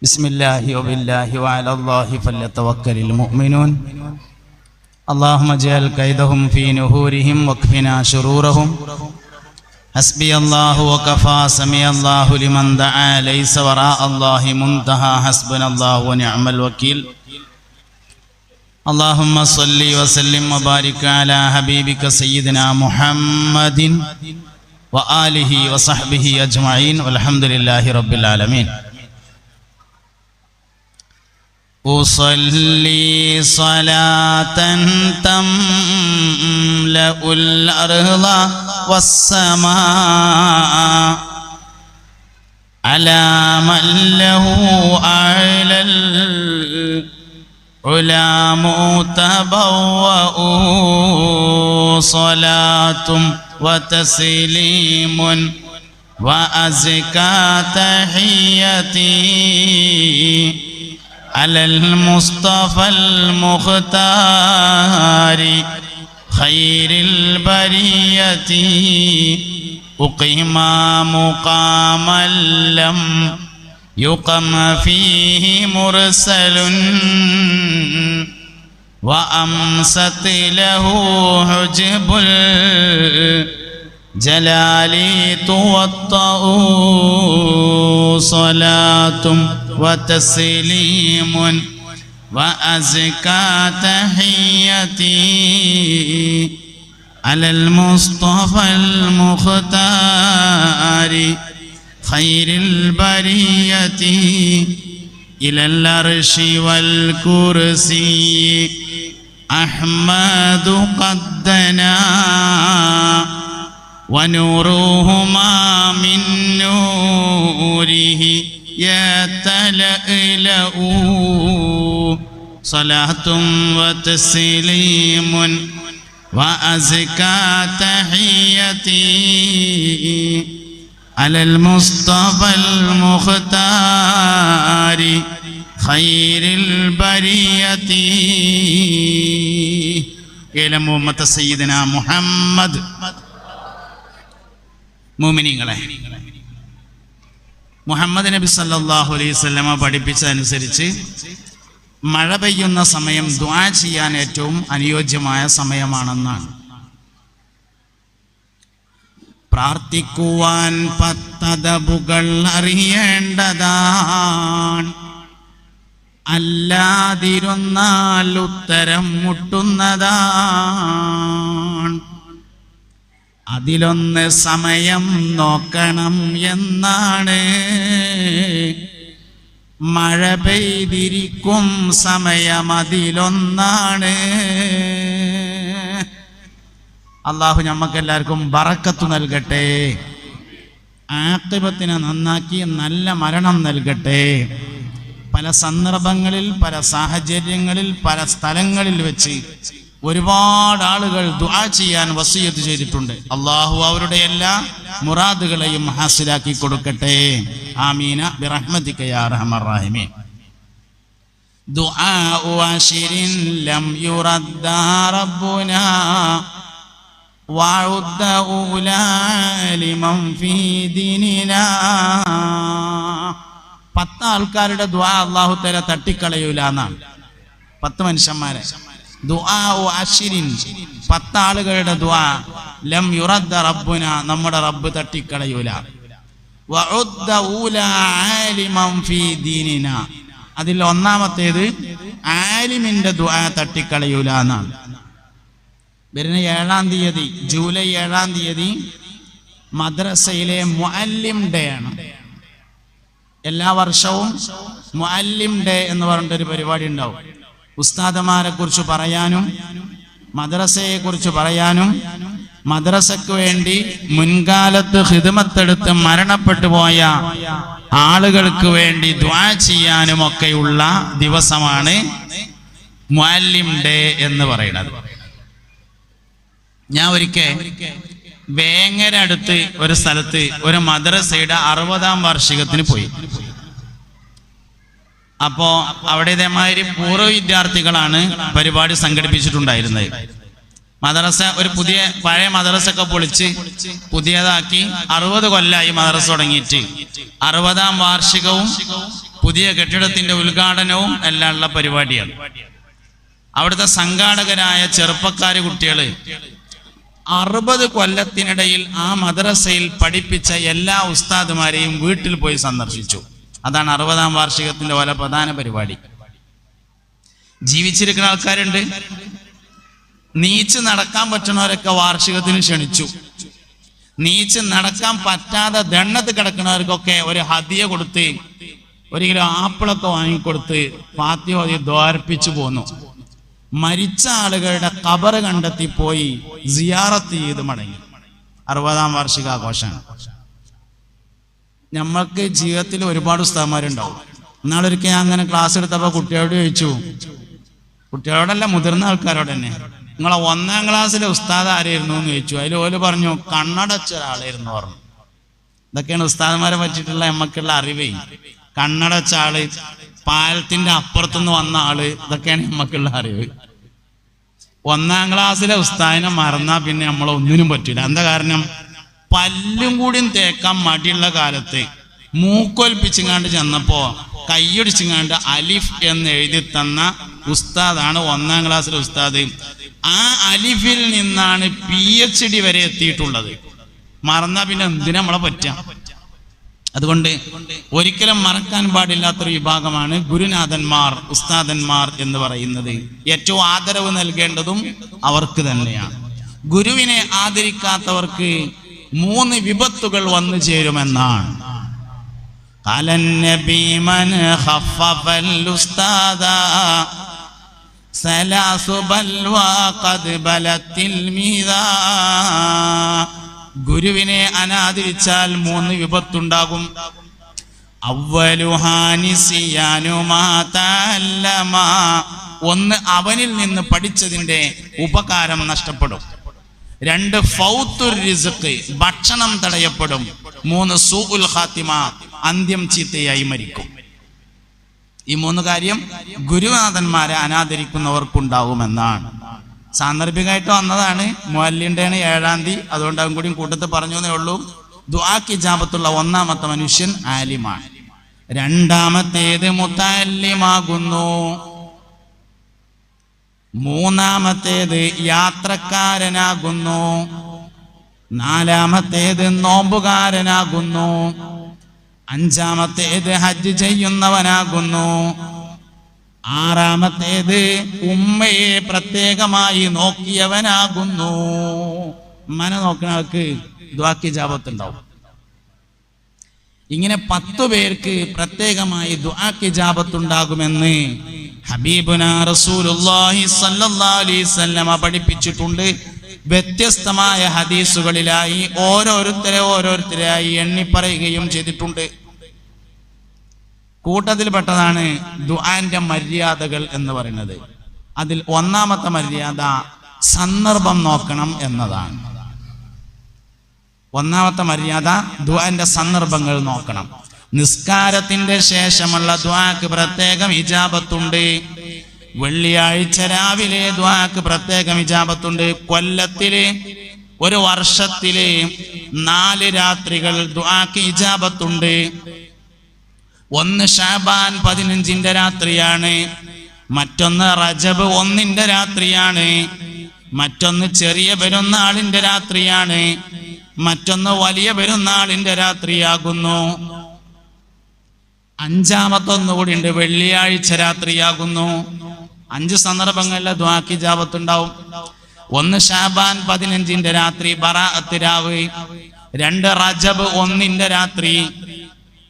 بسم الله وبالله وعلى الله فليتوكل المؤمنون اللهم اجعل كيدهم في نحورهم واكفنا شرورهم حسبي الله وكفى سمع الله لمن دعا ليس وراء الله منتهى حسبنا الله ونعم الوكيل اللهم صل وسلم وبارك على حبيبك سيدنا محمد وآله وصحبه أجمعين والحمد لله رب العالمين. أصلي صلاة تملأ الأرض والسماء على من له أعلى العلا متبوأ صلاة وتسليم وأزكى تحيتي على المصطفى المختار خير البرية أقيم مقاما لم يقم فيه مرسل وأمست له حجب الجلال توطأ صلاة وتسليم وأزكى تحيتي على المصطفى المختار خير البرية إلى العرش والكرسي أحمد قد دنا ونورهما من نوره يتلألأ صلاة وتسليم وأزكى تحيتي على المصطفى المختار خير البرية إلى أمة سيدنا محمد. മുഅ്മിനീങ്ങളെ, മുഹമ്മദ് നബി സല്ലല്ലാഹു അലൈഹി വസല്ലമ പഠിപ്പിച്ചതനുസരിച്ച് മഴ പെയ്യുന്ന സമയം ദുആ ചെയ്യാൻ ഏറ്റവും അനുയോജ്യമായ സമയമാണെന്നാണ്. പ്രാർത്ഥിക്കുവാൻ പത്തദബുകൾ അറിയേണ്ടതാണ്, അല്ലാതിരുന്നാൽ ഉത്തരം മുട്ടുന്നതാണ്. അതിലൊന്ന് സമയം നോക്കണം എന്നാണ്. മഴ പെയ്തിരിക്കും സമയം അതിലൊന്നാണ്. അള്ളാഹു ഞമ്മക്കെല്ലാവർക്കും ബറക്കത്ത് നൽകട്ടെ, ആഖിബത്തിനെ നന്നാക്കി നല്ല മരണം നൽകട്ടെ. പല സന്ദർഭങ്ങളിൽ, പല സാഹചര്യങ്ങളിൽ, പല സ്ഥലങ്ങളിൽ വെച്ച് ഒരുപാട് ആളുകൾ ദുആ ചെയ്യാൻ വസിയത്ത് ചെയ്തിട്ടുണ്ട്. അള്ളാഹു അവരുടെ എല്ലാ മുറാദുകളെയും ഹാസിലാക്കി കൊടുക്കട്ടെ. ആമീന ബിറഹ്മതിക യാ അർഹമർ റഹീമീൻ. ദുആഉ അശിരിൻ ലം യുറദ്ദ റബ്ബുനാ വഉദ്ദ ഉലാലിമൻ ഫീ ദീനിനാ. 10 ആൾക്കാരുടെ ദുആ അല്ലാഹു തആല തട്ടിക്കളയൂല എന്നാണ്. 10 മനുഷ്യന്മാരെ ദുആഉ അശിരിൻ, 10 ആളുകളുടെ ദുആ ലം യുറദ്ദ റബ്ബുന, നമ്മുടെ റബ്ബ് തട്ടിക്കളയൂല. വഉദ്ദ ഊലാ ആലിമൻ ഫീ ദീനിന, അതിൽ ഒന്നാമത്തേത് ആലിമിന്റെ ദുആ തട്ടിക്കളയൂല എന്നാണ്. വരുന്ന 7-ാം തീയതി, ജൂലൈ 7-ാം തീയതി മദ്രസയിലെ മുഅല്ലിം ഡേ ആണ്. എല്ലാ വർഷവും മുഅല്ലിം ഡേ എന്ന് പറഞ്ഞിട്ടൊരു പരിപാടി ഉണ്ടാവും. ഉസ്താദമാരെ കുറിച്ച് പറയാനും മദ്രസയെ കുറിച്ച് പറയാനും മദ്രസയ്ക്ക് വേണ്ടി മുൻകാലത്ത് ഖിദ്മത്തെടുത്ത് മരണപ്പെട്ടു പോയ ആളുകൾക്ക് വേണ്ടി ദുആ ചെയ്യാനും ഒക്കെയുള്ള ദിവസമാണ് മുഅല്ലിം ഡേ എന്ന് പറയുന്നത്. ഞാൻ ഒരിക്കൽ വേങ്ങര അടുത്ത് ഒരു സ്ഥലത്ത് ഒരു മദ്രസയുടെ 60-ാം വാർഷികത്തിന് പോയി. അപ്പോ അവിടെ ഇതേമാതിരി പൂർവ്വ വിദ്യാർത്ഥികളാണ് പരിപാടി സംഘടിപ്പിച്ചിട്ടുണ്ടായിരുന്നത്. മദ്രസ ഒരു പഴയ മദ്രസ ഒക്കെ പൊളിച്ച് പുതിയതാക്കി 60 കൊല്ലമായി മദ്രസ തുടങ്ങിയിട്ട്. 60ാം വാർഷികവും പുതിയ കെട്ടിടത്തിന്റെ ഉദ്ഘാടനവും എല്ലാം ഉള്ള പരിപാടിയാണ്. അവിടുത്തെ സംഘാടകരായ ചെറുപ്പക്കാര് കുട്ടികള് 60 കൊല്ലത്തിനിടയിൽ ആ മദ്രസയിൽ പഠിപ്പിച്ച എല്ലാ ഉസ്താദുമാരെയും വീട്ടിൽ പോയി സന്ദർശിച്ചു. അതാണ് 60ാം വാർഷികത്തിന്റെ പോലെ പ്രധാന പരിപാടി. ജീവിച്ചിരിക്കുന്ന ആൾക്കാരുണ്ട്, നീച്ച് നടക്കാൻ പറ്റുന്നവരൊക്കെ വാർഷികത്തിന് ക്ഷണിച്ചു. നീച്ച് നടക്കാൻ പറ്റാതെ ദണ്ണത്ത് കിടക്കുന്നവർക്കൊക്കെ ഒരു ഹദിയ കൊടുത്ത് 1 കിലോ ആപ്പിളൊക്കെ വാങ്ങിക്കൊടുത്ത് ഫാത്തിഹ ഓതി ദ്വാർപ്പിച്ചു പോന്നു. മരിച്ച ആളുകളുടെ ഖബർ കണ്ടെത്തി പോയി സിയാറത്ത് ചെയ്ത് മടങ്ങി. 60ാം വാർഷികാഘോഷമാണ്. നമ്മൾക്ക് ജീവിതത്തിൽ ഒരുപാട് ഉസ്താദന്മാരുണ്ടാവും. ഇന്നാളൊരിക്കൽ ഞാൻ അങ്ങനെ ക്ലാസ് എടുത്തപ്പോൾ കുട്ടികളോട് ചോദിച്ചു, കുട്ടികളോടല്ല മുതിർന്ന ആൾക്കാരോട് തന്നെ, നിങ്ങളെ 1ാം ക്ലാസ്സിലെ ഉസ്താദ് ആരായിരുന്നു എന്ന് ചോദിച്ചു. അതിൽ ഓല് പറഞ്ഞു കണ്ണടച്ച ഒരാളായിരുന്നു പറഞ്ഞു. ഇതൊക്കെയാണ് ഉസ്താദന്മാരെ പറ്റിയിട്ടുള്ള നമ്മക്കുള്ള അറിവേ. കണ്ണടച്ച ആള്, പാലത്തിന്റെ അപ്പുറത്തുനിന്ന് വന്ന ആള്, ഇതൊക്കെയാണ് നമ്മക്കുള്ള അറിവ്. 1ാം ക്ലാസ്സിലെ ഉസ്താദിനെ മറന്നാ പിന്നെ നമ്മളെ ഒന്നിനും പറ്റില്ല. എന്താ കാരണം? പല്ലും കൂടിയും തേക്കാൻ മടിയുള്ള കാലത്ത് മൂക്കൊൽപ്പിച്ചിങ്ങാണ്ട് ചെന്നപ്പോ കൈയൊടിച്ചിങ്ങാണ്ട് അലിഫ് എന്ന് എഴുതി തന്ന ഉസ്താദാണ് 1ാം ക്ലാസ്സിലെ ഉസ്താദ്. ആ അലിഫിൽ നിന്നാണ് PhD വരെ എത്തിയിട്ടുള്ളത്. മറന്നാ പിന്നെ എന്തിനാ നമ്മളെ പറ്റാം? അതുകൊണ്ട് ഒരിക്കലും മറക്കാൻ പാടില്ലാത്തൊരു വിഭാഗമാണ് ഗുരുനാഥന്മാർ, ഉസ്താദന്മാർ എന്ന് പറയുന്നത്. ഏറ്റവും ആദരവ് നൽകേണ്ടതും അവർക്ക് തന്നെയാണ്. ഗുരുവിനെ ആദരിക്കാത്തവർക്ക് 3 വിപത്തുകൾ വന്നു ചേരുമെന്നാണ്. ഗുരുവിനെ അനാദരിച്ചാൽ 3 വിപത്തുണ്ടാകും. ഒന്ന്, അവനിൽ നിന്ന് പഠിച്ചതിന്റെ ഉപകാരം നഷ്ടപ്പെടും. 2, ഫൗത്തുർ റിസ്ഖ്, ഭക്ഷണം തടയപ്പെടും. 3, സൂഉൽ ഖാത്തിമ, അന്ത്യം ചീത്തയായി മരിക്കും. ഈ 3 കാര്യം ഗുരുനാഥന്മാരെ അനാദരിക്കുന്നവർക്കുണ്ടാവുമെന്നാണ്. സാന്ദർഭികമായിട്ട് വന്നതാണ്. മുഅല്ലിൻ്റെയാണ് 7ാം തീയതി, അതുകൊണ്ട് അവൻ കൂടി കൂട്ടത്തിൽ പറഞ്ഞു എന്നേ ഉള്ളൂ. ദുആക്ക് ഇജാബത്തുള്ള 1ാമത്തെ മനുഷ്യൻ ആലിമാണ്. 2ാമത്തേത് മുതഅല്ലിമാകുന്നു. 3ാമത്തേത് യാത്രക്കാരനാകുന്നു. 4ാമത്തേത് നോമ്പുകാരനാകുന്നു. 5ാമത്തേത് ഹജ്ജ് ചെയ്യുന്നവനാകുന്നു. 6ാമത്തേത് ഉമ്മയെ പ്രത്യേകമായി നോക്കിയവനാകുന്നു. ഉമ്മനെ നോക്കുന്ന ആൾക്ക് ദുആക്ക് ഇജാബത്ത് ഉണ്ടാവും. ഇങ്ങനെ 10 പേർക്ക് പ്രത്യേകമായി ദുആക്ക് ഇജാബത്ത് ഉണ്ടാകുമെന്ന് ഹബീബുനാ റസൂലുള്ളാഹി സ്വല്ലല്ലാഹു അലൈഹി വസല്ലമ പഠിപ്പിച്ചിട്ടുണ്ട്. വ്യത്യസ്തമായ ഹദീസുകളിലായി ഓരോരുത്തരായി എണ്ണി പറയുകയും ചെയ്തിട്ടുണ്ട്. കൂട്ടത്തിൽപ്പെട്ടതാണ് ദുആന്റെ മര്യാദകൾ എന്ന് പറയുന്നത്. അതിൽ 1ാമത്തെ മര്യാദ സന്ദർഭം നോക്കണം എന്നതാണ്. 1ാമത്തെ മര്യാദ ദുആന്റെ സന്ദർഭങ്ങൾ നോക്കണം. നിസ്കാരത്തിന്റെ ശേഷമുള്ള ദുആക്ക് പ്രത്യേകം ഇജാബത്തുണ്ട്. വെള്ളിയാഴ്ച രാവിലെ ദുആക്ക് പ്രത്യേകം ഇജാബത്തുണ്ട്. കൊല്ലത്തില്, ഒരു വർഷത്തില് 4 രാത്രികൾ ദുആക്ക് ഇജാബത്തുണ്ട്. 1 ശഅബാൻ 15ന്റെ രാത്രിയാണ്. മറ്റൊന്ന് റജബ് 1ന്റെ രാത്രിയാണ്. മറ്റൊന്ന് ചെറിയ പെരുന്നാളിന്റെ രാത്രിയാണ്. മറ്റൊന്ന് വലിയ പെരുന്നാളിന്റെ രാത്രിയാകുന്നു. 5ാമത്തൊന്നുകൂടി ഉണ്ട്, വെള്ളിയാഴ്ച രാത്രിയാകുന്നു. 5 സന്ദർഭങ്ങളിലെ ദുആക്ക് ഇജാബത്ത് ഉണ്ടാവും. 1 ശഅബാൻ 15ന്റെ രാത്രി, ബറാഅത്ത് രാവ്. 2 റജബ് 1ന്റെ രാത്രി.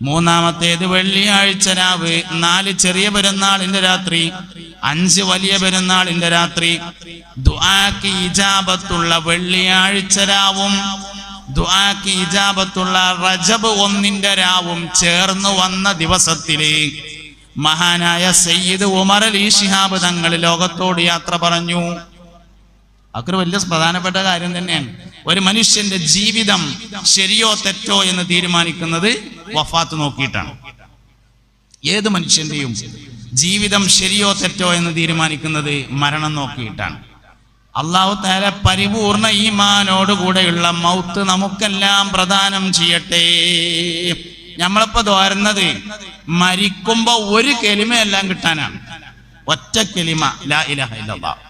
3ാമത്തേത് വെള്ളിയാഴ്ച രാവ്. 4 ചെറിയ പെരുന്നാളിന്റെ രാത്രി. 5 വലിയ പെരുന്നാളിന്റെ രാത്രി. ദുആക്ക് ഇജാബത്തുള്ള വെള്ളിയാഴ്ച രാവും ദുആക്ക് ഇജാബത്തുള്ള റജബ് 1ന്റെ രാവും ചേർന്ന് വന്ന ദിവസത്തില് മഹാനായ സയ്യിദ് ഉമർ അലി ശിഹാബ് തങ്ങൾ ലോകത്തോട് യാത്ര പറഞ്ഞു. അതൊരു വലിയ പ്രധാനപ്പെട്ട കാര്യം തന്നെയാണ്. ഒരു മനുഷ്യന്റെ ജീവിതം ശരിയോ തെറ്റോ എന്ന് തീരുമാനിക്കുന്നത് വഫാത്ത് നോക്കിയിട്ടാണ്. ഏത് മനുഷ്യന്റെയും ജീവിതം ശരിയോ തെറ്റോ എന്ന് തീരുമാനിക്കുന്നത് മരണം നോക്കിയിട്ടാണ്. അല്ലാഹു തആല പരിപൂർണ ഈമാനോടുകൂടെയുള്ള മൗത്ത് നമുക്കെല്ലാം പ്രദാനം ചെയ്യട്ടെ. നമ്മളിപ്പോ ദ്വാരുന്നത് മരിക്കുമ്പോ ഒരു കലിമയെല്ലാം കിട്ടാനാണ്, ഒറ്റ കലിമ ലാ ഇലാഹ ഇല്ലല്ലാഹ്.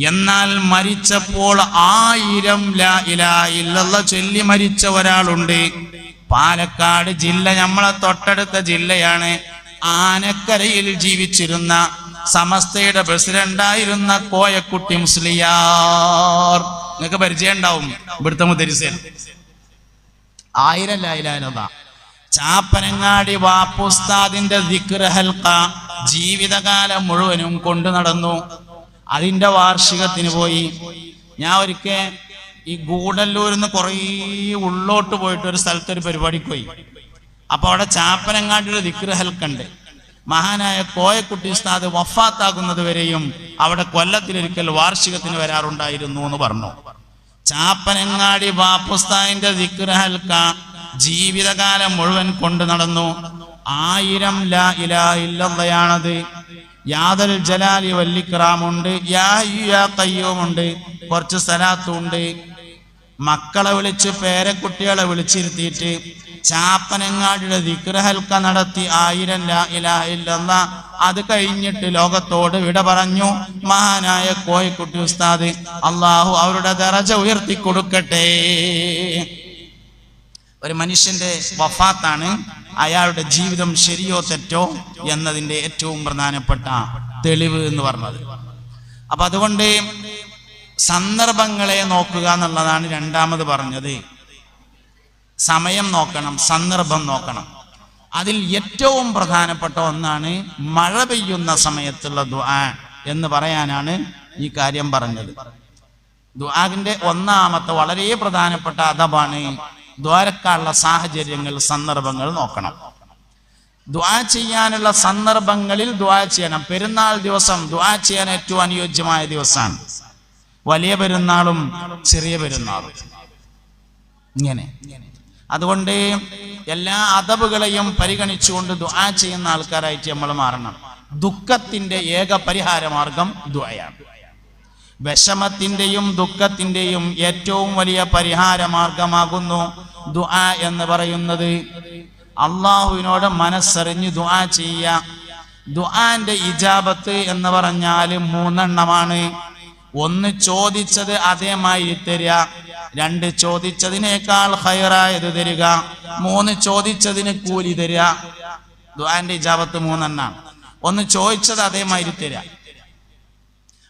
എന്നാൽ മരിച്ചപ്പോൾ 1000 ലാ ഇലാഹ ഇല്ലല്ലാഹ് ചൊല്ലി മരിച്ച ഒരാളുണ്ട്. പാലക്കാട് ജില്ല, നമ്മളെ തൊട്ടടുത്ത ജില്ലയാണ്. ആനക്കരയിൽ ജീവിച്ചിരുന്ന സമസ്തയുടെ പ്രസിഡന്റായിരുന്ന കോയക്കുട്ടി മുസ്ലിയാർ, നിങ്ങൾക്ക് പരിചയം ഉണ്ടാവും. ഇവിടുത്തെ മുദരിസൻ 1000 ലാ ഇലാഹ ഇല്ലല്ലാഹ്. ചാപ്പനങ്ങാടി വാപ്പുസ്താദിന്റെ ദിക്ർ ഹൽഖ ജീവിതകാലം മുഴുവനും കൊണ്ടു നടന്നു. അതിന്റെ വാർഷികത്തിന് പോയി. ഞാൻ ഒരിക്കൽ ഈ ഗൂഡല്ലൂരിൽ നിന്ന് കുറേ ഉള്ളോട്ട് പോയിട്ട് ഒരു സ്ഥലത്തൊരു പരിപാടിക്ക് പോയി. അപ്പൊ അവിടെ ചാപ്പനങ്ങാടിയുടെ ദിക്ർ ഹൽഖ ഉണ്ട്. മഹാനായ കോയക്കുട്ടി ഉസ്താദ് വഫാത്താകുന്നത് വരെയും അവിടെ കൊല്ലത്തിലൊരിക്കൽ വാർഷികത്തിന് വരാറുണ്ടായിരുന്നു എന്ന് പറഞ്ഞു. ചാപ്പനങ്ങാടി വാപ്പുസ്താദിന്റെ ദിക്ർ ഹൽഖ ജീവിതകാലം മുഴുവൻ കൊണ്ടു നടന്നു. 1000 ലാ ഇലാഹ ഇല്ലല്ലാഹയാണത്. യാദൽ ജലാലി വല്ലിക്റാമുണ്ട്, യാ ഹയ്യു യാ ഖയ്യൂമുണ്ട്, കുറച്ച് സലാത്തുണ്ട്. മക്കളെ വിളിച്ച് പേരക്കുട്ടികളെ വിളിച്ചിരുത്തിയിട്ട് ചാപ്പനങ്ങാടിയുടെ ദിക്ർ ഹൽഖ നടത്തി 1000 ലാ ഇലാഹ ഇല്ലല്ലാഹ്. അത് കഴിഞ്ഞിട്ട് ലോകത്തോട് വിട പറഞ്ഞു മഹാനായ കോയക്കുട്ടി ഉസ്താദ്. അള്ളാഹു അവരുടെ ദറജ ഉയർത്തി കൊടുക്കട്ടെ. ഒരു മനുഷ്യന്റെ വഫാത്താണ് അയാളുടെ ജീവിതം ശരിയോ തെറ്റോ എന്നതിന്റെ ഏറ്റവും പ്രധാനപ്പെട്ട തെളിവ് എന്ന് പറഞ്ഞത്. അപ്പൊ അതുകൊണ്ട് സന്ദർഭങ്ങളെ നോക്കുക എന്നുള്ളതാണ് രണ്ടാമത് പറഞ്ഞത്. സമയം നോക്കണം, സന്ദർഭം നോക്കണം. അതിൽ ഏറ്റവും പ്രധാനപ്പെട്ട ഒന്നാണ് മഴ പെയ്യുന്ന സമയത്തുള്ള ദുആ എന്ന് പറയാനാണ് ഈ കാര്യം പറഞ്ഞത്. ദുആന്റെ ഒന്നാമത്തെ വളരെ പ്രധാനപ്പെട്ട അദബാണ് ദ്വാരക്കാനുള്ള സാഹചര്യങ്ങൾ, സന്ദർഭങ്ങൾ നോക്കണം. ദുആ ചെയ്യാനുള്ള സന്ദർഭങ്ങളിൽ ദുആ ചെയ്യണം. പെരുന്നാൾ ദിവസം ദുആ ചെയ്യാൻ ഏറ്റവും അനുയോജ്യമായ ദിവസമാണ്. വലിയ പെരുന്നാളും ചെറിയ പെരുന്നാളും ഇങ്ങനെ. അതുകൊണ്ട് എല്ലാ അദബുകളെയും പരിഗണിച്ചുകൊണ്ട് ദുആ ചെയ്യുന്ന ആൾക്കാരായിട്ട് നമ്മൾ മാറണം. ദുഃഖത്തിന്റെ ഏക പരിഹാര മാർഗം ദുആയാണ്. വിഷമത്തിന്റെയും ദുഃഖത്തിന്റെയും ഏറ്റവും വലിയ പരിഹാര മാർഗമാകുന്നു ദുആ എന്ന് പറയുന്നത്. അള്ളാഹുവിനോട് മനസ്സറിഞ്ഞ് ദുആ ചെയ്യുക. ദുആന്റെ ഇജാബത്ത് എന്ന് പറഞ്ഞാൽ 3 എണ്ണമാണ്. 1 ചോദിച്ചത് അതേമാതിരി തരിക, 2 ചോദിച്ചതിനേക്കാൾ ഖൈറായത് തരിക, 3 ചോദിച്ചതിന് കൂലി തരിക. ദുആന്റെ ഇജാബത്ത് 3 എണ്ണമാണ്. 1 ചോദിച്ചത് അതേമാതിരി തരിക.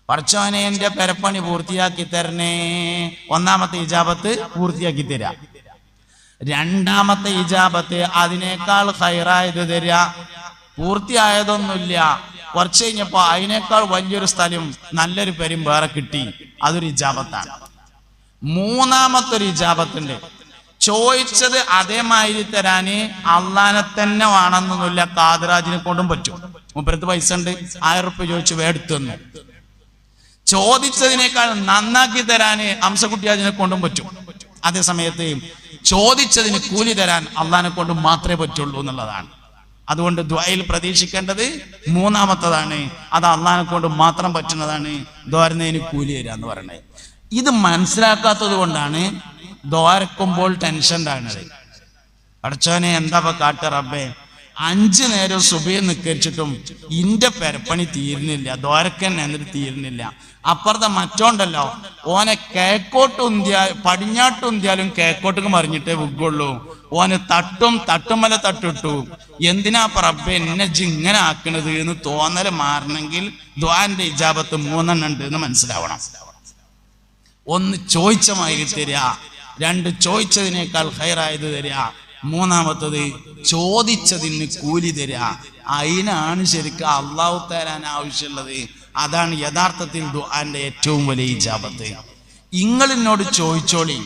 പടച്ചോനെ എന്റെ പെരപ്പണി പൂർത്തിയാക്കി തരണേ, ഒന്നാമത്തെ ഇജാബത്ത് പൂർത്തിയാക്കി തരാ. രണ്ടാമത്തെ ഇജാബത്ത് അതിനേക്കാൾ ഖൈറായത് തരിക. പൂർത്തിയായതൊന്നുമില്ല, കുറച്ച് കഴിഞ്ഞപ്പോ അതിനേക്കാൾ വലിയൊരു സ്ഥലം നല്ലൊരു പേരും വേറെ കിട്ടി, അതൊരു ഇജാബത്താണ്. മൂന്നാമത്തൊരു ഇജാബത്തുണ്ട്. ചോദിച്ചത് അതേമാതിരി തരാന് അള്ളാനെ തന്നെ വേണമെന്നൊന്നുമില്ല, കാദറാജിനെ കൊണ്ടും പറ്റും. മുപ്പരത്ത് പൈസ ഉണ്ട്, 1000 റുപ്യ ചോദിച്ചു എടുത്തു തന്നു. ചോദിച്ചതിനേക്കാൾ നന്നാക്കി തരാന് അംസക്കുട്ടിയാജിനെ കൊണ്ടും പറ്റും. അതേ സമയത്ത് ചോദിച്ചതിന് കൂലി തരാൻ അള്ളാനെ കൊണ്ട് മാത്രമേ പറ്റുള്ളൂ എന്നുള്ളതാണ്. അതുകൊണ്ട് ദുആയിൽ പ്രതീക്ഷിക്കേണ്ടത് മൂന്നാമത്തതാണ്. അത് അള്ളാനെ കൊണ്ട് മാത്രം പറ്റുന്നതാണ് ദ്വാരുന്നതിന് കൂലി തരാ എന്ന് പറയുന്നത്. ഇത് മനസ്സിലാക്കാത്തത് കൊണ്ടാണ് ദ്വാരക്കുമ്പോൾ ടെൻഷൻ ഉണ്ടാകുന്നത്. പടച്ചോനെ എന്താ കാട്ട റബ്ബേ, 5 നേരം സുബഹി നിസ്കരിച്ചിട്ടും ഇന്റെ പെരപ്പണി തീരുന്നില്ല, ദ്വാരക്കൻ എന്നിട്ട് തീരുന്നില്ല. അപ്പുറത്തെ മറ്റോണ്ടല്ലോ, ഓനെ കേക്കോട്ട് ഉന്തിയാ പടിഞ്ഞാട്ട് ഉന്തിയാലും കേക്കോട്ടുക്ക് മറിഞ്ഞിട്ടേ വിഗുള്ളൂ. ഓന് തട്ടുമല തട്ടിട്ടു. എന്തിനാ റബ്ബേ എന്നെ ഇങ്ങനെ ആക്കണത് എന്ന് തോന്നല് മാറണമെങ്കിൽ ദ്വാന്റെ ഇജാബത്ത് 3 എണ്ണം ഉണ്ട് എന്ന് മനസ്സിലാവണം. 1 ചോദിച്ച മാതിരി തരിക, 2 ചോദിച്ചതിനേക്കാൾ ഖൈറായത് തരിക, മൂന്നാമത്തത് ചോദിച്ചതിന് കൂലി തരിക. അതിനാണ് ശരിക്കും അള്ളാഹു തരാൻ ആവശ്യമുള്ളത്. അതാണ് യഥാർത്ഥത്തിൽ ദുആന്റെ ഏറ്റവും വലിയ ഇജാബത്ത്. ഇങ്ങളെന്നോട് ചോദിച്ചോളി,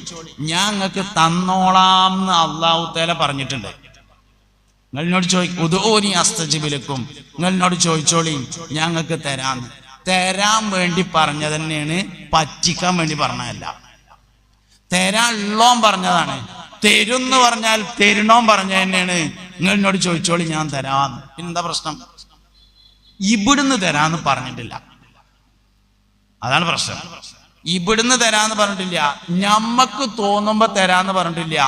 ഞാൻ നിങ്ങൾക്ക് തന്നോളാം എന്ന് അള്ളാഹു തആല പറഞ്ഞിട്ടുണ്ട്. നിങ്ങളോട് ഉദൂനി അസ്തജിബ് ലക്കും, നിങ്ങളോട് ചോദിച്ചോളി ഞങ്ങൾക്ക് തരാൻ വേണ്ടി പറഞ്ഞ തന്നെയാണ്, പറ്റിക്കാൻ വേണ്ടി പറഞ്ഞതല്ല. തരാൻ ഉള്ളോൻ പറഞ്ഞതാണ്. തരുന്ന് പറഞ്ഞാൽ തരണോൻ പറഞ്ഞ തന്നെയാണ്. നിങ്ങളോട് ചോദിച്ചോളി ഞാൻ തരാന്ന്. പിന്നെന്താ പ്രശ്നം? ഇവിടുന്ന് തരാന്ന് പറഞ്ഞിട്ടില്ല, അതാണ് പ്രശ്നം. ഇവിടുന്ന് തരാന്ന് പറഞ്ഞിട്ടില്ല, ഞമ്മക്ക് തോന്നുമ്പോ തരാന്ന് പറഞ്ഞിട്ടില്ല,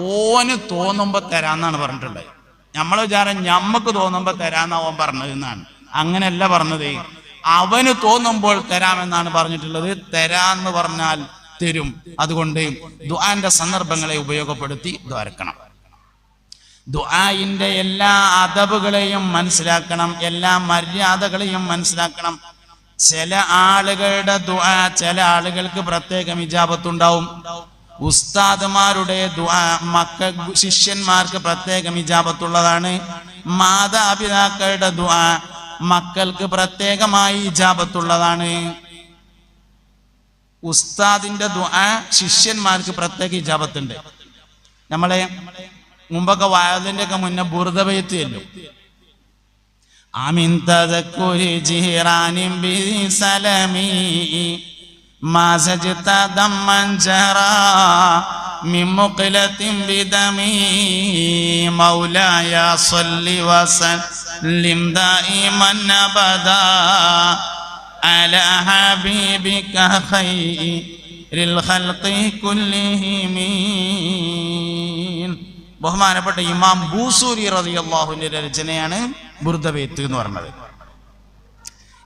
ഓന് തോന്നുമ്പോ തരാന്നാണ് പറഞ്ഞിട്ടുള്ളത്. നമ്മളെ വിചാരം ഞമ്മക്ക് തോന്നുമ്പോ തരാന്ന് അവൻ പറഞ്ഞത് എന്നാണ്. അങ്ങനെയല്ല പറഞ്ഞത്, അവന് തോന്നുമ്പോൾ തരാമെന്നാണ് പറഞ്ഞിട്ടുള്ളത്. തരാന്ന് പറഞ്ഞാൽ തരും. അതുകൊണ്ട് ദുആന്റെ സന്ദർഭങ്ങളെ ഉപയോഗപ്പെടുത്തി ദ്വാരക്കണം. ദുആഇന്റെ എല്ലാ അദബുകളെയും മനസ്സിലാക്കണം, എല്ലാ മര്യാദകളെയും മനസ്സിലാക്കണം. ചില ആളുകളുടെ ദുആ ചില ആളുകൾക്ക് പ്രത്യേകം ഇജാബത്തുണ്ടാവും. ഉസ്താദുമാരുടെ ദുആ ശിഷ്യന്മാർക്ക് പ്രത്യേകം ഇജാബത്തുള്ളതാണ്. മാതാപിതാക്കളുടെ ദുആ മക്കൾക്ക് പ്രത്യേകമായി ഇജാബത്തുള്ളതാണ്. ഉസ്താദിന്റെ ദുആ ശിഷ്യന്മാർക്ക് പ്രത്യേക ഇജാബത്തുണ്ട്. നമ്മളെ മുമ്പൊക്കെ വയതിന്റെ ഒക്കെ മുന്നേ ബുർദ ബൈത്ത് ചെല്ലും. ആമിൻ തദക്കുരി ജിഹ്റാനിൻ ബിസലമി മാ സജത ദമ്മൻ ജറാ മിൻ മുഖലത്തിൻ ബിദമി മൗലായ സ്വല്ലി വസല്ലിം ദായിമൻ അബദാ അലാ ഹബീബിക ഖൈറിൽ ഖൽഖി കുല്ലിഹിം. ബഹുമാനപ്പെട്ട ഇമാം ബൂസൂരി റളിയല്ലാഹു അൻഹുവിന്റെ രചനയാണ് ബുർദ ബൈത്ത് എന്ന് പറഞ്ഞത്.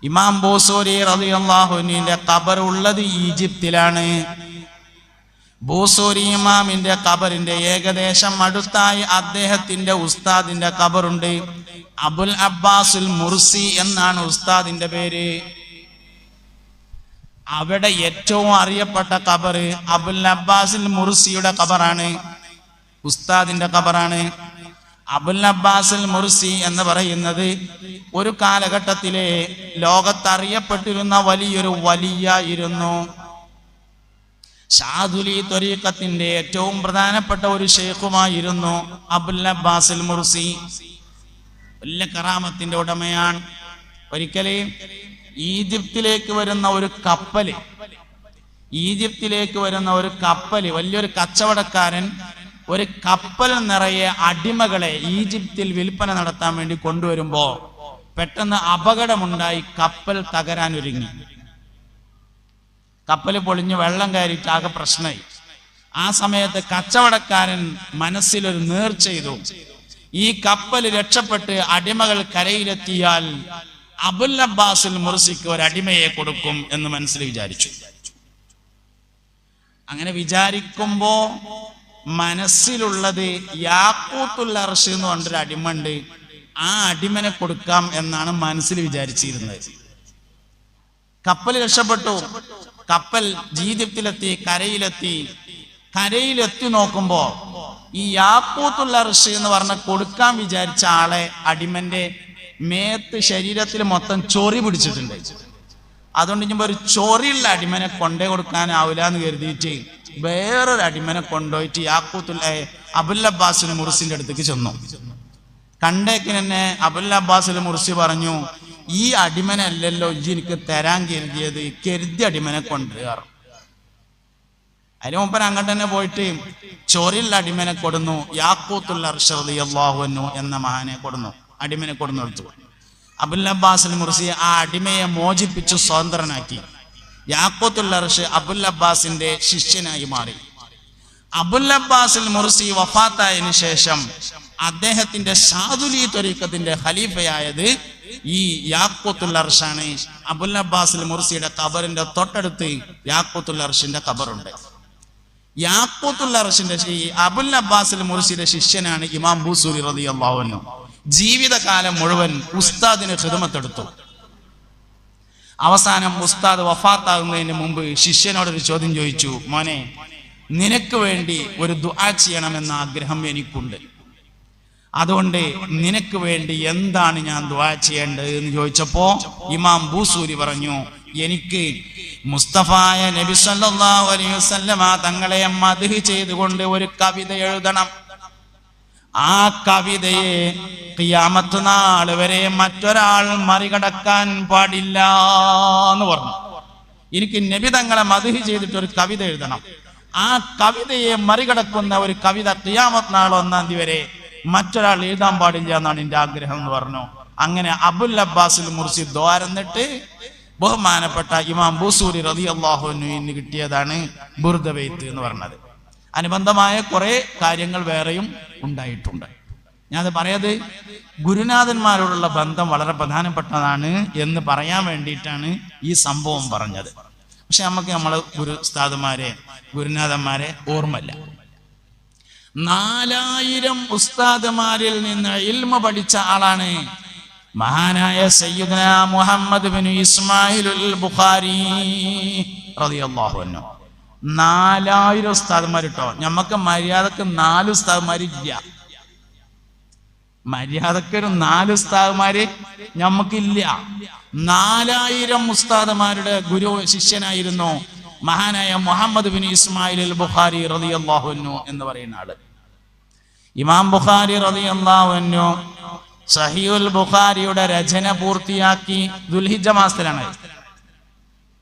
ഇമാം ബൂസൂരി റളിയല്ലാഹു അൻഹുവിന്റെ ഖബർ ഉള്ളത് ഈജിപ്തിലാണ്. ബൂസൂരി ഇമാമിന്റെ ഖബറിന്റെ ഏകദേശം അടുത്തായി അദ്ദേഹത്തിന്റെ ഉസ്താദിന്റെ ഖബറുണ്ട്. അബുൽ അബ്ബാസുൽ മുർസി എന്നാണ് ഉസ്താദിന്റെ പേര്. അവിടെ ഏറ്റവും അറിയപ്പെട്ട ഖബർ അബുൽ അബ്ബാസുൽ മുർസിയുടെ ഖബറാണ്, ഉസ്താദിന്റെ ഖബറാണ്. അബുൽ അബ്ബാസുൽ മുർസി എന്ന് പറയുന്നത് ഒരു കാലഘട്ടത്തിലെ ലോകത്തറിയപ്പെട്ടിരുന്ന വലിയൊരു വലിയായിരുന്നു. ഷാദുലി ത്വരീഖത്തിന്റെ ഏറ്റവും പ്രധാനപ്പെട്ട ഒരു ഷെയ്ഖുമായിരുന്നു അബുൽ അബ്ബാസുൽ മുർസി. വലിയ കറാമത്തിന്റെ ഉടമയാണ്. ഒരിക്കല് ഈജിപ്തിലേക്ക് വരുന്ന ഒരു കപ്പല് വലിയൊരു കച്ചവടക്കാരൻ ഒരു കപ്പൽ നിറയെ അടിമകളെ ഈജിപ്തിൽ വിൽപ്പന നടത്താൻ വേണ്ടി കൊണ്ടുവരുമ്പോ പെട്ടെന്ന് അപകടമുണ്ടായി. കപ്പൽ തകരാൻ ഒരുങ്ങി. കപ്പൽ പൊളിഞ്ഞ് വെള്ളം കയറിയിട്ട് ആകെ പ്രശ്നമായി. ആ സമയത്ത് കച്ചവടക്കാരൻ മനസ്സിലൊരു നേർച്ച ചെയ്തു, ഈ കപ്പൽ രക്ഷപ്പെട്ട് അടിമകൾ കരയിലെത്തിയാൽ അബുൽ അബ്ബാസുൽ മുർസിക്ക് ഒരു അടിമയെ കൊടുക്കും എന്ന് മനസ്സിൽ വിചാരിച്ചു. അങ്ങനെ വിചാരിക്കുമ്പോ മനസ്സിലുള്ളത് യാഖൂത്തുൽ അർശ് എന്ന് പറഞ്ഞൊരു അടിമണ്ട്, ആ അടിമനെ കൊടുക്കാം എന്നാണ് മനസ്സിൽ വിചാരിച്ചിരുന്നത്. കപ്പൽ രക്ഷപ്പെട്ടു. കപ്പൽ ഈജിപ്തിലെത്തി, കരയിലെത്തി നോക്കുമ്പോ ഈ യാഖൂത്തുൽ അർശ് എന്ന് പറഞ്ഞ കൊടുക്കാൻ വിചാരിച്ച ആളെ അടിമന്റെ മേത്ത് ശരീരത്തിൽ മൊത്തം ചൊറി പിടിച്ചിട്ടുണ്ട്. അതുകൊണ്ട് ഇനിയിപ്പോ ഒരു ചൊറിയുള്ള അടിമനെ കൊണ്ടേ കൊടുക്കാനാവില്ല എന്ന് കരുതിയിട്ട് വേറൊരു അടിമനെ കൊണ്ടുപോയിട്ട് അബുൽ അബ്ബാസുൽ മുർസിന്റെ അടുത്തേക്ക് ചെന്നു. കണ്ടേക്കിന് തന്നെ അബുൽ അബ്ബാസുൽ മുർസി പറഞ്ഞു, ഈ അടിമനല്ലല്ലോ എനിക്ക് തരാൻ കരുതിയത്, കരുതി അടിമനെ കൊണ്ടുവരാറ്. അതിന് മുമ്പ് അങ്ങോട്ട് തന്നെ പോയിട്ട് ചൊറിയുള്ള അടിമനെ കൊടുന്നു. യാഖൂത്തുൽ അർശ് റളിയല്ലാഹു അൻഹു എന്ന മഹാനെ അടിമനെ കൊടുത്തു. അബുൽ അബ്ബാസുൽ മുർസി ആ അടിമയെ മോചിപ്പിച്ചു സ്വതന്ത്രനാക്കി. യാഖൂത്തുൽ അർശ് അബുൽ അബ്ബാസിന്റെ ശിഷ്യനായി മാറി. അബുൽ അബ്ബാസുൽ മുർസി വഫാത്തായതിനു ശേഷം അദ്ദേഹത്തിന്റെ ഷാദുലി ത്വരീഖത്തിന്റെ ഖലീഫയായത് ഈ യാഖൂത്തുൽ അർശാണ്. അബുൽ അബ്ബാസുൽ മുർസിയുടെ ഖബറിന്റെ തൊട്ടടുത്ത് യാഖൂത്തുൽ അർശിന്റെ ഖബറുണ്ട്. യാഖൂത്തുൽ അർശിന്റെ അബുൽ അബ്ബാസുൽ മുർസിയുടെ ശിഷ്യനാണ് ഇമാം ബൂസൂരി റളിയല്ലാഹു അൻഹു. ജീവിതകാലം മുഴുവൻ ഉസ്താദിന് ഖിദ്മത്തെടുത്തു. അവസാനം ഉസ്താദ് വഫാത്താകുന്നതിന് മുമ്പ് ശിഷ്യനോടൊരു ചോദ്യം ചോദിച്ചു, മോനെ, നിനക്ക് വേണ്ടി ഒരു ദുആ ചെയ്യണമെന്ന ആഗ്രഹം എനിക്കുണ്ട്, അതുകൊണ്ട് നിനക്ക് വേണ്ടി എന്താണ് ഞാൻ ദുആ ചെയ്യേണ്ടത് എന്ന് ചോദിച്ചപ്പോ ഇമാം ബൂസൂരി പറഞ്ഞു, എനിക്ക് മുസ്തഫായ നബി സല്ലല്ലാഹു അലൈഹി വസല്ലമ തങ്ങളെ മദ്ഹ് ചെയ്തുകൊണ്ട് ഒരു കവിത എഴുതണം. ആ കവിതയെ ഖിയാമത്ത് നാൾ വരെ മറ്റൊരാൾ മറികടക്കാൻ പാടില്ല എന്ന് പറഞ്ഞു. എനിക്ക് നബി തങ്ങളെ മദ്ഹ് ചെയ്തിട്ട് ഒരു കവിത എഴുതണം. ആ കവിതയെ മറികടക്കുന്ന ഒരു കവിത ഖിയാമത്ത് നാൾ 1-ാം തീയതി വരെ മറ്റൊരാൾ എഴുതാൻ പാടില്ല എന്നാണ് എന്റെ ആഗ്രഹം എന്ന് പറഞ്ഞു. അങ്ങനെ അബുൽ അബ്ബാസുൽ മുർസി ദ്വാരന്നിട്ട് ബഹുമാനപ്പെട്ട ഇമാം ബൂസൂരി റളിയല്ലാഹു അൻഹുവിന് കിട്ടിയതാണ് ബുർദ ബൈത്ത് എന്ന് പറഞ്ഞത്. അനുബന്ധമായ കുറെ കാര്യങ്ങൾ വേറെയും ഉണ്ടായിട്ടുണ്ട്. ഞാനത് പറയത് ഗുരുനാഥന്മാരോടുള്ള ബന്ധം വളരെ പ്രധാനപ്പെട്ടതാണ് എന്ന് പറയാൻ വേണ്ടിയിട്ടാണ് ഈ സംഭവം പറഞ്ഞത്. പക്ഷെ നമുക്ക് നമ്മളെ ഉസ്താദുമാരെ ഗുരുനാഥന്മാരെ ഓർമ്മയില്ല. 4000 ഉസ്താദുമാരിൽ നിന്ന് ഇൽമ പഠിച്ച ആളാണ് മഹാനായ സയ്യിദുനാ മുഹമ്മദ് ബിൻ ഇസ്മായിലുൽ ബുഖാരി റളിയല്ലാഹു അൻഹു. 4000 ഉസ്താദുമാർ കേട്ടോ. നമുക്ക് മര്യാദക്ക് 4 ഉസ്താദുമാരില്ല. മര്യാദക്കൊരു 4 ഉസ്താദുമാര് നമുക്കില്ല. 4000 ഉസ്താദുമാരുടെ ഗുരു ശിഷ്യനായിരുന്നു മഹാനായ മുഹമ്മദ് ബിൻ ഇസ്മായിലുൽ ബുഖാരി റളിയല്ലാഹു അൻഹു എന്ന് പറയുന്ന ആള്. ഇമാം ബുഖാരി റളിയല്ലാഹു അൻഹു സഹീഹുൽ ബുഖാരിയുടെ രചന പൂർത്തിയാക്കി ദുൽഹിജ്ജ മാസത്തിലാണ്.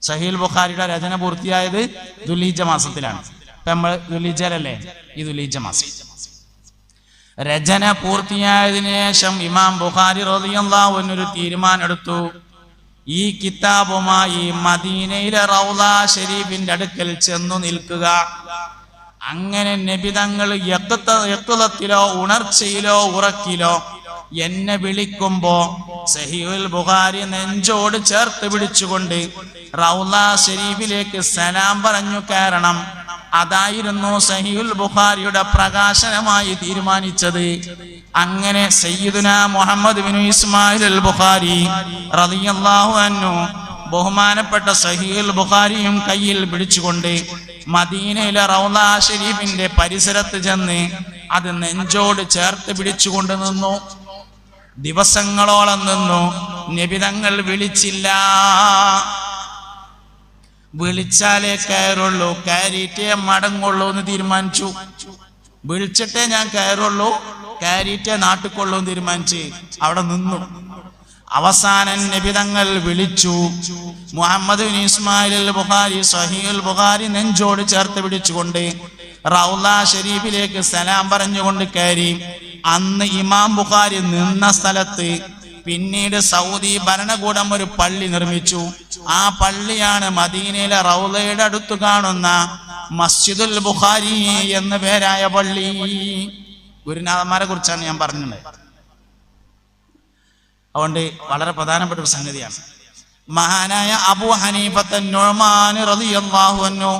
സഹീഹുൽ ബുഖാരിയുടെ രചന പൂർത്തിയായത് ദുൽഹിജ്ജ മാസത്തിലാണ്. ഇപ്പൊ നമ്മൾ ദുൽഹിജ്ജയിലല്ലേ, ഈ ദുൽഹിജ്ജ മാസം രചന പൂർത്തിയായതിനു ശേഷം ഇമാം ബുഖാരി റളിയല്ലാഹു അൻഹു ഒരു തീരുമാനം എടുത്തു. ഈ കിതാബുമായി മദീനയിലെ റൗള ഷരീഫിന്റെ അടുക്കൽ ചെന്നു നിൽക്കുക. അങ്ങനെ നബി തങ്ങൾ യഖ്ളത്തിലോ ഉണർച്ചയിലോ ഉറക്കിലോ എന്നെ വിളിക്കുമ്പോ സഹീഹുൽ ബുഖാരി നെഞ്ചോട് ചേർത്ത് പിടിച്ചുകൊണ്ട് റൗള ഷരീഫിലേക്ക് സലാം പറഞ്ഞു കയറണം. അതായിരുന്നു സഹീഹുൽ ബുഖാരിയുടെ പ്രകാശനമായി തീരുമാനിച്ചത്. അങ്ങനെ സയ്യിദുനാ മുഹമ്മദ് ബിൻ ഇസ്മായിലുൽ ബുഖാരി റളിയല്ലാഹു അൻഹു ബഹുമാനപ്പെട്ട സഹീഹുൽ ബുഖാരിയും കയ്യിൽ പിടിച്ചുകൊണ്ട് മദീനയിലെ റൗള ഷരീഫിന്റെ പരിസരത്ത് ചെന്ന് അത് നെഞ്ചോട് ചേർത്ത് പിടിച്ചുകൊണ്ട് നിന്നു. ദിവസങ്ങളോളം നിന്നു. നബി തങ്ങൾ വിളിച്ചില്ല. വിളിച്ചാലേ കയറുള്ളൂ, കയറിയിട്ടേ മടങ്ങുള്ളൂ എന്ന് തീരുമാനിച്ചു. വിളിച്ചിട്ടേ ഞാൻ കയറുള്ളൂ, കയറിയിട്ടേ നാട്ടിക്കൊള്ളൂ എന്ന് തീരുമാനിച്ച് അവിടെ നിന്നു. അവസാനം നബി തങ്ങൾ വിളിച്ചു. മുഹമ്മദ് ബിൻ ഇസ്മായിലുൽ ബുഖാരി സഹീഹുൽ ബുഖാരി നെഞ്ചോട് ചേർത്ത് പിടിച്ചുകൊണ്ട് റൗള ഷരീഫിലേക്ക് സലാം പറഞ്ഞുകൊണ്ട് കയറി. അന്ന് ഇമാം ബുഖാരി നിന്ന സ്ഥലത്ത് പിന്നീട് സൗദി ഭരണകൂടം ഒരു പള്ളി നിർമ്മിച്ചു. ആ പള്ളിയാണ് മദീനയിലെ റൗളയുടെ അടുത്ത് കാണുന്ന മസ്ജിദുൽ ബുഖാരി എന്ന പേരായ പള്ളി. ഗുരുനാഥന്മാരെ കുറിച്ചാണ് ഞാൻ പറഞ്ഞത്. അതുകൊണ്ട് വളരെ പ്രധാനപ്പെട്ട ഒരു സംഗതിയാണ്. മഹാനായ അബൂ ഹനീഫത്ത് നുഅ്മാൻ റളിയല്ലാഹു അൻഹു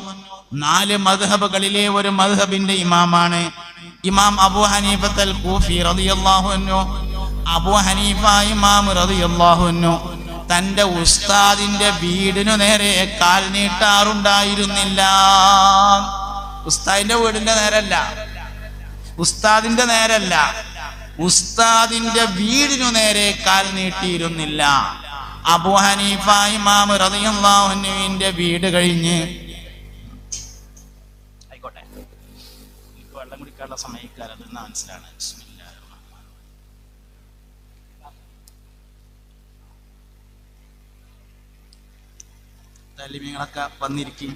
4 മദ്ഹബുകളിലെ ഒരു മദ്ഹബിന്റെ ഇമാമാണ്. ഇമാം അബൂ ഹനീഫത്ത് അൽ കൂഫി റളിയല്ലാഹു അൻഹു. അബൂ ഹനീഫ ഇമാം റളിയല്ലാഹു അൻഹു തന്റെ ഉസ്താദിന്റെ വീടിനു നേരെ കാൽ നീട്ടാറുണ്ടായിരുന്നില്ല. ഉസ്താദിന്റെ വീടിന്റെ നേരല്ല, ഉസ്താദിന്റെ നേരല്ല, ഉസ്താദിന്റെ വീടിനു നേരെ കാൽ നീട്ടിയിരുന്നില്ല. അബൂ ഹനീഫ ഇമാം റളിയല്ലാഹു അൻഹുവിന്റെ വീട് കഴിഞ്ഞ് ആയിക്കോട്ടെ, വെള്ളം കുടിക്കാനുള്ള സമയക്കാരത് മനസ്സിലാണ്. താലിമീങ്ങളൊക്കെ വന്നിരിക്കും.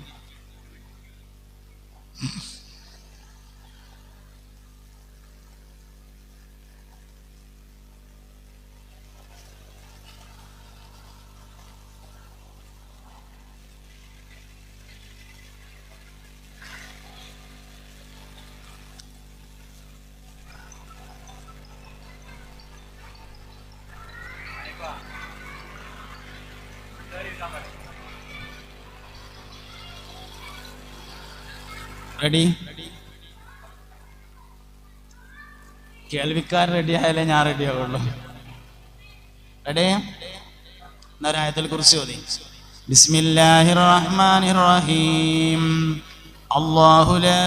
റെഡി? കേൾവിക്കാർ റെഡി ആയാലേ ഞാൻ റെഡി ആവുള്ളൂ. റെഡി? എന്നൊരായത്തിൽ കുറിച്ച് ഓതി. ബിസ്മില്ലാഹിർ റഹ്മാനിർ റഹീം. അല്ലാഹു ലാ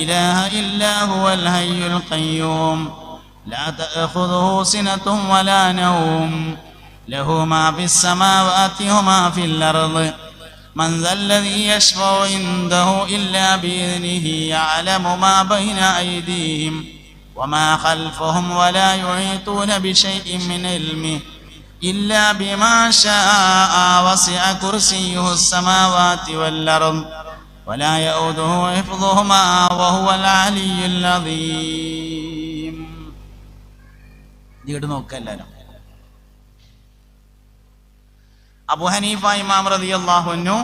ഇലാഹ ഇല്ലാ ഹുവൽ ഹയ്യുൽ ഖയ്യൂം ലാ തഅഖുദുഹു സിനത്തുൻ വലാ നൗം ലഹു മാ ഫിസ് സമാവാതി വമാ ഫിൽ അർദ് من ذا الذي يشفع عنده إلا بإذنه يعلم ما بين أيديهم وما خلفهم ولا يحيطون بشيء من علمه إلا بما شاء وسع كرسيه السماوات والأرض ولا يؤوده حفظهما وهو العلي العظيم. അബൂ ഹനീഫ ഇമാം റളിയല്ലാഹു അൻഹു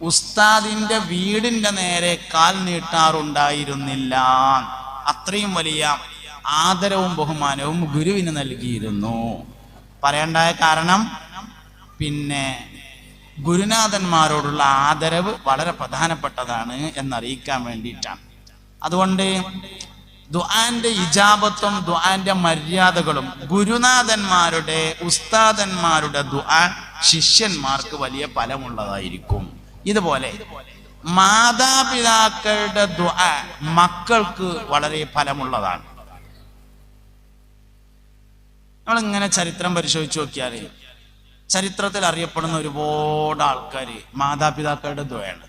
ഉസ്താദിന്റെ വീടിന്റെ നേരെ കാൽ നീട്ടാറുണ്ടായിരുന്നില്ല. അത്രയും വലിയ ആദരവും ബഹുമാനവും ഗുരുവിന് നൽകിയിരുന്നു. പറയണ്ടായ കാരണം പിന്നെ ഗുരുനാഥന്മാരോടുള്ള ആദരവ് വളരെ പ്രധാനപ്പെട്ടതാണ് എന്നറിയിക്കാൻ വേണ്ടിയിട്ടാണ്. അതുകൊണ്ട് ദുആന്റെ ഇജാബത്തും ദുആന്റെ മര്യാദകളും ഗുരുനാഥന്മാരുടെ ഉസ്താദന്മാരുടെ ദുആ ശിഷ്യന്മാർക്ക് വലിയ ഫലമുള്ളതായിരിക്കും. ഇതുപോലെ മാതാപിതാക്കളുടെ ദുആ മക്കൾക്ക് വളരെ ഫലമുള്ളതാണ്. നമ്മളിങ്ങനെ ചരിത്രം പരിശോധിച്ച് നോക്കിയാൽ ചരിത്രത്തിൽ അറിയപ്പെടുന്ന ഒരുപാട് ആൾക്കാർ മാതാപിതാക്കളുടെ ദുആയാണ്.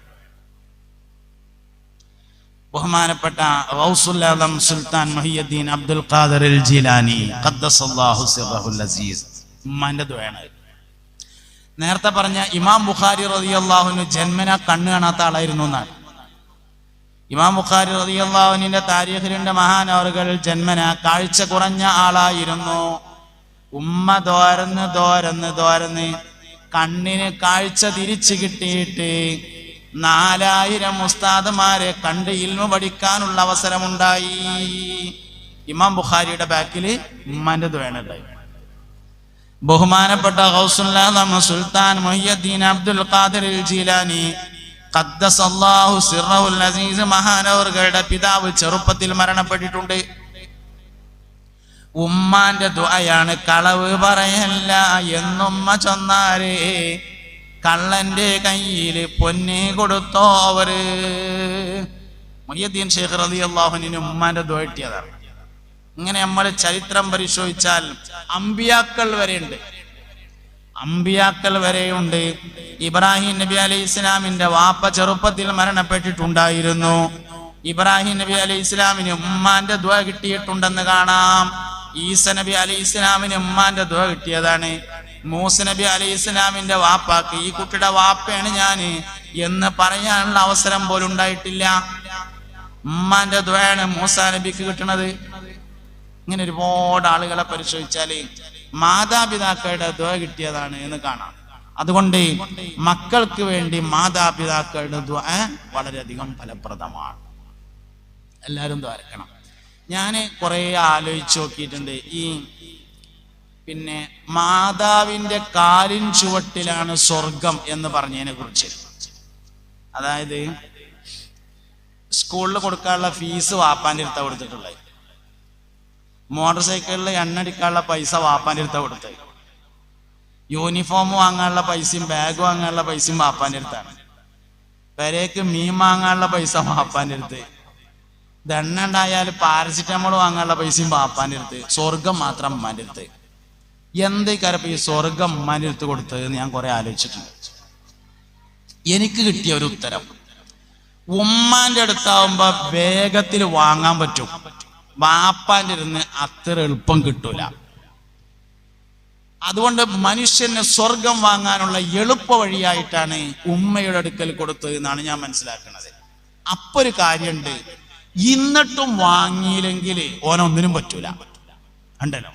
ബഹുമാനപ്പെട്ട ഗൗസുൽ ആലം സുൽത്താൻ മുഹിയുദ്ദീൻ അബ്ദുൽ ഖാദിർ അൽ ജീലാനി ഖദ്ദസല്ലാഹു സിർറഹുൽ അസീസ് ഉമ്മാന്റെ ദുആയാണ്. നേരത്തെ പറഞ്ഞ ഇമാം ബുഖാരി റളിയല്ലാഹു അൻഹു ജന്മന കണ്ണ് കാണാത്ത ആളായിരുന്നു എന്നാണ്. ഇമാം ബുഖാരി റളിയല്ലാഹു അൻഹുവിന്റെ താരീഖിലുണ്ട് മഹാനവറുകൾ ജന്മന കാഴ്ച കുറഞ്ഞ ആളായിരുന്നു. ഉമ്മ ദോരന്ന് കണ്ണിന് കാഴ്ച തിരിച്ചു കിട്ടിയിട്ട് 4000 ഉസ്താദുമാരെ കണ്ട് ഇൽമു പഠിക്കാനുള്ള അവസരമുണ്ടായി. ഇമാം ബുഖാരിയുടെ ബാക്കിൽ ഉമ്മാന്റെ ദുആനുണ്ടായി. ബഹുമാനപ്പെട്ട ഗൗസുൽ ആലം സുൽത്താൻ മുഹിയുദ്ദീൻ അബ്ദുൽ ഖാദിർ അൽ ജീലാനി ഖദ്ദസല്ലാഹു സിർറഹുൽ അസീസ് മഹാനവറുകളുടെ പിതാവ് ചെറുപ്പത്തിൽ മരണപ്പെട്ടിട്ടുണ്ട്. ഉമ്മാന്റെ ദുആയാണ് കളവ് പറയല്ല എന്നുമ്മ ചൊന്നാരേ കള്ളന്റെ കയ്യില് പൊന്നെ കൊടുത്തോ അവര്. മുഹിയുദ്ദീൻ ശൈഖ് റളിയല്ലാഹു അൻഹു ഉമ്മാന്റെ ദുആ കിട്ടിയതാണ്. ഇങ്ങനെ നമ്മൾ ചരിത്രം പരിശോധിച്ചാൽ അമ്പിയാക്കൾ വരെയുണ്ട്. ഇബ്രാഹിം നബി അലൈഹി ഇസ്ലാമിന്റെ വാപ്പ ചെറുപ്പത്തിൽ മരണപ്പെട്ടിട്ടുണ്ടായിരുന്നു. ഇബ്രാഹിം നബി അലൈഹി ഇസ്ലാമിന് ഉമ്മാന്റെ ദുആ കിട്ടിയിട്ടുണ്ടെന്ന് കാണാം. ഈസ നബി അലൈഹി ഇസ്ലാമിന് ഉമ്മാന്റെ ദുആ കിട്ടിയതാണ്. മൂസ നബി അലൈഹി ഇസ്ലാമിന്റെ വാപ്പാക്ക് ഈ കുട്ടിയുടെ വാപ്പയാണ് ഞാന് എന്ന് പറയാനുള്ള അവസരം പോലും ഉണ്ടായിട്ടില്ല. ഉമ്മാന്റെ ദുആയാണ് മൂസ നബിക്ക് കിട്ടുന്നത്. ഇങ്ങനെ ഒരുപാട് ആളുകളെ പരിശോധിച്ചാല് മാതാപിതാക്കളുടെ ദുആ കിട്ടിയതാണ് എന്ന് കാണാം. അതുകൊണ്ട് മക്കൾക്ക് വേണ്ടി മാതാപിതാക്കളുടെ ദുആ വളരെയധികം ഫലപ്രദമാണ്. എല്ലാവരും ദ്വാരക്കണം. ഞാൻ കുറെ ആലോചിച്ച് നോക്കിയിട്ടുണ്ട്. ഈ പിന്നെ മാതാവിന്റെ കാലിൻ ചുവട്ടിലാണ് സ്വർഗം എന്ന് പറഞ്ഞതിനെ കുറിച്ച്. അതായത് സ്കൂളിൽ കൊടുക്കാനുള്ള ഫീസ് വാപ്പാന്റെ അടുത്ത കൊടുത്തിട്ടുള്ളത്, മോട്ടോർ സൈക്കിളിൽ എണ്ണടിക്കാനുള്ള പൈസ വാപ്പാന്റെ അടുത്ത കൊടുത്തത്, യൂണിഫോം വാങ്ങാനുള്ള പൈസയും ബാഗ് വാങ്ങാനുള്ള പൈസയും വാപ്പാന്റെ അടുത്താണ്, പെരേക്ക് മീൻ വാങ്ങാനുള്ള പൈസ വാപ്പാന്റെ അടുത്ത്, ദണ്ണ ഉണ്ടായാൽ പാരസിറ്റമോൾ വാങ്ങാനുള്ള പൈസയും വാപ്പാന്റെ അടുത്ത്, സ്വർഗം മാത്രം ഉമ്മാന്റെ അടുത്ത്. എന്തേക്കാരപ്പ ഈ സ്വർഗം ഉമ്മാന്റെ അടുത്ത് കൊടുത്തത് എന്ന് ഞാൻ കുറെ ആലോചിച്ചിട്ടുണ്ട്. എനിക്ക് കിട്ടിയ ഒരു ഉത്തരം, ഉമ്മാന്റെ അടുത്താവുമ്പോ വേഗത്തിൽ വാങ്ങാൻ പറ്റും, വാപ്പാന്റെ ഇരുന്ന് അത്ര എളുപ്പം കിട്ടൂല. അതുകൊണ്ട് മനുഷ്യന് സ്വർഗം വാങ്ങാനുള്ള എളുപ്പ വഴിയായിട്ടാണ് ഉമ്മയുടെ അടുക്കൽ കൊടുത്തത് എന്നാണ് ഞാൻ മനസ്സിലാക്കുന്നത്. അപ്പൊ ഒരു കാര്യമുണ്ട്, ഇന്നിട്ടും വാങ്ങിയില്ലെങ്കിൽ ഓനൊന്നിനും പറ്റൂല. ഉണ്ടല്ലോ,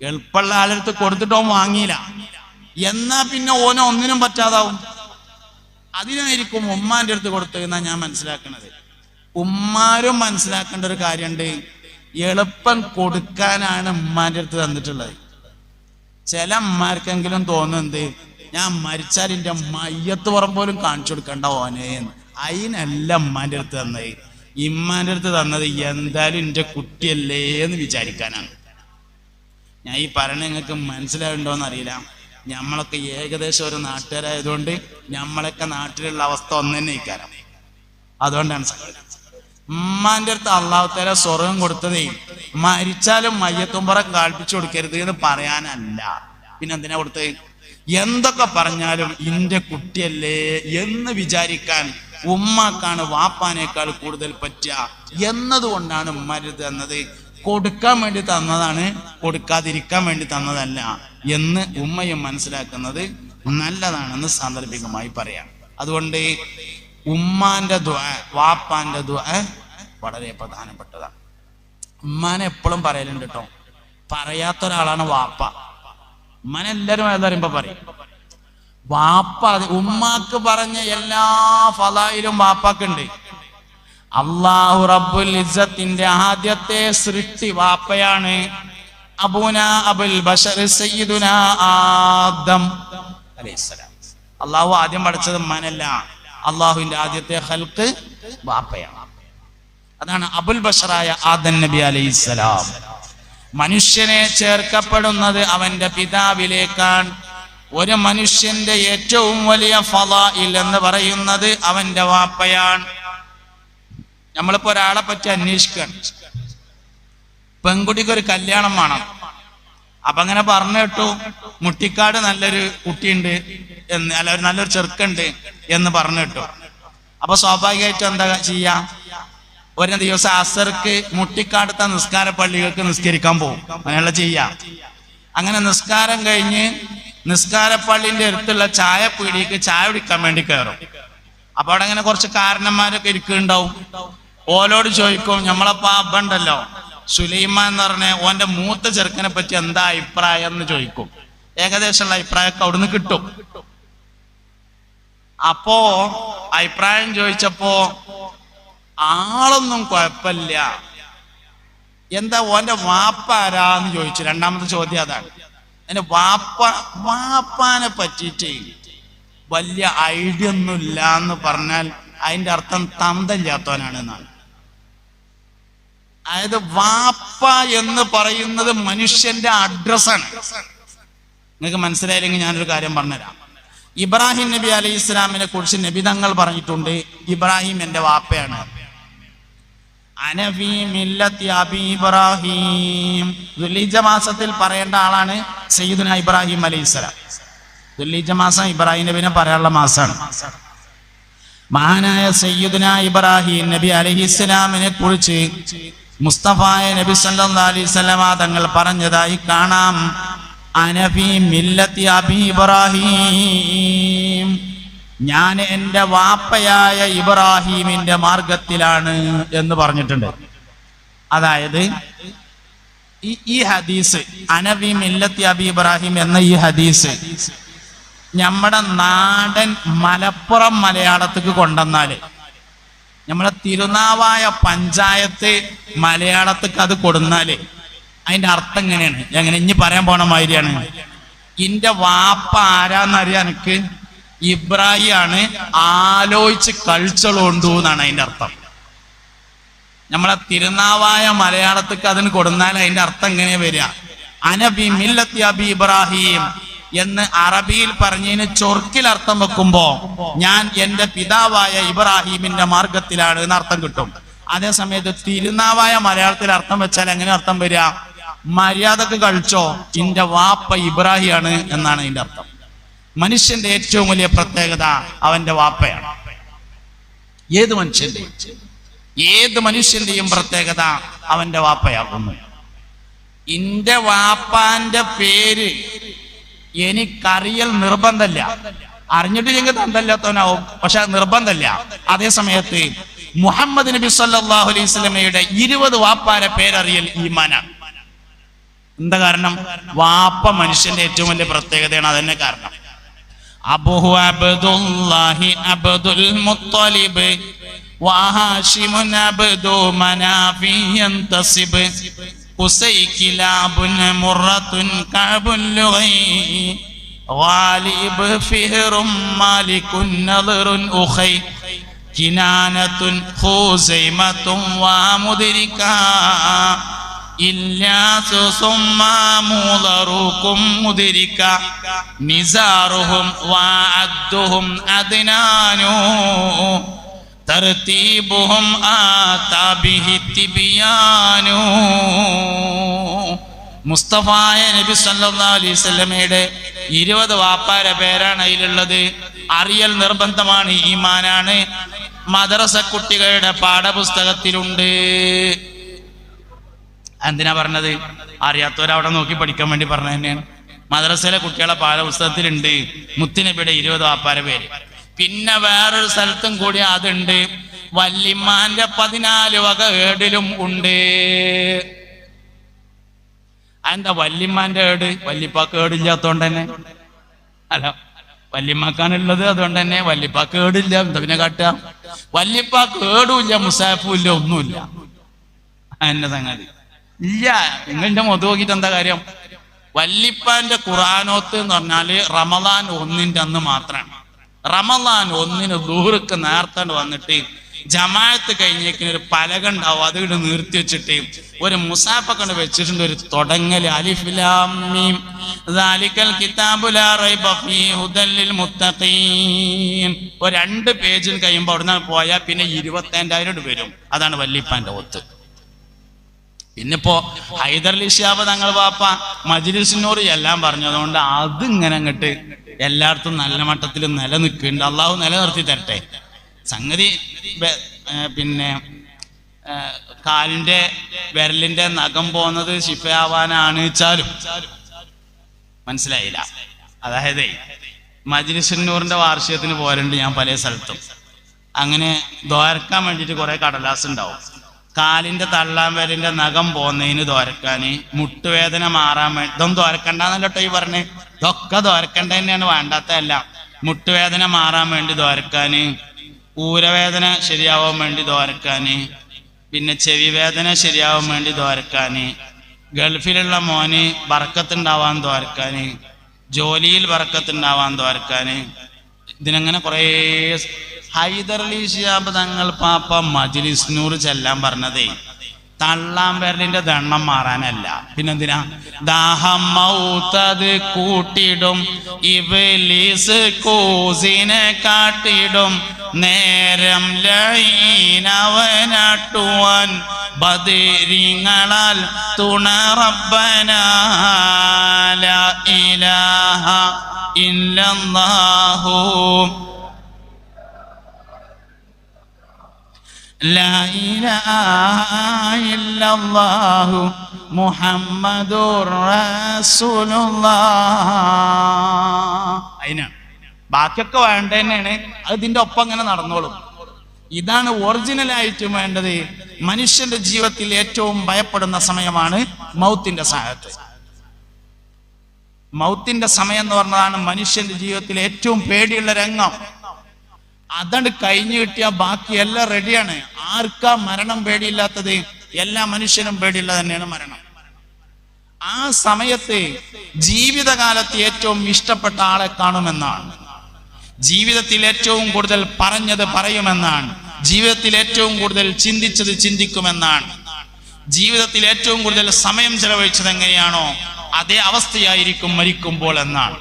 എളുപ്പമുള്ള ആളടുത്ത് കൊടുത്തിട്ടോ വാങ്ങിയില്ല എന്നാ പിന്നെ ഓനോ ഒന്നിനും പറ്റാതാവും. അതിനായിരിക്കും ഉമ്മാന്റെ അടുത്ത് കൊടുത്തതെന്നാ ഞാൻ മനസ്സിലാക്കുന്നത്. ഉമ്മാരും മനസ്സിലാക്കേണ്ട ഒരു കാര്യമുണ്ട്, എളുപ്പം കൊടുക്കാനാണ് ഉമ്മാന്റെ അടുത്ത് തന്നിട്ടുള്ളത്. ചില ഉമ്മാർക്കെങ്കിലും തോന്നുന്നത് ഞാൻ മരിച്ചാൽ എന്റെ മയ്യത്ത് പുറം പോലും കാണിച്ചു കൊടുക്കണ്ട ഓനെ, അതിനല്ല ഉമ്മാന്റെ അടുത്ത് തന്നത്. ഇമ്മാന്റെ അടുത്ത് തന്നത് എന്തായാലും എന്റെ കുട്ടിയല്ലേ എന്ന് വിചാരിക്കാനാണ്. ഞാൻ ഈ പറയണ നിങ്ങൾക്ക് മനസ്സിലാവുണ്ടോന്ന് അറിയില്ല. നമ്മളൊക്കെ ഏകദേശം ഒരു നാട്ടുകാരായതുകൊണ്ട് നമ്മളൊക്കെ നാട്ടിലുള്ള അവസ്ഥ ഒന്ന് തന്നെ ഇക്കാരം. അതുകൊണ്ടാണ് ഉമ്മാന്റെ അടുത്ത് അള്ളാഹു തആല സ്വർഗം കൊടുത്തതേ മരിച്ചാലും മയ്യത്തുമ്പറം കാൽപ്പിച്ചു കൊടുക്കരുത് എന്ന് പറയാനല്ല. പിന്നെ എന്തിനാ കൊടുത്തത്? എന്തൊക്കെ പറഞ്ഞാലും ഇന്റെ കുട്ടിയല്ലേ എന്ന് വിചാരിക്കാൻ ഉമ്മാക്കാണ് വാപ്പാനേക്കാൾ കൂടുതൽ പറ്റുക എന്നതുകൊണ്ടാണ് ഉമ്മാരുത് തന്നത്. കൊടുക്കാൻ വേണ്ടി തന്നതാണ്, കൊടുക്കാതിരിക്കാൻ വേണ്ടി തന്നതല്ല എന്ന് ഉമ്മയും മനസ്സിലാക്കുന്നത് നല്ലതാണെന്ന് സാന്ദർഭികമായി പറയാം. അതുകൊണ്ട് ഉമ്മാന്റെ ദുആ, വാപ്പാന്റെ ദുആ വളരെ പ്രധാനപ്പെട്ടതാണ്. ഉമ്മാനെ എപ്പോഴും പറയലുണ്ട് കേട്ടോ. പറയാത്ത ഒരാളാണ് വാപ്പ. ഉമ്മാനെ എല്ലാവരും ഏതാറുമ്പോ പറയും. വാപ്പ ഉമ്മാക്ക് പറഞ്ഞ എല്ലാ ഫളായിലും വാപ്പാക്കുണ്ട്. അല്ലാഹു റബ്ബുൽ ഇസ്സത്തിന്റെ ആദ്യത്തെ സൃഷ്ടി വാപ്പയാണ്. അബൂന അബുൽ ബശർ സയ്യിദുന ആദം അലൈഹിസ്സലാം. അല്ലാഹു ആദ്യം പഠിച്ചത് ഉമ്മാനല്ല, അല്ലാഹുവിന്റെ ആദ്യത്തെ ഖൽഖ് വാപ്പയാണ്. അതാണ് അബുൽ ബശറായ ആദം നബി അലൈഹിസ്സലാം. മനുഷ്യനെ ചേർക്കപ്പെടുന്നത് അവന്റെ പിതാവിലേക്കാണ്. ഒരു മനുഷ്യന്റെ ഏറ്റവും വലിയ ഫളാഇൽ എന്ന് പറയുന്നത് അവന്റെ വാപ്പയാണ്. നമ്മളിപ്പോ ഒരാളെ പറ്റി അന്വേഷിക്കുകയാണ്, പെൺകുട്ടിക്ക് ഒരു കല്യാണം വേണം. അപ്പൊ അങ്ങനെ പറഞ്ഞു കേട്ടു, മുട്ടിക്കാട് നല്ലൊരു കുട്ടിയുണ്ട് എന്ന്, അല്ല ഒരു നല്ലൊരു ചെറുക്കുണ്ട് എന്ന് പറഞ്ഞു കേട്ടു. അപ്പൊ സ്വാഭാവികമായിട്ടും എന്താ ചെയ്യാ? ഒരു ദിവസം അസർക്ക് മുട്ടിക്കാടുത്ത നിസ്കാര പള്ളികൾക്ക് നിസ്കരിക്കാൻ പോകും, അങ്ങനെയുള്ള ചെയ്യാം. അങ്ങനെ നിസ്കാരം കഴിഞ്ഞ് നിസ്കാരപ്പള്ളിന്റെ അടുത്തുള്ള ചായപ്പീടിക്ക് ചായ കുടിക്കാൻ വേണ്ടി കയറും. അപ്പൊ അവിടെ അങ്ങനെ കുറച്ച് കാരണന്മാരൊക്കെ ഇരിക്കുന്നുണ്ടാവും. ഓലോട് ചോദിക്കും, നമ്മളപ്പോ അബ്ബണ്ടല്ലോ സുലൈമാൻ എന്ന് പറഞ്ഞ ഓന്റെ മൂത്ത ചെറുക്കനെ പറ്റി എന്താ അഭിപ്രായം എന്ന് ചോദിക്കും. ഏകദേശമുള്ള അഭിപ്രായമൊക്കെ അവിടുന്ന് കിട്ടും. അപ്പോ അഭിപ്രായം ചോദിച്ചപ്പോ ആളൊന്നും കുഴപ്പമില്ല, എന്താ ഓന്റെ വാപ്പ ആരാന്ന് ചോദിച്ചു. രണ്ടാമത്തെ ചോദ്യം അതാണ്. അതിന്റെ വാപ്പാനെ പറ്റിയിട്ട് വലിയ ഐഡിയ ഒന്നും ഇല്ല എന്ന് പറഞ്ഞാൽ അതിന്റെ അർത്ഥം തന്തല്ലാത്തവനാണ് എന്നാണ്. അതായത് വാപ്പ എന്ന് പറയുന്നത് മനുഷ്യന്റെ അഡ്രസ്സാണ്. നിങ്ങൾക്ക് മനസ്സിലായില്ലെങ്കിൽ ഞാനൊരു കാര്യം പറഞ്ഞുതരാം. ഇബ്രാഹിം നബി അലൈഹി ഇസ്ലാമിനെ കുറിച്ച് നബി തങ്ങൾ പറഞ്ഞിട്ടുണ്ട്, ഇബ്രാഹിം എന്റെ വാപ്പയാണ്. അനഫി മില്ലത്തി അബി ഇബ്രാഹിം. ദുൽഹിജ്ജ മാസത്തിൽ പറയേണ്ട ആളാണ് സയ്യിദുന ഇബ്രാഹിം അലൈഹിസ്സലാം. ദുൽഹിജ്ജ മാസം ഇബ്രാഹിം നബിനെ പറയാനുള്ള മാസമാണ്. മഹാനായ സയ്യിദുന ഇബ്രാഹിം നബി അലൈഹിസ്സലാമിനെ കുറിച്ച് മുസ്തഫായ നബി സല്ലല്ലാഹു അലൈഹി വസല്ലമ തങ്ങൾ പറഞ്ഞതായി കാണാം. അനഫി മില്ലത്തി അബി ഇബ്രാഹിം, ഞാൻ എൻ്റെ വാപ്പയായ ഇബ്രാഹിമിന്റെ മാർഗത്തിലാണ് എന്ന് പറഞ്ഞിട്ടുണ്ട്. അതായത് ഈ ഹദീസ്, അനഫി മില്ലത്തി അബി ഇബ്രാഹിം എന്ന ഈ ഹദീസ് നമ്മുടെ നാടൻ മലപ്പുറം മലയാളത്തേക്ക് കൊണ്ടുവന്നാല്, നമ്മളെ തിരുനാവായ പഞ്ചായത്ത് മലയാളത്തേക്ക് അത് കൊടുന്നാല് അതിന്റെ അർത്ഥം എങ്ങനെയാണ്? എങ്ങനെ ഇനി പറയാൻ പോണ മാതിരിയാണ്. ഇന്റെ വാപ്പ ആരാന്നറിയാൻ എനിക്ക് ഇബ്രാഹിം ആണ്, ആലോചിച്ച് കളിച്ചോണ്ടു എന്നാണ് അതിന്റെ അർത്ഥം. നമ്മളെ തിരുനാവായ മലയാളത്തേക്ക് അതിന് കൊടുന്നാൽ അതിന്റെ അർത്ഥം എങ്ങനെ വരിക? അനബി മില്ലത്തി അബി ഇബ്രാഹിം എന്ന് അറബിയിൽ പറഞ്ഞതിന് ചൊർക്കിൽ അർത്ഥം വെക്കുമ്പോ ഞാൻ എന്റെ പിതാവായ ഇബ്രാഹിമിന്റെ മാർഗത്തിലാണ് എന്ന് അർത്ഥം കിട്ടും. അതേ സമയത്ത് തിരുനാവായ മലയാളത്തിൽ അർത്ഥം വെച്ചാൽ എങ്ങനെ അർത്ഥം വരിക? മര്യാദക്ക് കഴിച്ചോ, ഇന്റെ വാപ്പ ഇബ്രാഹിമാണ് എന്നാണ് അതിന്റെ അർത്ഥം. മനുഷ്യന്റെ ഏറ്റവും വലിയ പ്രത്യേകത അവന്റെ വാപ്പയാണ്. ഏത് മനുഷ്യന്റെയും പ്രത്യേകത അവന്റെ വാപ്പയാകുന്നു. ഇന്റെ വാപ്പാന്റെ പേര് എനിക്കറിയൽ നിർബന്ധമില്ല. അറിഞ്ഞിട്ടില്ലെങ്കിൽ തന്തല്ലാത്തവനാവും, പക്ഷെ അത് നിർബന്ധമില്ല. അതേ സമയത്ത് മുഹമ്മദ് നബി സല്ലല്ലാഹു അലൈഹി വസല്ലമയുടെ 20 വാപ്പാരെ പേരറിയൽ ഈമാനാണ്. എന്താ കാരണം? വാപ്പ മനുഷ്യന്റെ ഏറ്റവും വലിയ പ്രത്യേകതയാണ്. അതന്നെ കാരണം. അബൂഹു അബ്ദുല്ലാഹി അബ്ദുൽ മുത്തലിബ് വഹാശിമുൻ അബ്ദു മനാഫി യന്തസിബ് ഉസൈകിലാബുൻ മുറത്തുൻ കഅബുൽ ലുഗൈ ഗാലിബ് ഫിഹ്റും മാലികുൻ നദറുൻ ഉഖൈ കിനാനത്തുൻ ഖുസൈമത്തുൻ വമുദ്രികാ ഇല്ലാസു സുമ്മാ മുദറുകും മുദ്രികാ നിസാറുഹും വഅദ്ദുഹും അദ്നാനു തർതീബുഹും ആതാബിഹി തിബിയാനു. മുസ്തഫായ നബി സല്ലല്ലാഹു അലൈഹി വസല്ലമയുടെ 20 വാപ്പാരെ പേരാണ് അതിലുള്ളത്. അറിയൽ നിർബന്ധമാണ്, ഈമാനാണ്. മദ്രസ കുട്ടികളുടെ പാഠപുസ്തകത്തിലുണ്ട്. എന്തിനാ പറഞ്ഞത്? അറിയാത്തവരവിടെ നോക്കി പഠിക്കാൻ വേണ്ടി പറഞ്ഞ തന്നെയാണ്. മദ്രസയിലെ കുട്ടികളെ പാഠപുസ്തകത്തിലുണ്ട് മുത്തുനബിയുടെ 20 വാപ്പാരെ പേര്. പിന്നെ വേറൊരു സ്ഥലത്തും കൂടി അതുണ്ട്. വല്ലിമാന്റെ 14 വക ഏടിലും ഉണ്ട്. എന്താ വല്ലിമാന്റെ ഏട്? വല്ലിപ്പാക്ക് ഏടില്ലാത്തോണ്ട് തന്നെ അല്ല, വല്യമ്മക്കാണുള്ളത്. അതുകൊണ്ട് തന്നെ വല്യപ്പ കേടില്ല, എന്താ പിന്നെ കാട്ടുക? വല്യപ്പ കേടുമില്ല, മുസാഫും ഇല്ല, ഒന്നുമില്ല. എന്നെ സംഗതി ഇല്ല. നിങ്ങളുടെ മുഖത്ത് നോക്കിയിട്ട് എന്താ കാര്യം? വല്യപ്പാന്റെ ഖുർആനോത്ത് എന്ന് പറഞ്ഞാല് റമദാൻ 1 അന്ന് മാത്രമാണ്. റമദാൻ 1 ദുഹ്ർക്ക് നേരത്തെ വന്നിട്ട് ജമാഅത്ത് കഴിഞ്ഞേക്കിന് ഒരു പലക ഉണ്ടാവും, അത് ഇവിടെ നിർത്തി വെച്ചിട്ട് ഒരു മുസാഫൊക്കെ വെച്ചിട്ടുണ്ട്, ഒരു തുടങ്ങല് അലിഫ് ലാം മീം ദാലിക്കൽ കിതാബു ലാ റൈബ ഫീഹി ഹുദൽ ലിൽ മുത്തഖീൻ. ഒരു 2 പേജിൽ കഴിയുമ്പോൾ അവിടെ നിന്ന് പോയാൽ പിന്നെ 25,000 വരും. അതാണ് വല്യപ്പാന്റെ ഒത്ത്. പിന്നിപ്പോ ഹൈദർലി ശിഹാബ് തങ്ങൾ പാപ്പ മജ്ലിസിനൂർ എല്ലാം പറഞ്ഞതുകൊണ്ട് അതിങ്ങനെ അങ്ങോട്ട് എല്ലായിടത്തും നല്ല മട്ടത്തിൽ നിലനിൽക്കുന്നുണ്ട്. അള്ളാഹു നിലനിർത്തി തരട്ടെ. സംഗതി പിന്നെ കാലിന്റെ വിരലിന്റെ നഖം പോകുന്നത് ശിഫയാവാനാണ് വെച്ചാലും മനസ്സിലായില്ല. അതായത് മജ്ലിസുന്നൂറിന്റെ വാർഷികത്തിന് പോരുന്നുണ്ട് ഞാൻ പല സ്ഥലത്തും. അങ്ങനെ ദ്വാരക്കാൻ വേണ്ടിയിട്ട് കുറെ കടലാസ് ഉണ്ടാവും. കാലിന്റെ തള്ളാൻ വിരലിന്റെ നഖം പോകുന്നതിന് ദ്വാരക്കാന്, മുട്ടുവേദന മാറാൻ വേണ്ടി. ഇതൊന്നും ദ്വാരക്കണ്ടെന്നല്ലോ ഈ പറഞ്ഞ്, ഇതൊക്കെ ദ്വാരക്കണ്ട തന്നെയാണ്, വേണ്ടാത്തല്ല. മുട്ടുവേദന മാറാൻ വേണ്ടി ദ്വാരക്കാന്, ഊരവേദന ശരിയാവാൻ വേണ്ടി ദ്വാരക്കാന്, പിന്നെ ചെവി വേദന ശരിയാവാൻ വേണ്ടി ദ്വാരക്കാന്, ഗൾഫിലുള്ള മോന് ബർക്കത്തുണ്ടാവാൻ ദ്വാരക്കാന്, ജോലിയിൽ ബർക്കത്തുണ്ടാവാൻ ദ്വാരക്കാന്. ഇതിനങ്ങനെ കുറേ. ഹൈദർലി ശിഹാബ് തങ്ങൾ പാപ്പ മജ്ലിസുന്നൂർ ചെല്ലാൻ പറഞ്ഞതേ തള്ളാൻ വിരലിന്റെ ദണ്ണം മാറാനല്ല, പിന്നെന്തിനാ? ദാഹം മൗത്തത് കൂട്ടിടും, ഇബ്ലീസ് കൂസിനെ കാട്ടിടും, നേരം ലഈനവനാട്ടുവാൻ ബദരിങ്ങളാൽ തുണ റബ്ബനാ ലാ ഇലാഹ ഇല്ലല്ലാഹു ലാ ഇലാഹ ഇല്ലല്ലാഹു മുഹമ്മദുർ റസൂലുള്ളാഹ്. അതിനാണ് ബാക്കിയൊക്കെ വേണ്ട തന്നെയാണ്. അത് ഇതിന്റെ ഒപ്പം അങ്ങനെ നടന്നോളും. ഇതാണ് ഒറിജിനലായിട്ടും വേണ്ടത്. മനുഷ്യന്റെ ജീവിതത്തിൽ ഏറ്റവും ഭയപ്പെടുന്ന സമയമാണ് മൗത്തിന്റെ സമയത്ത്. മൗത്തിന്റെ സമയം എന്ന് പറഞ്ഞതാണ് മനുഷ്യന്റെ ജീവിതത്തിൽ ഏറ്റവും പേടിയുള്ള രംഗം. അതണ്ട് കഴിഞ്ഞു കിട്ടിയാൽ ബാക്കി എല്ലാം റെഡിയാണ്. ആർക്കാ മരണം പേടിയില്ലാത്തത്? എല്ലാ മനുഷ്യനും പേടിയുള്ള തന്നെയാണ് മരണം. ആ സമയത്ത് ജീവിതകാലത്ത് ഏറ്റവും ഇഷ്ടപ്പെട്ട ആളെ കാണുമെന്നാണ്, ജീവിതത്തിൽ ഏറ്റവും കൂടുതൽ പറഞ്ഞത് പറയുമെന്നാണ്, ജീവിതത്തിൽ ഏറ്റവും കൂടുതൽ ചിന്തിച്ചത് ചിന്തിക്കുമെന്നാണ്, ജീവിതത്തിൽ ഏറ്റവും കൂടുതൽ സമയം ചെലവഴിച്ചത് എങ്ങനെയാണോ അതേ അവസ്ഥയായിരിക്കും മരിക്കുമ്പോൾ എന്നാണ്.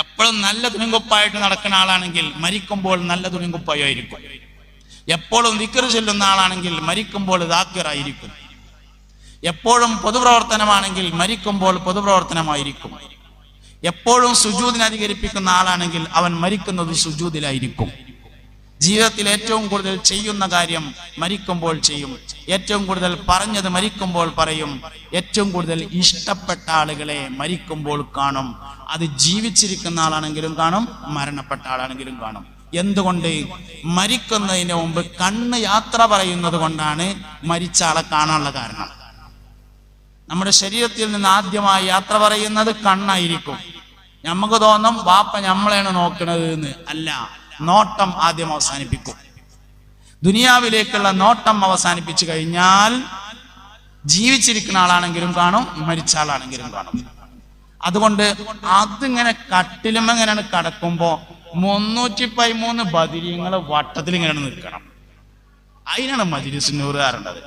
എപ്പോഴും നല്ല തുണിങ്കുപ്പായിട്ട് നടക്കുന്ന ആളാണെങ്കിൽ മരിക്കുമ്പോൾ നല്ല തുണിങ്കുപ്പായിരിക്കും. എപ്പോഴും ദിക്ർ ചൊല്ലുന്ന ആളാണെങ്കിൽ മരിക്കുമ്പോൾ ദാക്കിറായിരിക്കും. എപ്പോഴും പൊതുപ്രവർത്തനമാണെങ്കിൽ മരിക്കുമ്പോൾ പൊതുപ്രവർത്തനമായിരിക്കും. എപ്പോഴും സുജൂദിനെ അധികരിപ്പിക്കുന്ന ആളാണെങ്കിൽ അവൻ മരിക്കുന്നത് സുജൂദിലായിരിക്കും. ജീവിതത്തിൽ ഏറ്റവും കൂടുതൽ ചെയ്യുന്ന കാര്യം മരിക്കുമ്പോൾ ചെയ്യും. ഏറ്റവും കൂടുതൽ പറഞ്ഞത് മരിക്കുമ്പോൾ പറയും. ഏറ്റവും കൂടുതൽ ഇഷ്ടപ്പെട്ട ആളുകളെ മരിക്കുമ്പോൾ കാണും. അത് ജീവിച്ചിരിക്കുന്ന ആളാണെങ്കിലും കാണും, മരണപ്പെട്ട ആളാണെങ്കിലും കാണും. എന്തുകൊണ്ട്? മരിക്കുന്നതിന് മുമ്പ് കണ്ണ് യാത്ര പറയുന്നത് കൊണ്ടാണ് മരിച്ച ആളെ കാണാനുള്ള കാരണം. നമ്മുടെ ശരീരത്തിൽ നിന്ന് ആദ്യമായി യാത്ര പറയുന്നത് കണ്ണായിരിക്കും. നമുക്ക് തോന്നും വാപ്പ നമ്മളെയാണ് നോക്കണത് എന്ന്. അല്ല, നോട്ടം ആദ്യം അവസാനിപ്പിക്കും. ദുനിയാവിലേക്കുള്ള നോട്ടം അവസാനിപ്പിച്ചു കഴിഞ്ഞാൽ ജീവിച്ചിരിക്കുന്ന ആളാണെങ്കിലും കാണും, മരിച്ച ആളാണെങ്കിലും കാണും. അതുകൊണ്ട് അതിങ്ങനെ കട്ടിലും എങ്ങനെയാണ് കിടക്കുമ്പോ 313 ബദിരീങ്ങൾ വട്ടത്തിൽ ഇങ്ങനെ നിൽക്കണം. അതിനാണ് മജ്ലിസുന്നൂർ കാണേണ്ടത്.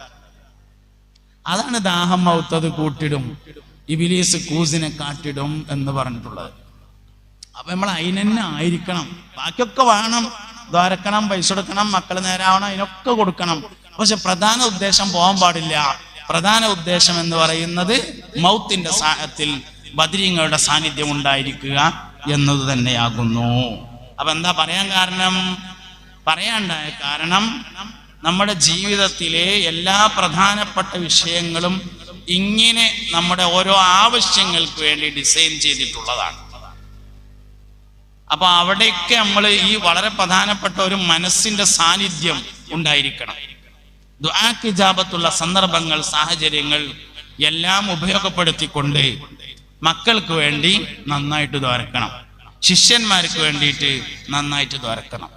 അതാണ് ദാഹം മൗത്തത് കൂട്ടിടും, ഇബ്ലീസ് കൂസിനെ കാട്ടിടും എന്ന് പറഞ്ഞിട്ടുള്ളത്. അപ്പൊ നമ്മൾ അതിനെന്നെ ആയിരിക്കണം. ബാക്കിയൊക്കെ വേണം, ദ്വാരക്കണം, പൈസ കൊടുക്കണം, മക്കൾ നേരാവണം, അതിനൊക്കെ കൊടുക്കണം. പക്ഷെ പ്രധാന ഉദ്ദേശം പോകാൻ പാടില്ല. പ്രധാന ഉദ്ദേശം എന്ന് പറയുന്നത് മൗത്തിന്റെ സാഹത്തിൽ ബദരീങ്ങളുടെ സാന്നിധ്യം ഉണ്ടായിരിക്കുക എന്നത് തന്നെയാകുന്നു. അപ്പൊ എന്താ പറയാൻ കാരണം? പറയാണ്ടായ കാരണം നമ്മുടെ ജീവിതത്തിലെ എല്ലാ പ്രധാനപ്പെട്ട വിഷയങ്ങളും ഇങ്ങനെ നമ്മുടെ ഓരോ ആവശ്യങ്ങൾക്ക് വേണ്ടി ഡിസൈൻ ചെയ്തിട്ടുള്ളതാണ്. അപ്പൊ അവിടെയൊക്കെ നമ്മൾ ഈ വളരെ പ്രധാനപ്പെട്ട ഒരു മനസ്സിന്റെ സാന്നിധ്യം ഉണ്ടായിരിക്കണം. ദുആക്ക് ഇജാബത്തുള്ള സന്ദർഭങ്ങൾ, സാഹചര്യങ്ങൾ എല്ലാം ഉപയോഗപ്പെടുത്തിക്കൊണ്ട് മക്കൾക്ക് വേണ്ടി നന്നായിട്ട് ദ്വാരക്കണം. ശിഷ്യന്മാർക്ക് വേണ്ടിയിട്ട് നന്നായിട്ട് ദ്വാരക്കണം.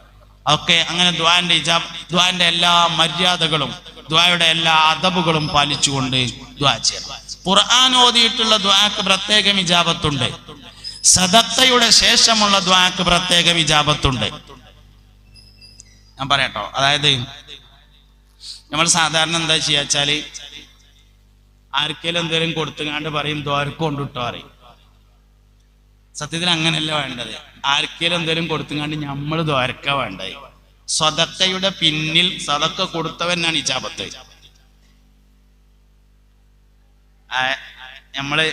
ഒക്കെ അങ്ങനെ ദ്വാന്റെ എല്ലാ മര്യാദകളും ദ്വായുടെ എല്ലാ അദബുകളും പാലിച്ചുകൊണ്ട് ദ്വാ ചെയ്യണം. ഖുർആൻ ഓതിയിട്ടുള്ള ദ്വാക്ക് പ്രത്യേകം ഇജാബത്തുണ്ട്. സദഖയുടെ ശേഷമുള്ള ദ്വാക്ക് പ്രത്യേകം ഇജാബത്തുണ്ട്. ഞാൻ പറയട്ടോ, അതായത് നമ്മൾ സാധാരണ എന്താ ചെയ്യാച്ചാല് ആർക്കെങ്കിലും എന്തെങ്കിലും കൊടുത്തുകാണ്ട് പറയും ദ്വാരക്ക് കൊണ്ടിട്ടോ അറിയും. സത്യത്തിൽ അങ്ങനെയല്ല വേണ്ടത്. ആർക്കെങ്കിലും എന്തെങ്കിലും കൊടുത്തുകാണ്ട് നമ്മൾ ദ്വാരക്ക വേണ്ടത്. സദഖയുടെ പിന്നിൽ സദഖ കൊടുത്തവനാണ് ഇജാബത്ത്. നമ്മള്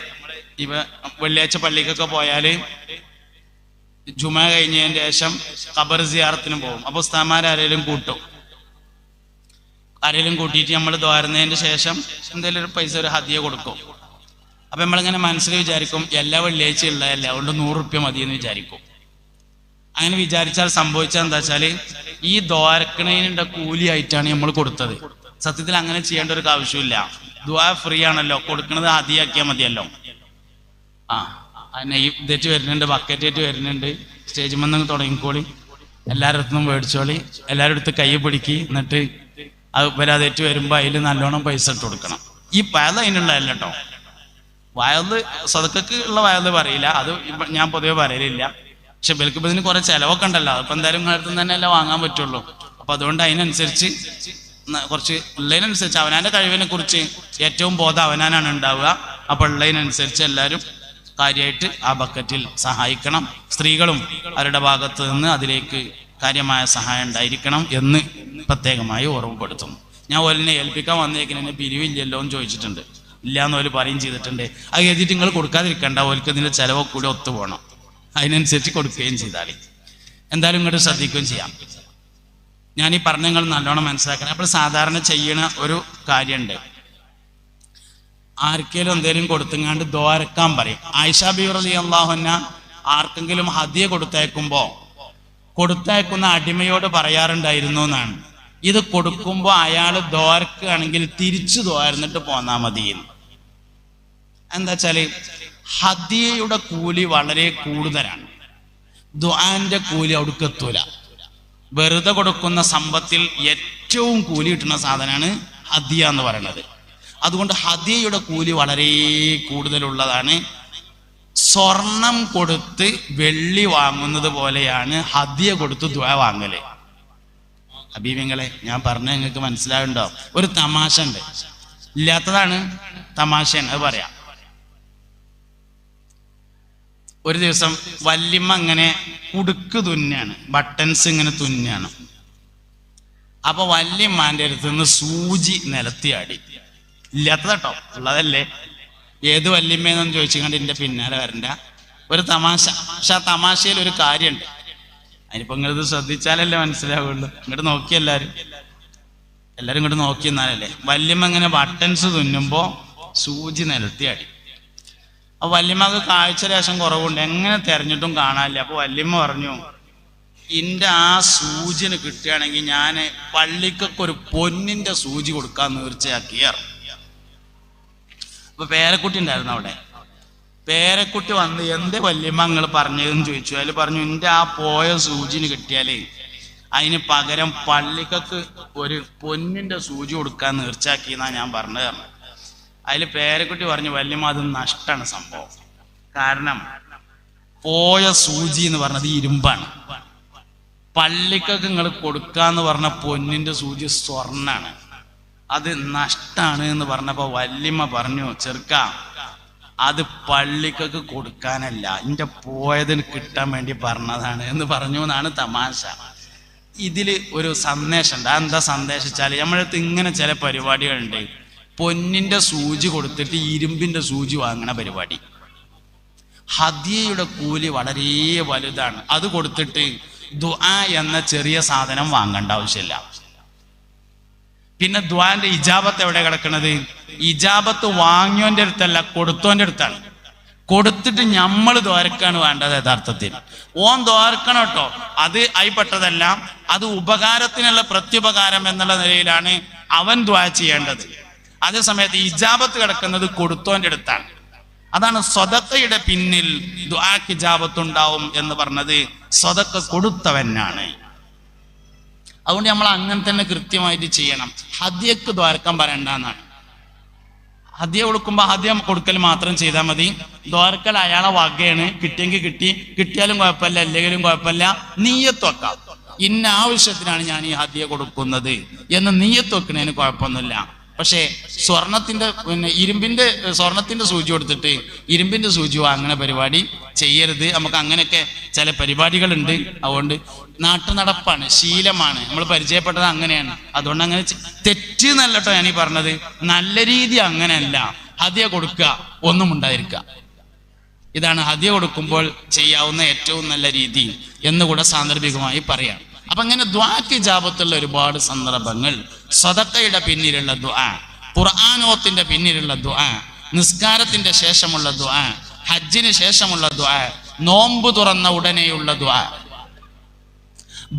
വെള്ളിയാഴ്ച പള്ളിക്കൊക്കെ പോയാല് ജുമ കഴിഞ്ഞതിന് ശേഷം ഖബർ സിയാറത്തിന് പോകും. അപ്പൊ ഉസ്താദ്മാരാരേലും കൂട്ടും. ആരെങ്കിലും കൂട്ടിയിട്ട് നമ്മൾ ദ്വാരുന്നതിന് ശേഷം എന്തെങ്കിലും ഒരു പൈസ, ഒരു ഹദിയ കൊടുക്കും. അപ്പൊ നമ്മളിങ്ങനെ മനസ്സിൽ വിചാരിക്കും എല്ലാ വെള്ളിയാഴ്ച ഉള്ളതല്ല, അതുകൊണ്ട് 100 റുപ്യ മതി എന്ന് വിചാരിക്കും. അങ്ങനെ വിചാരിച്ചാൽ സംഭവിച്ചാൽ എന്താ വെച്ചാല് ഈ ദ്വാരക്കണേനുള്ള കൂലിയായിട്ടാണ് നമ്മൾ കൊടുത്തത്. സത്യത്തിൽ അങ്ങനെ ചെയ്യേണ്ട ഒരു ആവശ്യമില്ല. ദ്വാ ഫ്രീ ആണല്ലോ, കൊടുക്കുന്നത് ഹദിയാക്കിയാൽ മതിയല്ലോ. നെയ്യ് വരുന്നുണ്ട്, ബക്കറ്റേറ്റ് വരുന്നുണ്ട്, സ്റ്റേജ് മന്ന് തുടങ്ങിക്കോളി, എല്ലാവരുടെ അടുത്തും മേടിച്ചോളി, എല്ലാവരുടെ അടുത്ത് കൈ പിടിക്കി, എന്നിട്ട് അത് വരാതേറ്റ് വരുമ്പോ അതിൽ നല്ലോണം പൈസ ഇട്ട് കൊടുക്കണം. ഈ വയല് അതിനുള്ളതല്ല കേട്ടോ. വയല് സദക്കക്ക് ഉള്ള വയല് പറയില്ല, അത് ഞാൻ പൊതുവെ പറയലില്ല. പക്ഷെ ബൽക്കിപ്പോ ഇതിന് കുറെ ചിലവൊക്കെ ഉണ്ടല്ലോ, അതിപ്പോ എന്തായാലും അടുത്ത് തന്നെ അല്ലേ വാങ്ങാൻ പറ്റുള്ളൂ. അപ്പൊ അതുകൊണ്ട് അതിനനുസരിച്ച് കുറച്ച് ഉള്ളതിനനുസരിച്ച് അവനാന്റെ കഴിവിനെ കുറിച്ച് ഏറ്റവും ബോധം അവനാനാണ് ഉണ്ടാവുക. അപ്പൊ ഉള്ളതിനനുസരിച്ച് എല്ലാവരും കാര്യമായിട്ട് ആ ബക്കറ്റിൽ സഹായിക്കണം. സ്ത്രീകളും അവരുടെ ഭാഗത്ത് നിന്ന് അതിലേക്ക് കാര്യമായ സഹായം ഉണ്ടായിരിക്കണം എന്ന് പ്രത്യേകമായി ഓർമ്മപ്പെടുത്തുന്നു. ഞാൻ ഓലിനെ ഏൽപ്പിക്കാൻ വന്നേക്കിന് എന്നെ പിരിവില്ലല്ലോ എന്ന് ചോദിച്ചിട്ടുണ്ട്. ഇല്ലാന്ന് ഓല് പറയും ചെയ്തിട്ടുണ്ട്. അത് എഴുതിയിട്ട് നിങ്ങൾ കൊടുക്കാതിരിക്കണ്ട, ഓൽക്ക് ഇതിന്റെ ചിലവൊക്കെ കൂടി ഒത്തുപോകണം. അതിനനുസരിച്ച് കൊടുക്കുകയും ചെയ്താൽ എന്തായാലും ഇങ്ങോട്ട് ശ്രദ്ധിക്കുകയും ചെയ്യാം. ഞാൻ ഈ പറഞ്ഞ നിങ്ങൾ നല്ലോണം മനസ്സിലാക്കണം. അപ്പോൾ സാധാരണ ചെയ്യണ ഒരു കാര്യമുണ്ട്, ആർക്കെങ്കിലും എന്തെങ്കിലും കൊടുത്തുങ്ങാണ്ട് ദ്വാരക്കാൻ പറയും. ആയിഷ ബീവി റളിയല്ലാഹു അൻഹ ആർക്കെങ്കിലും ഹദിയ കൊടുത്തയക്കുന്ന അടിമയോട് പറയാറുണ്ടായിരുന്നു എന്നാണ്, ഇത് കൊടുക്കുമ്പോൾ അയാൾ ദ്വാരക്കുകയാണെങ്കിൽ തിരിച്ചു ദ്വാരന്നിട്ട് പോന്നാ മതി. എന്താ വെച്ചാല് ഹദിയയുടെ കൂലി വളരെ കൂടുതലാണ്, ദുആന്റെ കൂലി അവിടേക്ക് എത്തൂല. വെറുതെ കൊടുക്കുന്ന സമ്പത്തിൽ ഏറ്റവും കൂലി കിട്ടുന്ന സാധനമാണ് ഹദിയ എന്ന് പറയുന്നത്. അതുകൊണ്ട് ഹദിയയുടെ കൂലി വളരെ കൂടുതലുള്ളതാണ്. സ്വർണം കൊടുത്ത് വെള്ളി വാങ്ങുന്നത് പോലെയാണ് ഹദിയ കൊടുത്ത് ദുആ വാങ്ങല്. ഹബീബിങ്ങളെ, ഞാൻ പറഞ്ഞ നിങ്ങൾക്ക് മനസ്സിലാവുണ്ടോ? ഒരു തമാശ ഉണ്ട്, ഇല്ലാത്തതാണ് തമാശയാണ്, അത് പറയാം. ഒരു ദിവസം വല്യമ്മ ഇങ്ങനെ കുടുക്ക് തുന്നാണ്, ബട്ടൺസ് ഇങ്ങനെ തുന്നാണ്. അപ്പൊ വല്യമ്മാന്റെ അടുത്ത് നിന്ന് സൂചി നിലത്തിയാടി. ഇല്ലാത്തതാട്ടോ, ഉള്ളതല്ലേ. ഏത് വല്യമ്മയെന്നു ചോദിച്ചുകൊണ്ട് എന്റെ പിന്നാലെ വരണ്ട. ഒരു തമാശ. പക്ഷെ ആ തമാശയിൽ ഒരു കാര്യമുണ്ട്. അതിനിപ്പോ നിങ്ങളിത് ശ്രദ്ധിച്ചാലല്ലേ മനസ്സിലാവുള്ളൂ. ഇങ്ങോട്ട് നോക്കി എല്ലാരും ഇങ്ങോട്ട് നോക്കി എന്നാലല്ലേ. വല്യമ്മ ഇങ്ങനെ ബട്ടൺസ് തുന്നുമ്പോ സൂചി നിലത്തിയാടി. അപ്പൊ വല്യമ്മക്ക് കാഴ്ച ലേശം കുറവുണ്ട്, എങ്ങനെ തെരഞ്ഞിട്ടും കാണാനില്ല. അപ്പൊ വല്യമ്മ പറഞ്ഞു, ഇന്റെ ആ സൂചിന് കിട്ടുകയാണെങ്കിൽ ഞാൻ പള്ളിക്കൊക്കെ ഒരു പൊന്നിന്റെ സൂചി കൊടുക്കാൻ തീർച്ചയാക്കിയാറ്. അപ്പൊ പേരക്കുട്ടി ഉണ്ടായിരുന്നു അവിടെ. പേരക്കുട്ടി വന്ന് എന്തേ വല്യമ്മ നിങ്ങൾ പറഞ്ഞതെന്ന് ചോദിച്ചു. അതിൽ പറഞ്ഞു, എന്റെ ആ പോയ സൂചിന് കിട്ടിയാലേ അതിന് പകരം പള്ളിക്കൊക്കെ ഒരു പൊന്നിന്റെ സൂചി കൊടുക്കാൻ തീർച്ചയാക്കിയെന്നാ ഞാൻ പറഞ്ഞത്. അതിൽ പേരക്കുട്ടി പറഞ്ഞു, വല്യമ്മ അത് നഷ്ടമാണ് സംഭവം. കാരണം പോയ സൂചി എന്ന് പറഞ്ഞത് ഇരുമ്പാണ്, പള്ളിക്കൊക്കെ നിങ്ങൾ കൊടുക്കാന്ന് പറഞ്ഞ പൊന്നിന്റെ സൂചി സ്വർണ്ണാണ്, അത് നഷ്ടാണ് എന്ന് പറഞ്ഞപ്പോ വല്യമ്മ പറഞ്ഞു, ചെറുക്ക അത് പള്ളിക്കൊക്കെ കൊടുക്കാനല്ല, എന്റെ പോയതിന് കിട്ടാൻ വേണ്ടി പറഞ്ഞതാണ് എന്ന് പറഞ്ഞു എന്നാണ് തമാശ. ഇതില് ഒരു സന്ദേശമുണ്ട്. എന്താ സന്ദേശം വെച്ചാല്, നമ്മളടുത്ത് ഇങ്ങനെ ചില പരിപാടികളുണ്ട്, പൊന്നിന്റെ സൂചി കൊടുത്തിട്ട് ഇരുമ്പിന്റെ സൂചി വാങ്ങണ പരിപാടി. ഹദിയയുടെ കൂലി വളരെ വലുതാണ്. അത് കൊടുത്തിട്ട് ദുആ എന്ന ചെറിയ സാധനം വാങ്ങേണ്ട ആവശ്യമില്ല. പിന്നെ ദുആന്റെ ഇജാബത്ത് എവിടെ കിടക്കുന്നത്? ഇജാബത്ത് വാങ്ങിയോന്റെ അടുത്തല്ല, കൊടുത്തോന്റെ അടുത്താണ്. കൊടുത്തിട്ട് നമ്മൾ ദ്വാരക്കാണ് വേണ്ടത്. യഥാർത്ഥത്തിൽ ഓൻ ദ്വാരക്കണം കേട്ടോ, അത് ആയിപ്പെട്ടതല്ല. അത് ഉപകാരത്തിനുള്ള പ്രത്യുപകാരം എന്നുള്ള നിലയിലാണ് അവൻ ദ്വാ ചെയ്യേണ്ടത്. അതേ സമയത്ത് ഇജാബത്ത് കിടക്കുന്നത് കൊടുത്തോന്റെ അടുത്താണ്. അതാണ് സ്വതക്കയുടെ പിന്നിൽ ദുആക്ക് ഇജാബത്തുണ്ടാവും എന്ന് പറഞ്ഞത്. സ്വതക്ക കൊടുത്തവനാണ്. അതുകൊണ്ട് നമ്മൾ അങ്ങനെ തന്നെ കൃത്യമായിട്ട് ചെയ്യണം. ഹദിയക്ക് ദ്വാരക്കാൻ പറയണ്ടെന്നാണ്. ഹദിയ കൊടുക്കുമ്പോൾ ഹദിയ കൊടുക്കൽ മാത്രം ചെയ്താൽ മതി. ദ്വാരക്കൽ അയാളെ വകയാണ്. കിട്ടിയെങ്കിൽ കിട്ടി, കിട്ടിയാലും കുഴപ്പമില്ല, അല്ലെങ്കിലും കുഴപ്പമില്ല. നീയത്ത് വെക്കാം. ഇന്ന ആവശ്യത്തിനാണ് ഞാൻ ഈ ഹദിയ കൊടുക്കുന്നത് എന്ന് നീയത്ത് വെക്കുന്നതിന് കുഴപ്പമൊന്നുമില്ല. പക്ഷേ സ്വർണത്തിന്റെ സ്വർണത്തിന്റെ സൂചി കൊടുത്തിട്ട് ഇരുമ്പിന്റെ സൂചി വാങ്ങുന്ന പരിപാടി ചെയ്യരുത്. നമുക്ക് അങ്ങനെയൊക്കെ ചില പരിപാടികളുണ്ട്. അതുകൊണ്ട് നാട്ടു നടപ്പാണ്, ശീലമാണ്, നമ്മൾ പരിചയപ്പെട്ടത് അങ്ങനെയാണ്. അതുകൊണ്ട് അങ്ങനെ തെറ്റ് എന്നല്ലോ ഞാനീ പറഞ്ഞത്. നല്ല രീതി അങ്ങനെയല്ല. ഹദിയ കൊടുക്കുക, ഒന്നും ഉണ്ടായിരിക്കുക. ഇതാണ് ഹദിയ കൊടുക്കുമ്പോൾ ചെയ്യാവുന്ന ഏറ്റവും നല്ല രീതി എന്നുകൂടെ സാന്ദർഭികമായി പറയാം. അപ്പൊ അങ്ങനെ ദുആക്ക് ഇജാബത്തുള്ള ഒരുപാട് സന്ദർഭങ്ങൾ. സദഖയുടെ പിന്നിലുള്ള ദുആ, ഖുർആനോത്തിന്റെ പിന്നിലുള്ള ദുആ, നിസ്കാരത്തിന്റെ ശേഷമുള്ള ദുആ, ഹജ്ജിന് ശേഷമുള്ള ദുആ, നോമ്പ് തുറന്ന ഉടനെയുള്ള ദുആ,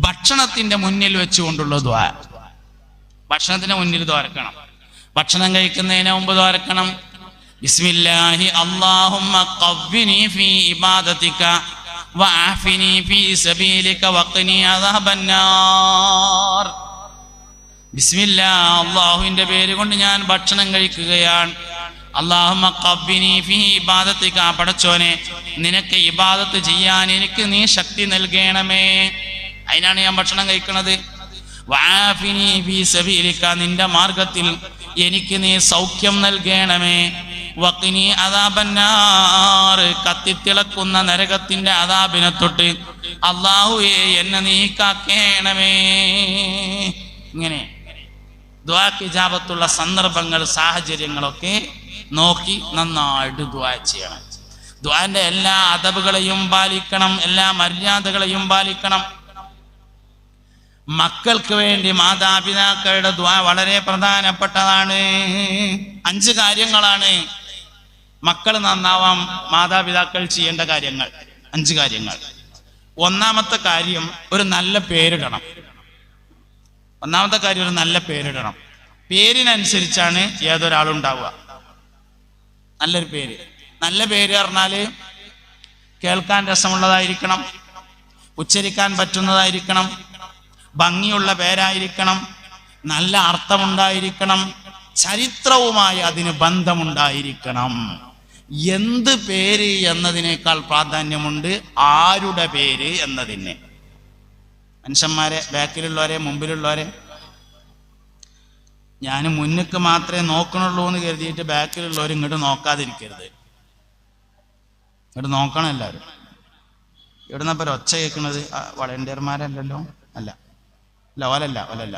ഭക്ഷണത്തിന്റെ മുന്നിൽ വെച്ചുകൊണ്ടുള്ള ദുആ. ഭക്ഷണത്തിന്റെ മുന്നിൽ ദ്വാരക്കണം. ഭക്ഷണം കഴിക്കുന്നതിന് മുമ്പ് ദ്വാരക്കണം. ബിസ്മില്ലാഹി അല്ലാഹുമ്മ ഖവ്വിനി ഫീ ഇബാദതിക വഅഫിനി ഫീ സബീലിക വഖിനി അദാബന്നാർ. ബിസ്മില്ലാഹ്, അല്ലാഹുവിന്റെ പേര് കൊണ്ട് ഞാൻ ഭക്ഷണം കഴിക്കുകയാണ്. അല്ലാഹുമ്മ ഖവ്വിനി ഫീ ഇബാദതിക, പടച്ചോനെ നിനക്ക് ഇബാദത്ത് ചെയ്യാൻ എനിക്ക് നീ ശക്തി നൽകണമേ. അതിനാണ് ഞാൻ ഭക്ഷണം കഴിക്കുന്നത്. വഅഫിനി ഫീ സബീലിക, നിന്റെ മാർഗത്തിൽ എനിക്ക് നീ സൗഖ്യം നൽകണമേ. വഖിനി അദാബന്നാർ, കത്തിത്തിളക്കുന്ന നരകത്തിന്റെ അദാബിനെ തൊട്ട് അല്ലാഹുവേ എന്നെ നീ കാക്കേണമേ. ഇങ്ങനെ ദുആക്ക് ഇജാബത്തുള്ള സന്ദർഭങ്ങൾ, സാഹചര്യങ്ങളൊക്കെ നോക്കി നന്നായിട്ട് ദുആ ചെയ്യണം. ദുആന്റെ എല്ലാ അദബുകളെയും പാലിക്കണം, എല്ലാ മര്യാദകളെയും പാലിക്കണം. മക്കൾക്ക് വേണ്ടി മാതാപിതാക്കളുടെ ദുആ വളരെ പ്രധാനപ്പെട്ടതാണ്. 5 കാര്യങ്ങളാണ് മക്കൾ നന്നാവാൻ മാതാപിതാക്കൾ ചെയ്യേണ്ട കാര്യങ്ങൾ. 5 കാര്യങ്ങൾ. ഒന്നാമത്തെ കാര്യം ഒരു നല്ല പേരിടണം. ഒരു നല്ല പേരിടണം. പേരിനനുസരിച്ചാണ് ഏതൊരാളുണ്ടാവുക. നല്ലൊരു പേര്. നല്ല പേര് പറഞ്ഞാല് കേൾക്കാൻ രസമുള്ളതായിരിക്കണം, ഉച്ചരിക്കാൻ പറ്റുന്നതായിരിക്കണം, ഭംഗിയുള്ള പേരായിരിക്കണം, നല്ല അർത്ഥമുണ്ടായിരിക്കണം, ചരിത്രവുമായി അതിന് ബന്ധമുണ്ടായിരിക്കണം. എന്ത് പേര് എന്നതിനേക്കാൾ പ്രാധാന്യമുണ്ട് ആരുടെ പേര് എന്നതിന്. മനുഷ്യന്മാരെ, ബാക്കിലുള്ളവരെ, മുമ്പിലുള്ളവരെ, ഞാൻ മുന്നിക്ക് മാത്രമേ നോക്കണുള്ളൂ എന്ന് കരുതിയിട്ട് ബാക്കിലുള്ളവർ ഇങ്ങോട്ട് നോക്കാതിരിക്കരുത്. ഇങ്ങോട്ട് നോക്കണം എല്ലാവരും. എവിടുന്നപ്പോ ഒച്ച കേൾക്കണത്? വളണ്ടിയർമാരല്ലല്ലോ. അല്ല, ഒലല്ല.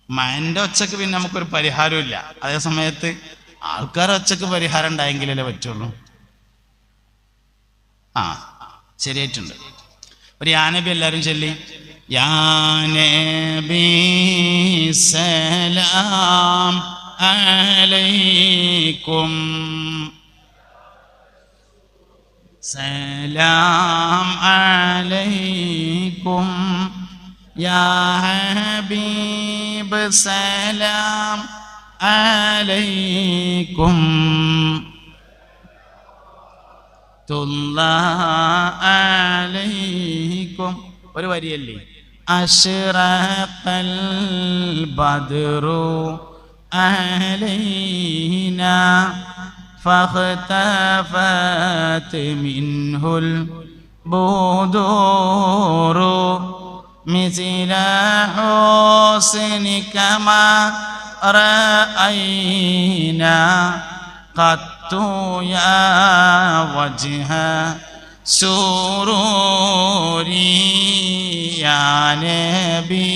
മന്റെ ഒച്ചക്ക് പിന്നെ നമുക്കൊരു പരിഹാരവും ഇല്ല. അതേ സമയത്ത് ആൾക്കാരുടെ ഒച്ചക്ക് പരിഹാരം ഉണ്ടായെങ്കിലല്ലേ പറ്റുള്ളൂ. ശരിയായിട്ടുണ്ട്. ഒരു യാനബി എല്ലാവരും ചൊല്ലി. യാനബി സലാം അലൈക്കും, സലാം അലൈക്കും യാ ഹബീബ് സലാം അലൈക്കും അലൈക്കും. ഒരു വരിയല്ലേ? അശ്റഖൽ ബദ്റു അലൈനാ ഫഖ്തഫത് മിൻഹുൽ ബുദൂറു മിസ്ല ഹുസ്നിക മാ റഅയ്നാ ഖത്തു യാ വജ്ഹ സുറൂരി യാ നബി.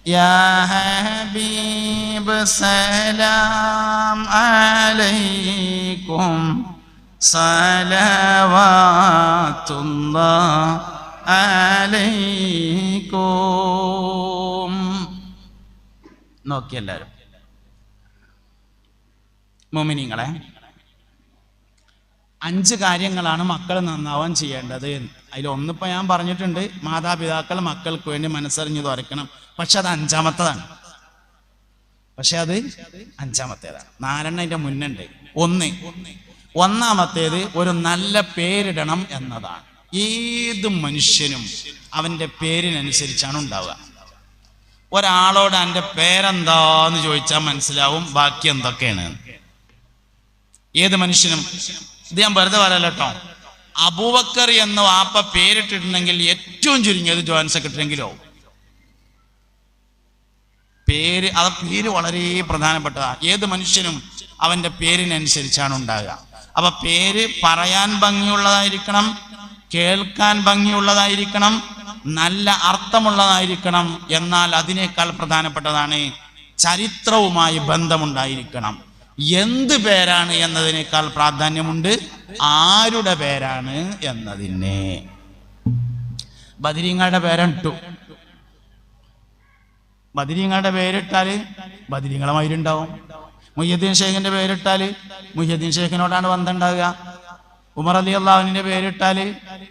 യാ ഹബീബ് സലാം അലൈക്കും സലവാത്തുല്ലാഹ് അലൈക്കും. നോക്കി എല്ലാവരും മുഅ്മിനീങ്ങളെ, 5 കാര്യങ്ങളാണ് മക്കൾ നന്നാവാൻ ചെയ്യേണ്ടത്. അതിലൊന്നിപ്പോൾ ഞാൻ പറഞ്ഞിട്ടുണ്ട്, മാതാപിതാക്കൾ മക്കൾക്ക് വേണ്ടി മനസ്സറിഞ്ഞ് തുറക്കണം. പക്ഷെ അത് 5-മത്തേതാണ്. 4 അതിൻ്റെ മുന്നുണ്ട്. ഒന്നാമത്തേത് ഒരു നല്ല പേരിടണം എന്നതാണ്. ഏത് മനുഷ്യനും അവൻ്റെ പേരിനനുസരിച്ചാണ് ഉണ്ടാവുക. ഒരാളോട് എൻ്റെ പേരെന്താന്ന് ചോദിച്ചാൽ മനസ്സിലാവും ബാക്കി എന്തൊക്കെയാണ്. ഏത് മനുഷ്യനും. ഇത് ഞാൻ വെറുതെ പറയല്ല കേട്ടോ. അബൂബക്കർ എന്ന് വാപ്പ പേരിട്ടിട്ടുണ്ടെങ്കിൽ ഏറ്റവും ചുരുങ്ങിയത് ജോയിന്റ് സെക്രട്ടറിയെങ്കിലോ. പേര് വളരെ പ്രധാനപ്പെട്ടതാണ്. ഏത് മനുഷ്യനും അവൻ്റെ പേരിനനുസരിച്ചാണ് ഉണ്ടാകുക. അപ്പൊ പേര് പറയാൻ ഭംഗിയുള്ളതായിരിക്കണം, കേൾക്കാൻ ഭംഗിയുള്ളതായിരിക്കണം, നല്ല അർത്ഥമുള്ളതായിരിക്കണം. എന്നാൽ അതിനേക്കാൾ പ്രധാനപ്പെട്ടതാണ് ചരിത്രവുമായി ബന്ധമുണ്ടായിരിക്കണം. എന്ത് പേരാണ് എന്നതിനേക്കാൾ പ്രാധാന്യമുണ്ട് ആരുടെ പേരാണ് എന്നതിന്. ബദരീങ്ങളുടെ പേരിട്ടു. ബദരീങ്ങളുടെ പേരിട്ടാല് ബദരീങ്ങളുമായിട്ടുണ്ടാവും. മുഹ്യിദ്ദീൻ ഷേഖിന്റെ പേരിട്ടാല് മുഹ്യിദ്ദീൻ ഷേഖിനോടാണ് ബന്ധമുണ്ടാവുക. ഉമർ റളിയല്ലാഹുവിന്റെ പേരിട്ടാല്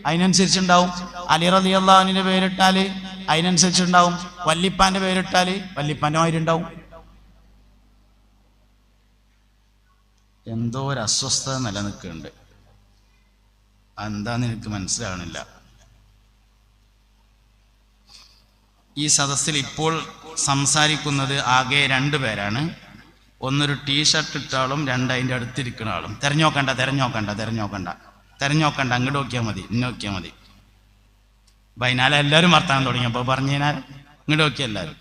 അതിനനുസരിച്ചുണ്ടാവും. അലി റളിയല്ലാഹുവിന്റെ പേരിട്ടാല് അതിനനുസരിച്ചുണ്ടാവും. വല്ലിപ്പാന്റെ പേരിട്ടാല് വല്ലിപ്പാന്റെ മാതിരിണ്ടാവും. എന്തോ ഒരു അസ്വസ്ഥത നിലനിൽക്കുന്നുണ്ട്. എന്താന്ന് എനിക്ക് മനസ്സിലാവണില്ല. ഈ സദസ്സിൽ ഇപ്പോൾ സംസാരിക്കുന്നത് ആകെ 2 പേരാണ്. ഒന്നൊരു ടീഷർട്ട് ഇട്ട ആളും 2 അതിൻ്റെ അടുത്തിരിക്കുന്ന ആളും. തെരഞ്ഞോക്കണ്ട അങ്ങോട്ട് നോക്കിയാൽ മതി, ഇന്നെ നോക്കിയാൽ മതി. വൈകുന്നേരം എല്ലാവരും വർത്താനം തുടങ്ങിയപ്പോൾ പറഞ്ഞു കഴിഞ്ഞാൽ ഇങ്ങോട്ട് നോക്കിയ എല്ലാവരും.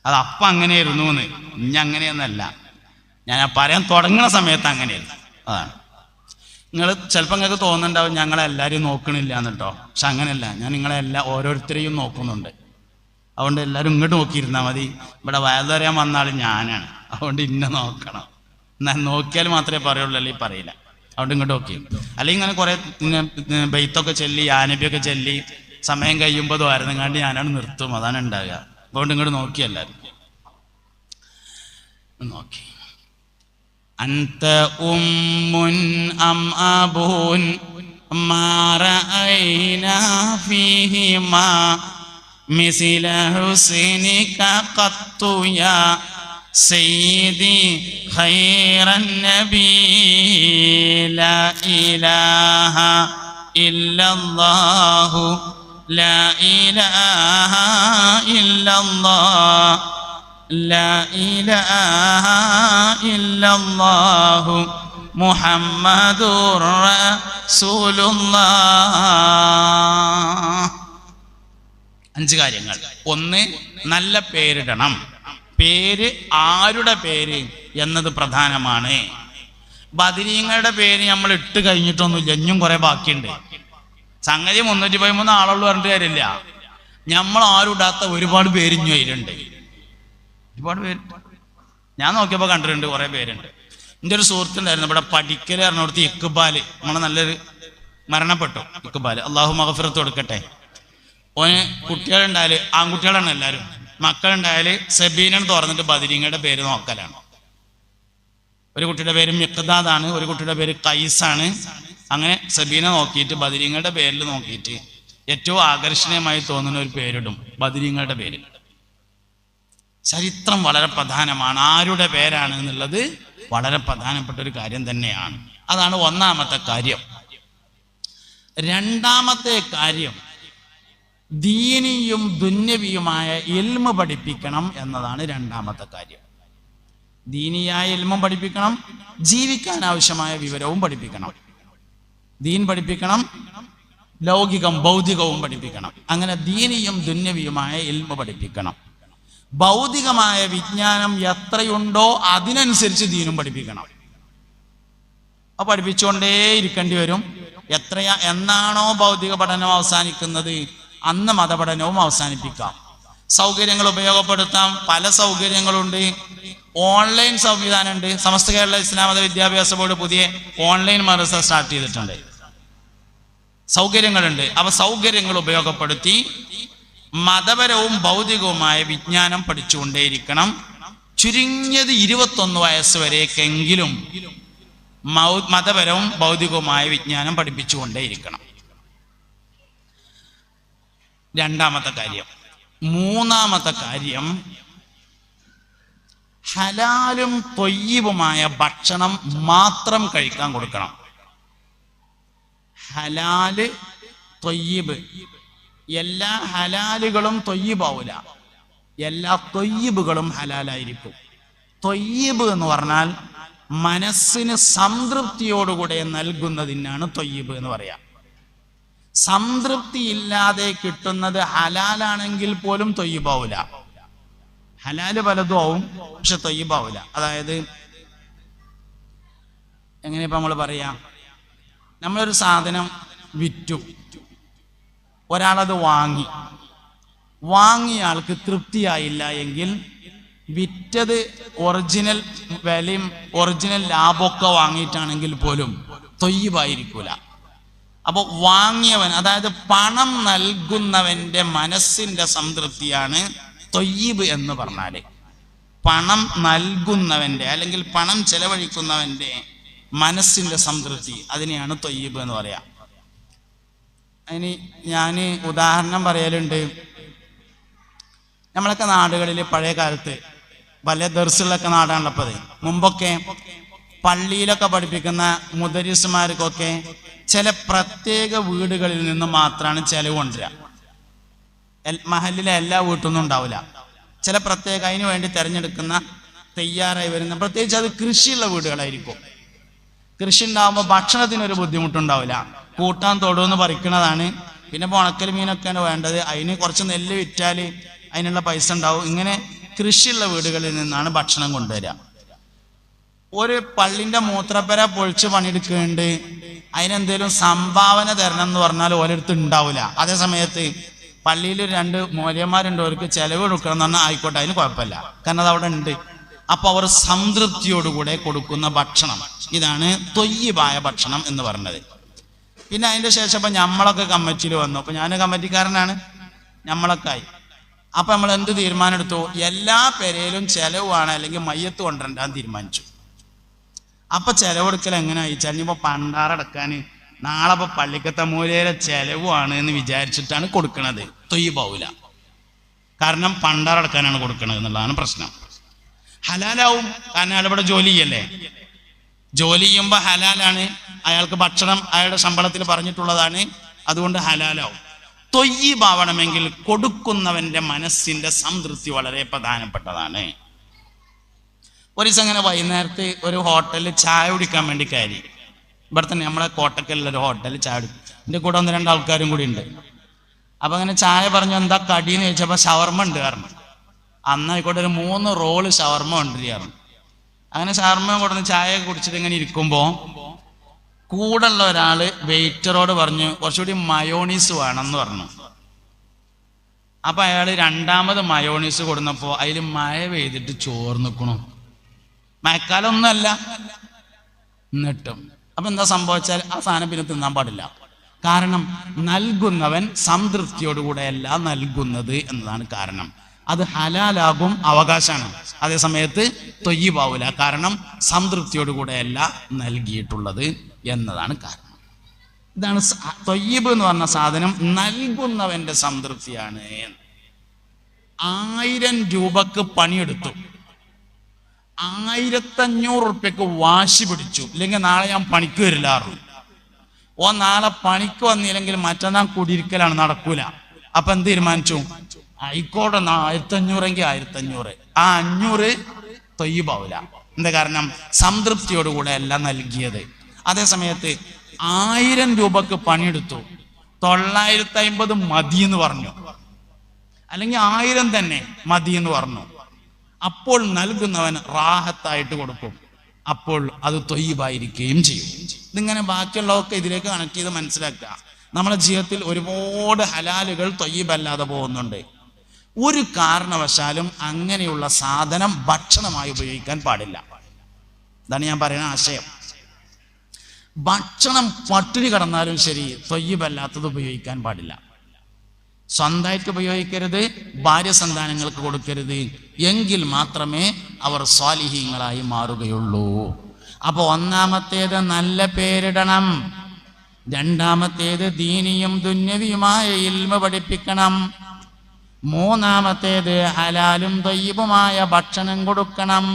അത് അപ്പം അങ്ങനെയായിരുന്നു എന്ന്, ഇനി അങ്ങനെയൊന്നല്ല. ഞാൻ പറയാൻ തുടങ്ങുന്ന സമയത്ത് അങ്ങനെയായിരുന്നു. അതാണ് ചിലപ്പോൾ നിങ്ങൾക്ക് തോന്നുന്നുണ്ടാവും ഞങ്ങളെല്ലാവരും നോക്കണില്ല എന്നിട്ടോ. പക്ഷെ അങ്ങനെയല്ല, ഞാൻ ഓരോരുത്തരെയും നോക്കുന്നുണ്ട്. അതുകൊണ്ട് എല്ലാവരും ഇങ്ങോട്ട് നോക്കിയിരുന്നാൽ മതി. ഇവിടെ വയലറിയാൻ വന്നാലും ഞാനാണ്, അതുകൊണ്ട് ഇന്നെ നോക്കണം. എന്നാൽ നോക്കിയാൽ മാത്രമേ പറയുള്ളൂ, അല്ലെങ്കിൽ പറയില്ല. അതുകൊണ്ട് ഇങ്ങോട്ട് നോക്കി. അല്ലെങ്കിൽ ഇങ്ങനെ കുറേ ബെയ്ത്തൊക്കെ ചൊല്ലി ആനബിയൊക്കെ ചൊല്ലി സമയം കഴിയുമ്പോൾ ദ്വാരങ്ങാണ്ട് ഞാനാണ് നിർത്തും. അതാണ് ഉണ്ടാകുക. അതുകൊണ്ട് ഇങ്ങോട്ട് നോക്കി എല്ലാവരും നോക്കി. അൻത ഉമ്മുൻ അം അബൂൻ മാ റഅയ്നാ ഫീഹിമാ മിസ്ല ഹുസ്നിക ഖത്തു യാ സയ്യിദി ഖൈറൻ നബി ലാ ഇലാഹ ഇല്ലല്ലാഹു ലാ ഇലാഹ ഇല്ലല്ലാഹ് ലാ ഇലാഹ ഇല്ലല്ലാഹു മുഹമ്മദുർ റസൂലുള്ളാഹ്. 5 കാര്യങ്ങൾ. 1, നല്ല പേരിടണം. പേര് ആരുടെ പേര് എന്നത് പ്രധാനമാണ്. ബദരീങ്ങളുടെ പേര് നമ്മൾ ഇട്ട് കഴിഞ്ഞിട്ടൊന്നുമില്ല, ഇനിയും കുറെ ബാക്കിയുണ്ട്. സംഗതി 313 ആളുള്ളൂ പറഞ്ഞിട്ട് കാര്യമില്ല. നമ്മൾ ആരും ഇടാത്ത ഒരുപാട് പേര് ഇഞ്ഞു അതിലുണ്ട്. ഒരുപാട് പേര് ഞാൻ നോക്കിയപ്പോൾ കണ്ടിട്ടുണ്ട്, കുറെ പേരുണ്ട്. എൻ്റെ ഒരു സുഹൃത്തുണ്ടായിരുന്നു ഇവിടെ പഠിക്കൽ പറഞ്ഞിടത്ത് ഇക്ബാൽ, നമ്മളെ നല്ലൊരു മരണപ്പെട്ടു. ഇക്ബാൽ, അള്ളാഹു മഗ്ഫിറത്ത് കൊടുക്കട്ടെ. ഓന് കുട്ടികളുണ്ടായാല് ആൺകുട്ടികളാണ് എല്ലാവരും. മക്കളുണ്ടായാല് സബീനന് തുറന്നിട്ട് ബദരീങ്ങളുടെ പേര് നോക്കലാണ്. ഒരു കുട്ടിയുടെ പേര് മിഖ്ദാദാണ്, ഒരു കുട്ടിയുടെ പേര് കൈസാണ്. അങ്ങനെ സബീന നോക്കിയിട്ട് ബദരീങ്ങളുടെ പേരിൽ നോക്കിയിട്ട് ഏറ്റവും ആകർഷണീയമായി തോന്നുന്ന ഒരു പേരിടും, ബദരീങ്ങളുടെ പേര്. ചരിത്രം വളരെ പ്രധാനമാണ്. ആരുടെ പേരാണ് എന്നുള്ളത് വളരെ പ്രധാനപ്പെട്ട ഒരു കാര്യം തന്നെയാണ്. അതാണ് 1-മത്തെ കാര്യം. 2-മത്തെ കാര്യം ദീനിയും ദുന്യവിയുമായ ഇൽമ പഠിപ്പിക്കണം എന്നതാണ് 2-മത്തെ കാര്യം. ദീനിയായ ഇൽമും പഠിപ്പിക്കണം, ജീവിക്കാൻ ആവശ്യമായ വിവരവും പഠിപ്പിക്കണം. ദീൻ പഠിപ്പിക്കണം, ലൗകികം ഭൗതികവും പഠിപ്പിക്കണം. അങ്ങനെ ദീനിയും ദുന്യവിയുമായ ഇൽമ പഠിപ്പിക്കണം. ഭൗതികമായ വിജ്ഞാനം എത്രയുണ്ടോ അതിനനുസരിച്ച് ദീനും പഠിപ്പിക്കണം. അത് പഠിപ്പിച്ചുകൊണ്ടേ ഇരിക്കേണ്ടി വരും. എന്നാണോ ഭൗതിക പഠനം അവസാനിക്കുന്നത് അന്ന് മതപഠനവും അവസാനിപ്പിക്കാം. സൗകര്യങ്ങൾ ഉപയോഗപ്പെടുത്താം. പല സൗകര്യങ്ങളുണ്ട്. ഓൺലൈൻ സംവിധാനമുണ്ട്. സമസ്ത കേരള ഇസ്ലാം മത വിദ്യാഭ്യാസ ബോർഡ് പുതിയ ഓൺലൈൻ മദ്രസ സ്റ്റാർട്ട് ചെയ്തിട്ടുണ്ട്. സൗകര്യങ്ങളുണ്ട്. അവ സൗകര്യങ്ങൾ ഉപയോഗപ്പെടുത്തി മതപരവും ഭൗതികവുമായ വിജ്ഞാനം പഠിച്ചുകൊണ്ടേയിരിക്കണം. ചുരുങ്ങിയത് 21 വയസ്സ് വരേക്കെങ്കിലും മതപരവും ഭൗതികവുമായ വിജ്ഞാനം പഠിപ്പിച്ചുകൊണ്ടേയിരിക്കണം. രണ്ടാമത്തെ കാര്യം. മൂന്നാമത്തെ കാര്യം, ഹലാലും ത്വയ്യിബുമായ ഭക്ഷണം മാത്രം കഴിക്കാൻ കൊടുക്കണം. ഹലാല് ത്വയ്യിബ്, എല്ലാ ഹലാലുകളും ത്വയ്യിബാവൂല, എല്ലാ ത്വയ്യിബുകളും ഹലാലായിരിക്കും. ത്വയ്യിബ് എന്ന് പറഞ്ഞാൽ മനസ്സിന് സംതൃപ്തിയോടുകൂടെ നൽകുന്നതിനാണ് ത്വയ്യിബ് എന്ന് പറയാം. സംതൃപ്തി ഇല്ലാതെ കിട്ടുന്നത് ഹലാലാണെങ്കിൽ പോലും ത്വയ്യിബാവൂല. ഹലാല് പലതും ആവും, പക്ഷെ ത്വയ്യിബാവൂല. അതായത് എങ്ങനെയിപ്പോ നമ്മൾ പറയാം, നമ്മളൊരു സാധനം വിറ്റു, ഒരാളത് വാങ്ങിയ ആൾക്ക് തൃപ്തിയായില്ല എങ്കിൽ വിറ്റത് ഒറിജിനൽ വിലയും ഒറിജിനൽ ലാഭമൊക്കെ വാങ്ങിയിട്ടാണെങ്കിൽ പോലും ത്വയ്യിബായിരിക്കൂല. അപ്പൊ വാങ്ങിയവൻ, അതായത് പണം നൽകുന്നവന്റെ മനസ്സിന്റെ സംതൃപ്തിയാണ് ത്വയ്യിബ് എന്ന് പറഞ്ഞാല്. പണം നൽകുന്നവന്റെ അല്ലെങ്കിൽ പണം ചെലവഴിക്കുന്നവന്റെ മനസ്സിന്റെ സംതൃപ്തി, അതിനെയാണ് ത്വയ്യിബ് എന്ന് പറയാ. അതിന് ഞാൻ ഉദാഹരണം പറയലുണ്ട്. നമ്മളൊക്കെ നാടുകളിൽ പഴയ കാലത്ത് പല ദർസുകളൊക്കെ നാടാണുള്ളപ്പോൾ, മുമ്പൊക്കെ പള്ളിയിലൊക്കെ പഠിപ്പിക്കുന്ന മുദരിസുമാർക്കൊക്കെ ചില പ്രത്യേക വീടുകളിൽ നിന്ന് മാത്രമാണ് ചെലവ് കൊണ്ടുവരിക. മഹലിലെ എല്ലാ വീട്ടിലൊന്നും ഉണ്ടാവില്ല. ചില പ്രത്യേക അതിന് വേണ്ടി തിരഞ്ഞെടുക്കുന്ന തയ്യാറായി വരുന്ന, പ്രത്യേകിച്ച് അത് കൃഷിയുള്ള വീടുകളായിരിക്കും. കൃഷി ഉണ്ടാകുമ്പോൾ ഭക്ഷണത്തിനൊരു ബുദ്ധിമുട്ടുണ്ടാവില്ല. കൂട്ടാൻ തൊടുവെന്ന് പറിക്കുന്നതാണ്. പിന്നെ ഉണക്കൽ മീനൊക്കെയാണ് വേണ്ടത്. അതിന് കുറച്ച് നെല്ല് വിറ്റാൽ അതിനുള്ള പൈസ ഉണ്ടാവും. ഇങ്ങനെ കൃഷിയുള്ള വീടുകളിൽ നിന്നാണ് ഭക്ഷണം കൊണ്ടുവരിക. ഒരു പള്ളിന്റെ മൂത്രപ്പര പൊളിച്ച് പണിയെടുക്കുന്നുണ്ട്, അതിനെന്തേലും സംഭാവന തരണം എന്ന് പറഞ്ഞാൽ ഓരോരുത്തർ ഉണ്ടാവില്ല. അതേ സമയത്ത് പള്ളിയിൽ 2 മൂല്യന്മാരുണ്ട്, അവർക്ക് ചെലവ് കൊടുക്കണം എന്ന് പറഞ്ഞാൽ ആയിക്കോട്ടെ, അതിന് കുഴപ്പമില്ല, കാരണം അത് അവിടെ ഉണ്ട്. അപ്പൊ അവർ സംതൃപ്തിയോടുകൂടെ കൊടുക്കുന്ന ഭക്ഷണം, ഇതാണ് ത്വയ്യിബായ ഭക്ഷണം എന്ന് പറഞ്ഞത്. പിന്നെ അതിന്റെ ശേഷം ഇപ്പൊ നമ്മളൊക്കെ കമ്മിറ്റിയിൽ വന്നു. അപ്പൊ ഞാൻ കമ്മിറ്റിക്കാരനാണ്, നമ്മളൊക്കെ ആയി. അപ്പൊ നമ്മൾ എന്ത് തീരുമാനം എടുത്തു? എല്ലാ പെരയിലും ചെലവാണ്, അല്ലെങ്കിൽ മയ്യത്ത് കൊണ്ടുവരണ്ടാന്ന് തീരുമാനിച്ചു. അപ്പൊ ചെലവെടുക്കൽ എങ്ങനെ അയച്ചാൽ, ഇനിയിപ്പോ പണ്ടാറടക്കാൻ നാളെ ഇപ്പൊ പള്ളിക്കത്തെ മൂലയിലെ ചെലവാണ് എന്ന് വിചാരിച്ചിട്ടാണ് കൊടുക്കണത്. ത്വയ്യിബാവൂല, കാരണം പണ്ടാറടക്കാനാണ് കൊടുക്കണത് എന്നുള്ളതാണ് പ്രശ്നം. ഹലാലാവും, കാരണം അയാൾ ഇവിടെ ജോലി ചെയ്യല്ലേ. ജോലി ചെയ്യുമ്പോൾ ഹലാലാണ്, അയാൾക്ക് ഭക്ഷണം അയാളുടെ ശമ്പളത്തിൽ പറഞ്ഞിട്ടുള്ളതാണ്, അതുകൊണ്ട് ഹലാലാവും. ത്വയ്യിബാവണമെങ്കിൽ കൊടുക്കുന്നവന്റെ മനസ്സിന്റെ സംതൃപ്തി വളരെ പ്രധാനപ്പെട്ടതാണ്. ഒരു ദിവസം അങ്ങനെ വൈകുന്നേരത്ത് ഒരു ഹോട്ടലിൽ ചായ കുടിക്കാൻ വേണ്ടി കയറി. ഇവിടെ തന്നെ നമ്മളെ കോട്ടക്കലിലൊരു ഹോട്ടലിൽ ചായ കുടിക്കും. എൻ്റെ കൂടെ 1-2 ആൾക്കാരും കൂടി ഉണ്ട്. അപ്പൊ അങ്ങനെ ചായ പറഞ്ഞു, എന്താ കടിയെന്ന് ചോദിച്ചപ്പോൾ ഷവർമ്മ ഉണ്ട് കാരണം. അന്നായിക്കോട്ടെ ഒരു 3 റോള് ഷവർമ്മ കൊണ്ടുവരികയാണ്. അങ്ങനെ ഷവർമ്മ കൊടുന്ന് ചായ കുടിച്ചിട്ട് ഇങ്ങനെ ഇരിക്കുമ്പോൾ കൂടുള്ള ഒരാള് വെയിറ്ററോട് പറഞ്ഞു, കുറച്ചുകൂടി മയോണീസ് വേണമെന്ന് പറഞ്ഞു. അപ്പൊ അയാൾ 2ാമത് മയോണീസ് കൊടുന്നപ്പോ അതിൽ മഴ പെയ്തിട്ട് ചോർന്നിക്കണു. മഴക്കാലമൊന്നുമല്ല എന്നിട്ടും. അപ്പൊ എന്താ സംഭവിച്ചാൽ ആ സാധനം പിന്നെ തിന്നാൻ പാടില്ല. കാരണം നൽകുന്നവൻ സംതൃപ്തിയോടുകൂടെയല്ല നൽകുന്നത് എന്നതാണ് കാരണം. അത് ഹലാലാകും, അവകാശമാണ്. അതേ സമയത്ത് ത്വയ്യിബാവൂല, കാരണം സംതൃപ്തിയോടുകൂടെയല്ല നൽകിയിട്ടുള്ളത് എന്നതാണ് കാരണം. ഇതാണ് ത്വയ്യിബ് എന്ന് പറഞ്ഞ സാധനം, നൽകുന്നവന്റെ സംതൃപ്തിയാണ്. 1000 രൂപക്ക് പണിയെടുത്തു, 1500 ഉറുപ്പ്യക്ക് വാശി പിടിച്ചു, ഇല്ലെങ്കിൽ നാളെ ഞാൻ പണിക്ക് വരില്ലാറും. നാളെ പണിക്ക് വന്നില്ലെങ്കിൽ മറ്റന്നാൾ കുടിയിരിക്കലാണ്, നടക്കൂല. അപ്പൊ എന്ത് തീരുമാനിച്ചു? ആയിക്കോട്ടെ 1500 എങ്കിൽ 1500, ആ 500 ത്വയ്യിബാവൂല. എന്താ കാരണം? സംതൃപ്തിയോടുകൂടെ അല്ല നൽകിയത്. അതേ സമയത്ത് 1000 രൂപക്ക് പണിയെടുത്തു, 950 മതി എന്ന് പറഞ്ഞു, അല്ലെങ്കിൽ 1000 തന്നെ മതി എന്ന് പറഞ്ഞു. അപ്പോൾ നൽകുന്നവൻ റാഹത്തായിട്ട് കൊടുക്കും, അപ്പോൾ അത് ത്വയ്യിബായിരിക്കുകയും ചെയ്യും. ഇതിങ്ങനെ ബാക്കിയുള്ളതൊക്കെ ഇതിലേക്ക് കണക്ട് ചെയ്ത് മനസ്സിലാക്കുക. നമ്മുടെ ജീവിതത്തിൽ ഒരുപാട് ഹലാലുകൾ ത്വയ്യിബല്ലാതെ പോകുന്നുണ്ട്. ഒരു കാരണവശാലും അങ്ങനെയുള്ള സാധനം ഭക്ഷണമായി ഉപയോഗിക്കാൻ പാടില്ല. ഇതാണ് ഞാൻ പറയുന്ന ആശയം. ഭക്ഷണം പട്ടിണി കടന്നാലും ശരി, ത്വയ്യിബല്ലാത്തത് ഉപയോഗിക്കാൻ പാടില്ല. സ്വന്തമായിട്ട് ഉപയോഗിക്കരുത്, ഭാര്യ സന്താനങ്ങൾക്ക് കൊടുക്കരുത്. എങ്കിൽ മാത്രമേ അവർ സ്വാലിഹീങ്ങളായി മാറുകയുള്ളൂ. അപ്പൊ ഒന്നാമത്തേത് നല്ല പേരിടണം, രണ്ടാമത്തേത് ദീനിയും ദുന്യവിയുമായ ഇൽമ പഠിപ്പിക്കണം, മൂന്നാമത്തേത് ഹലാലും ത്വയ്യിബുമായ ഭക്ഷണം കൊടുക്കണം,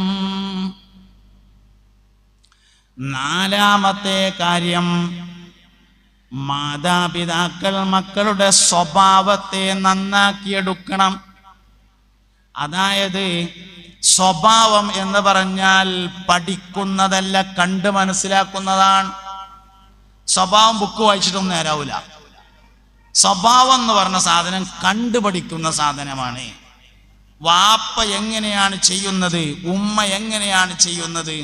നാലാമത്തെ കാര്യം മാതാപിതാക്കൾ മക്കളുടെ സ്വഭാവത്തെ നന്നാക്കിയെടുക്കണം. അതായത് സ്വഭാവം എന്ന് പറഞ്ഞാൽ പഠിക്കുന്നതല്ല, കണ്ട് മനസ്സിലാക്കുന്നതാണ്. സ്വഭാവം ബുക്ക് വായിച്ചിട്ടൊന്നും നേരാവൂല. സ്വഭാവം എന്ന് പറഞ്ഞ സാധനം കണ്ടുപഠിക്കുന്ന സാധനമാണ്. വാപ്പ എങ്ങനെയാണ് ചെയ്യുന്നത്, ഉമ്മ എങ്ങനെയാണ് ചെയ്യുന്നത്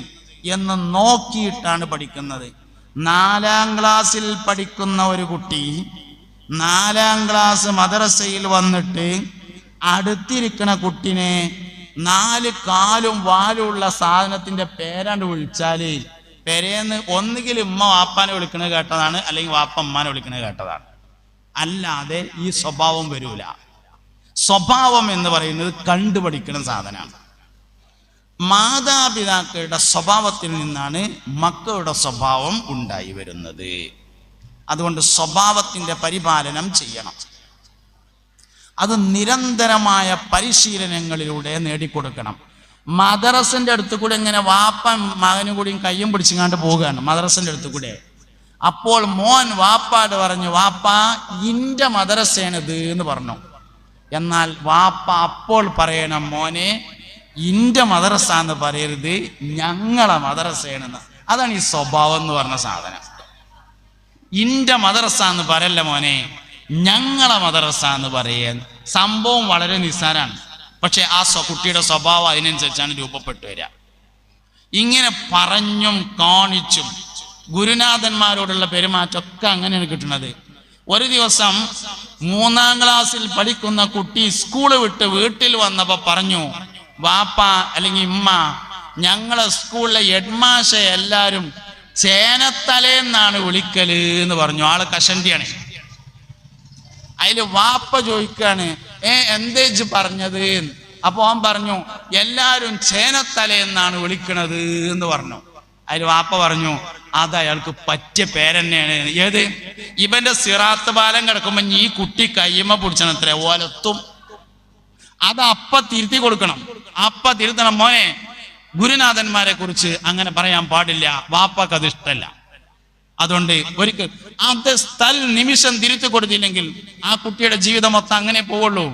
എന്ന് നോക്കിയിട്ടാണ് പഠിക്കുന്നത്. 4ാം ക്ലാസ്സിൽ പഠിക്കുന്ന ഒരു കുട്ടി 4ാം ക്ലാസ് മദ്രസയിൽ വന്നിട്ട് അടുത്തിരിക്കുന്ന കുട്ടിനെ 4 കാലും വാലുള്ള സാധനത്തിന്റെ പേരാണ്ട് വിളിച്ചാല് പെരേന്ന് ഒന്നുകിൽ ഉമ്മ വാപ്പാനെ വിളിക്കണത് കേട്ടതാണ്, അല്ലെങ്കിൽ വാപ്പ ഉമ്മാനെ വിളിക്കണത് കേട്ടതാണ്. അല്ലാതെ ഈ സ്വഭാവം വരൂല. സ്വഭാവം എന്ന് പറയുന്നത് കണ്ടുപഠിക്കുന്ന സാധനമാണ്. മാതാപിതാക്കളുടെ സ്വഭാവത്തിൽ നിന്നാണ് മക്കളുടെ സ്വഭാവം ഉണ്ടായി വരുന്നത്. അതുകൊണ്ട് സ്വഭാവത്തിന്റെ പരിപാലനം ചെയ്യണം. അത് നിരന്തരമായ പരിശീലനങ്ങളിലൂടെ നേടിക്കൊടുക്കണം. മദ്രസന്റെ അടുത്ത് കൂടെ ഇങ്ങനെ വാപ്പൻ മകനും കൂടിയും കയ്യും പിടിച്ചിങ്ങാണ്ട് പോവുകയാണ് മദ്രസന്റെ അടുത്ത് കൂടെ. അപ്പോൾ മോൻ വാപ്പാട് പറഞ്ഞു, വാപ്പ ഇന്റെ മദ്രസയാണിത് എന്ന് പറഞ്ഞു. എന്നാൽ വാപ്പ അപ്പോൾ പറയണം, മോനെ ഇന്റെ മദ്രസ എന്ന് പറയരുത്, ഞങ്ങളെ മദ്രസയാണെന്ന്. അതാണ് ഈ സ്വഭാവം എന്ന് പറഞ്ഞ സാധനം. ഇന്റെ മദ്രസ എന്ന് പറയല്ല മോനെ, ഞങ്ങളെ മദ്രസ എന്ന് പറയാൻ. സംഭവം വളരെ നിസ്സാരാണ്, പക്ഷെ ആ കുട്ടിയുടെ സ്വഭാവം അതിനനുസരിച്ചാണ് രൂപപ്പെട്ടു വരിക. ഇങ്ങനെ പറഞ്ഞും കാണിച്ചും ഗുരുനാഥന്മാരോടുള്ള പെരുമാറ്റമൊക്കെ അങ്ങനെയാണ് കിട്ടുന്നത്. ഒരു ദിവസം 3ാം ക്ലാസ്സിൽ പഠിക്കുന്ന കുട്ടി സ്കൂള് വിട്ട് വീട്ടിൽ വന്നപ്പോ പറഞ്ഞു, വാപ്പ അല്ലെങ്കിൽ ഉമ്മ, ഞങ്ങളെ സ്കൂളിലെ ഹെഡ്മാഷ എല്ലാരും ചേനത്തലേന്നാണ് വിളിക്കല് എന്ന് പറഞ്ഞു. ആള് കഷണ്ടിയാണ്. അതില് വാപ്പ ചോദിക്കാണ്, എന്തേജ് പറഞ്ഞത്? അപ്പൊ അവൻ പറഞ്ഞു, എല്ലാരും ചേനത്തലേന്നാണ് വിളിക്കണത് എന്ന് പറഞ്ഞു. അതിൽ വാപ്പ പറഞ്ഞു, അത് അയാൾക്ക് പറ്റിയ പേരെന്നെയാണ്. ഏത്? ഇവന്റെ സിറാത്ത് പാലം കിടക്കുമ്പോ ഈ കുട്ടി കയ്യമ്മ പിടിച്ചണത്രേ ഓലത്തും. അത് അപ്പ തിരുത്തി കൊടുക്കണം, അപ്പ തിരുത്തണം. മോനെ, ഗുരുനാഥന്മാരെ കുറിച്ച് അങ്ങനെ പറയാൻ പാടില്ല, വാപ്പക്ക് അത് ഇഷ്ടമല്ല. അതുകൊണ്ട് ഒരിക്കൽ അത് നിമിഷം തിരുത്തി കൊടുത്തില്ലെങ്കിൽ ആ കുട്ടിയുടെ ജീവിതം മൊത്തം അങ്ങനെ പോവുള്ളൂ.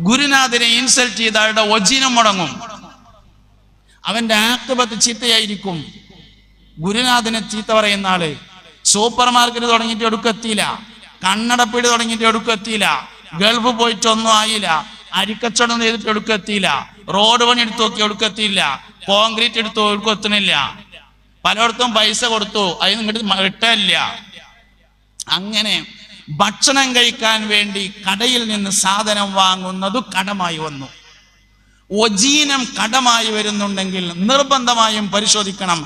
ഗുരുനാഥനെ ഇൻസൾട്ട് ചെയ്ത ആളുടെ ഒജീനം മുടങ്ങും, അവന്റെ ആക്ബത്ത് ചീത്തയായിരിക്കും. ഗുരുനാഥനെ ചീത്ത പറയുന്ന ആള് സൂപ്പർ മാർക്കറ്റ് തുടങ്ങിയിട്ട് എടുക്കെത്തിയില്ല, കണ്ണടപ്പീട് തുടങ്ങിയിട്ട് എടുക്കെത്തിയില്ല, ഗൾഫ് പോയിട്ടൊന്നും ആയില്ല, അരിക്കച്ചവടം ചെയ്തിട്ട് എടുക്കെത്തിയില്ല, റോഡ് പണി എടുത്തു നോക്കി എടുക്കെത്തിയില്ല, കോൺക്രീറ്റ് എടുത്തു എടുക്കെത്തണില്ല, പലയിടത്തും പൈസ കൊടുത്തു, അതിന് ഇങ്ങോട്ട് കിട്ടില്ല. അങ്ങനെ ഭക്ഷണം കഴിക്കാൻ വേണ്ടി കടയിൽ നിന്ന് സാധനം വാങ്ങുന്നത് കടമായി വന്നു. ഒജീനം കടമായി വരുന്നുണ്ടെങ്കിൽ നിർബന്ധമായും പരിശോധിക്കണം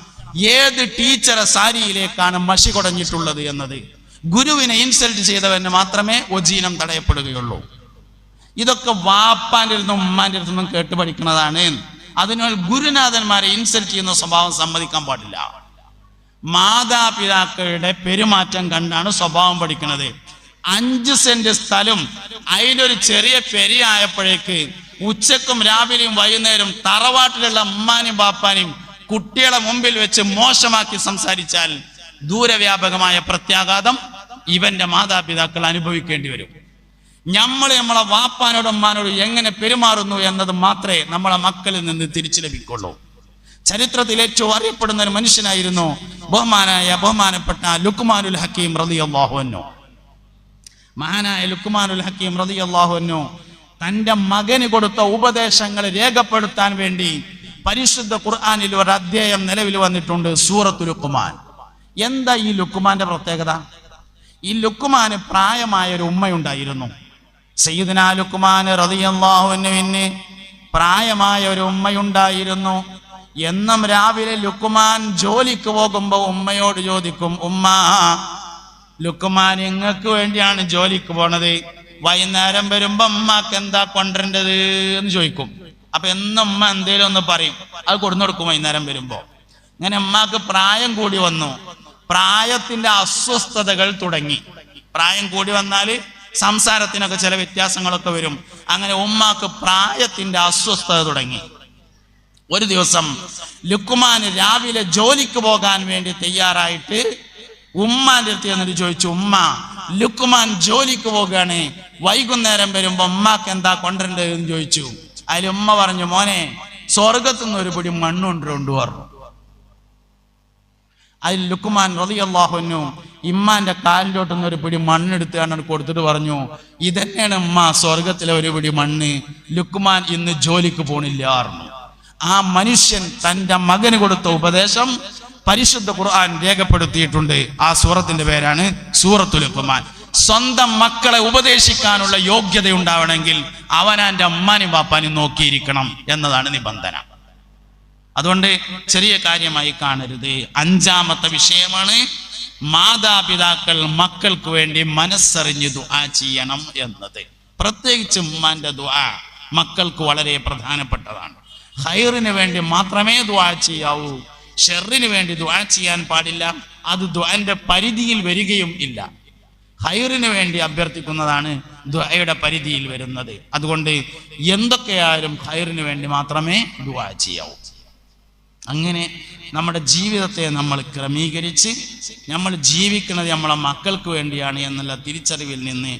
ഏത് ടീച്ചറെ സാരിയിലേക്കാണ് മഷി കുടഞ്ഞിട്ടുള്ളത് എന്നത്. ഗുരുവിനെ ഇൻസൾട്ട് ചെയ്തവന് മാത്രമേ ഒജീനം തടയപ്പെടുകയുള്ളൂ. ഇതൊക്കെ വാപ്പാന്റെ അടുത്തും ഉമ്മാന്റെ അടുത്തും കേട്ട് പഠിക്കുന്നതാണ്. അതിനാൽ ഗുരുനാഥന്മാരെ ഇൻസൾട്ട് ചെയ്യുന്ന സ്വഭാവം സമ്മതിക്കാൻ പാടില്ല. മാതാപിതാക്കളുടെ പെരുമാറ്റം കണ്ടാണ് സ്വഭാവം പഠിക്കുന്നത്. 5 സെന്റ് സ്ഥലം അതിലൊരു ചെറിയ പെരിയായപ്പോഴേക്ക് ഉച്ചക്കും രാവിലെയും വൈകുന്നേരം തറവാട്ടിലുള്ള ഉമ്മാനും ബാപ്പാനും കുട്ടികളെ മുമ്പിൽ വെച്ച് മോശമാക്കി സംസാരിച്ചാൽ ദൂരവ്യാപകമായ പ്രത്യാഘാതം ഇവന്റെ മാതാപിതാക്കൾ അനുഭവിക്കേണ്ടി വരും. നമ്മളെ വാപ്പാനോടും ഉമ്മാനോടും എങ്ങനെ പെരുമാറുന്നു എന്നത് മാത്രമേ നമ്മളെ മക്കളിൽ നിന്ന് തിരിച്ചു ലഭിക്കുള്ളൂ. ചരിത്രത്തിൽ ഏറ്റവും അറിയപ്പെടുന്ന ഒരു മനുഷ്യനായിരുന്നു ബഹുമാനപ്പെട്ട ലുക്മാനുൽ ഹക്കീം റളിയല്ലാഹു അൻഹു. മഹാനായ ലുക്മാനുൽ ഹക്കീം റളിയല്ലാഹു അൻഹു തന്റെ മകന് കൊടുത്ത ഉപദേശങ്ങളെ രേഖപ്പെടുത്താൻ വേണ്ടി പരിശുദ്ധ ഖുർആനിൽ ഒരു അധ്യായം നിലവിൽ വന്നിട്ടുണ്ട്, സൂറത്തുൽ ലുക്മാൻ. എന്താ ഈ ലുക്മാന്റെ പ്രത്യേകത? ഈ ലുക്മാന് പ്രായമായ ഒരു ഉമ്മയുണ്ടായിരുന്നു. സയ്യിദുനാ ലുക്മാൻ റളിയല്ലാഹു അൻഹുവിന് പ്രായമായ ഒരു ഉമ്മയുണ്ടായിരുന്നു. എന്നും രാവിലെ ലുക്മാൻ ജോലിക്ക് പോകുമ്പോ ഉമ്മയോട് ചോദിക്കും, ഉമ്മ, ലുക്മാൻ നിങ്ങൾക്ക് വേണ്ടിയാണ് ജോലിക്ക് പോണത്, വൈകുന്നേരം വരുമ്പോ ഉമ്മാക്ക് എന്താ കൊണ്ടുവരേണ്ടത് എന്ന് ചോദിക്കും. അപ്പൊ എന്നും ഉമ്മ എന്തേലും ഒന്ന് പറയും, അത് കൊടുന്നു കൊടുക്കും വൈകുന്നേരം വരുമ്പോ. അങ്ങനെ ഉമ്മാക്ക് പ്രായം കൂടി വന്നു, പ്രായത്തിന്റെ അസ്വസ്ഥതകൾ തുടങ്ങി. പ്രായം കൂടി വന്നാൽ സംസാരത്തിനൊക്കെ ചില വ്യത്യാസങ്ങളൊക്കെ വരും. അങ്ങനെ ഉമ്മാക്ക് പ്രായത്തിന്റെ അസ്വസ്ഥത തുടങ്ങി. ഒരു ദിവസം ലുക്മാൻ രാവിലെ ജോലിക്ക് പോകാൻ വേണ്ടി തയ്യാറായിട്ട് ഉമ്മാന്റെ അടുത്ത് എന്നിട്ട് ചോദിച്ചു, ഉമ്മ, ലുക്മാൻ ജോലിക്ക് പോകാണ്, വൈകുന്നേരം വരുമ്പോ ഉമ്മാക്ക് എന്താ കൊണ്ടുവരേണ്ടത് എന്ന് ചോദിച്ചു. അതിൽ ഉമ്മ പറഞ്ഞു, മോനെ, സ്വർഗത്തുനിന്ന് ഒരു പിടി മണ്ണുകൊണ്ടു പറഞ്ഞു. അതിൽ ലുക്മാൻ റളിയല്ലാഹു അൻഹു ഇമ്മാന്റെ കാലിലോട്ടുനിന്ന് ഒരു പിടി മണ്ണെടുത്ത് കണ്ടു കൊടുത്തിട്ട് പറഞ്ഞു, ഇതന്നെയാണ് ഉമ്മ സ്വർഗത്തിലെ ഒരു പിടി മണ്ണ്, ലുക്മാൻ ഇന്ന് ജോലിക്ക് പോണില്ല പറഞ്ഞു. ആ മനുഷ്യൻ തന്റെ മകന് കൊടുത്ത ഉപദേശം പരിശുദ്ധ ഖുർആൻ രേഖപ്പെടുത്തിയിട്ടുണ്ട്. ആ സൂറത്തിന്റെ പേരാണ് സൂറത്തുൽ ലുഖ്മാൻ. സ്വന്തം മക്കളെ ഉപദേശിക്കാനുള്ള യോഗ്യത ഉണ്ടാവണമെങ്കിൽ അവനാന്റെ അമ്മാനും പാപ്പാനും നോക്കിയിരിക്കണം എന്നതാണ് നിബന്ധന. അതുകൊണ്ട് ചെറിയ കാര്യമായി കാണരുത്. അഞ്ചാമത്തെ വിഷയമാണ് മാതാപിതാക്കൾ മക്കൾക്ക് വേണ്ടി മനസ്സറിഞ്ഞ് ദുആ ചെയ്യണം എന്നത്. പ്രത്യേകിച്ച് ഉമ്മാന്റെ ദുആ മക്കൾക്ക് വളരെ പ്രധാനപ്പെട്ടതാണ്. ഖൈറിന് വേണ്ടി മാത്രമേ ദുആ ചെയ്യാവൂ, ഷെറിന് വേണ്ടി ദുആ ചെയ്യാൻ പാടില്ല. അത് ദുആന്റെ പരിധിയിൽ വരികയും ഇല്ല. ഖൈറിന് വേണ്ടി അഭ്യർത്ഥിക്കുന്നതാണ് ദുആയുടെ പരിധിയിൽ വരുന്നത്. അതുകൊണ്ട് എന്തൊക്കെയായാലും ഖൈറിന് വേണ്ടി മാത്രമേ ദുആ ചെയ്യാവൂ. അങ്ങനെ നമ്മുടെ ജീവിതത്തെ നമ്മൾ ക്രമീകരിച്ച് നമ്മൾ ജീവിക്കുന്നത് നമ്മളെ മക്കൾക്ക് വേണ്ടിയാണ് എന്നുള്ള തിരിച്ചറിവിൽ നിന്ന്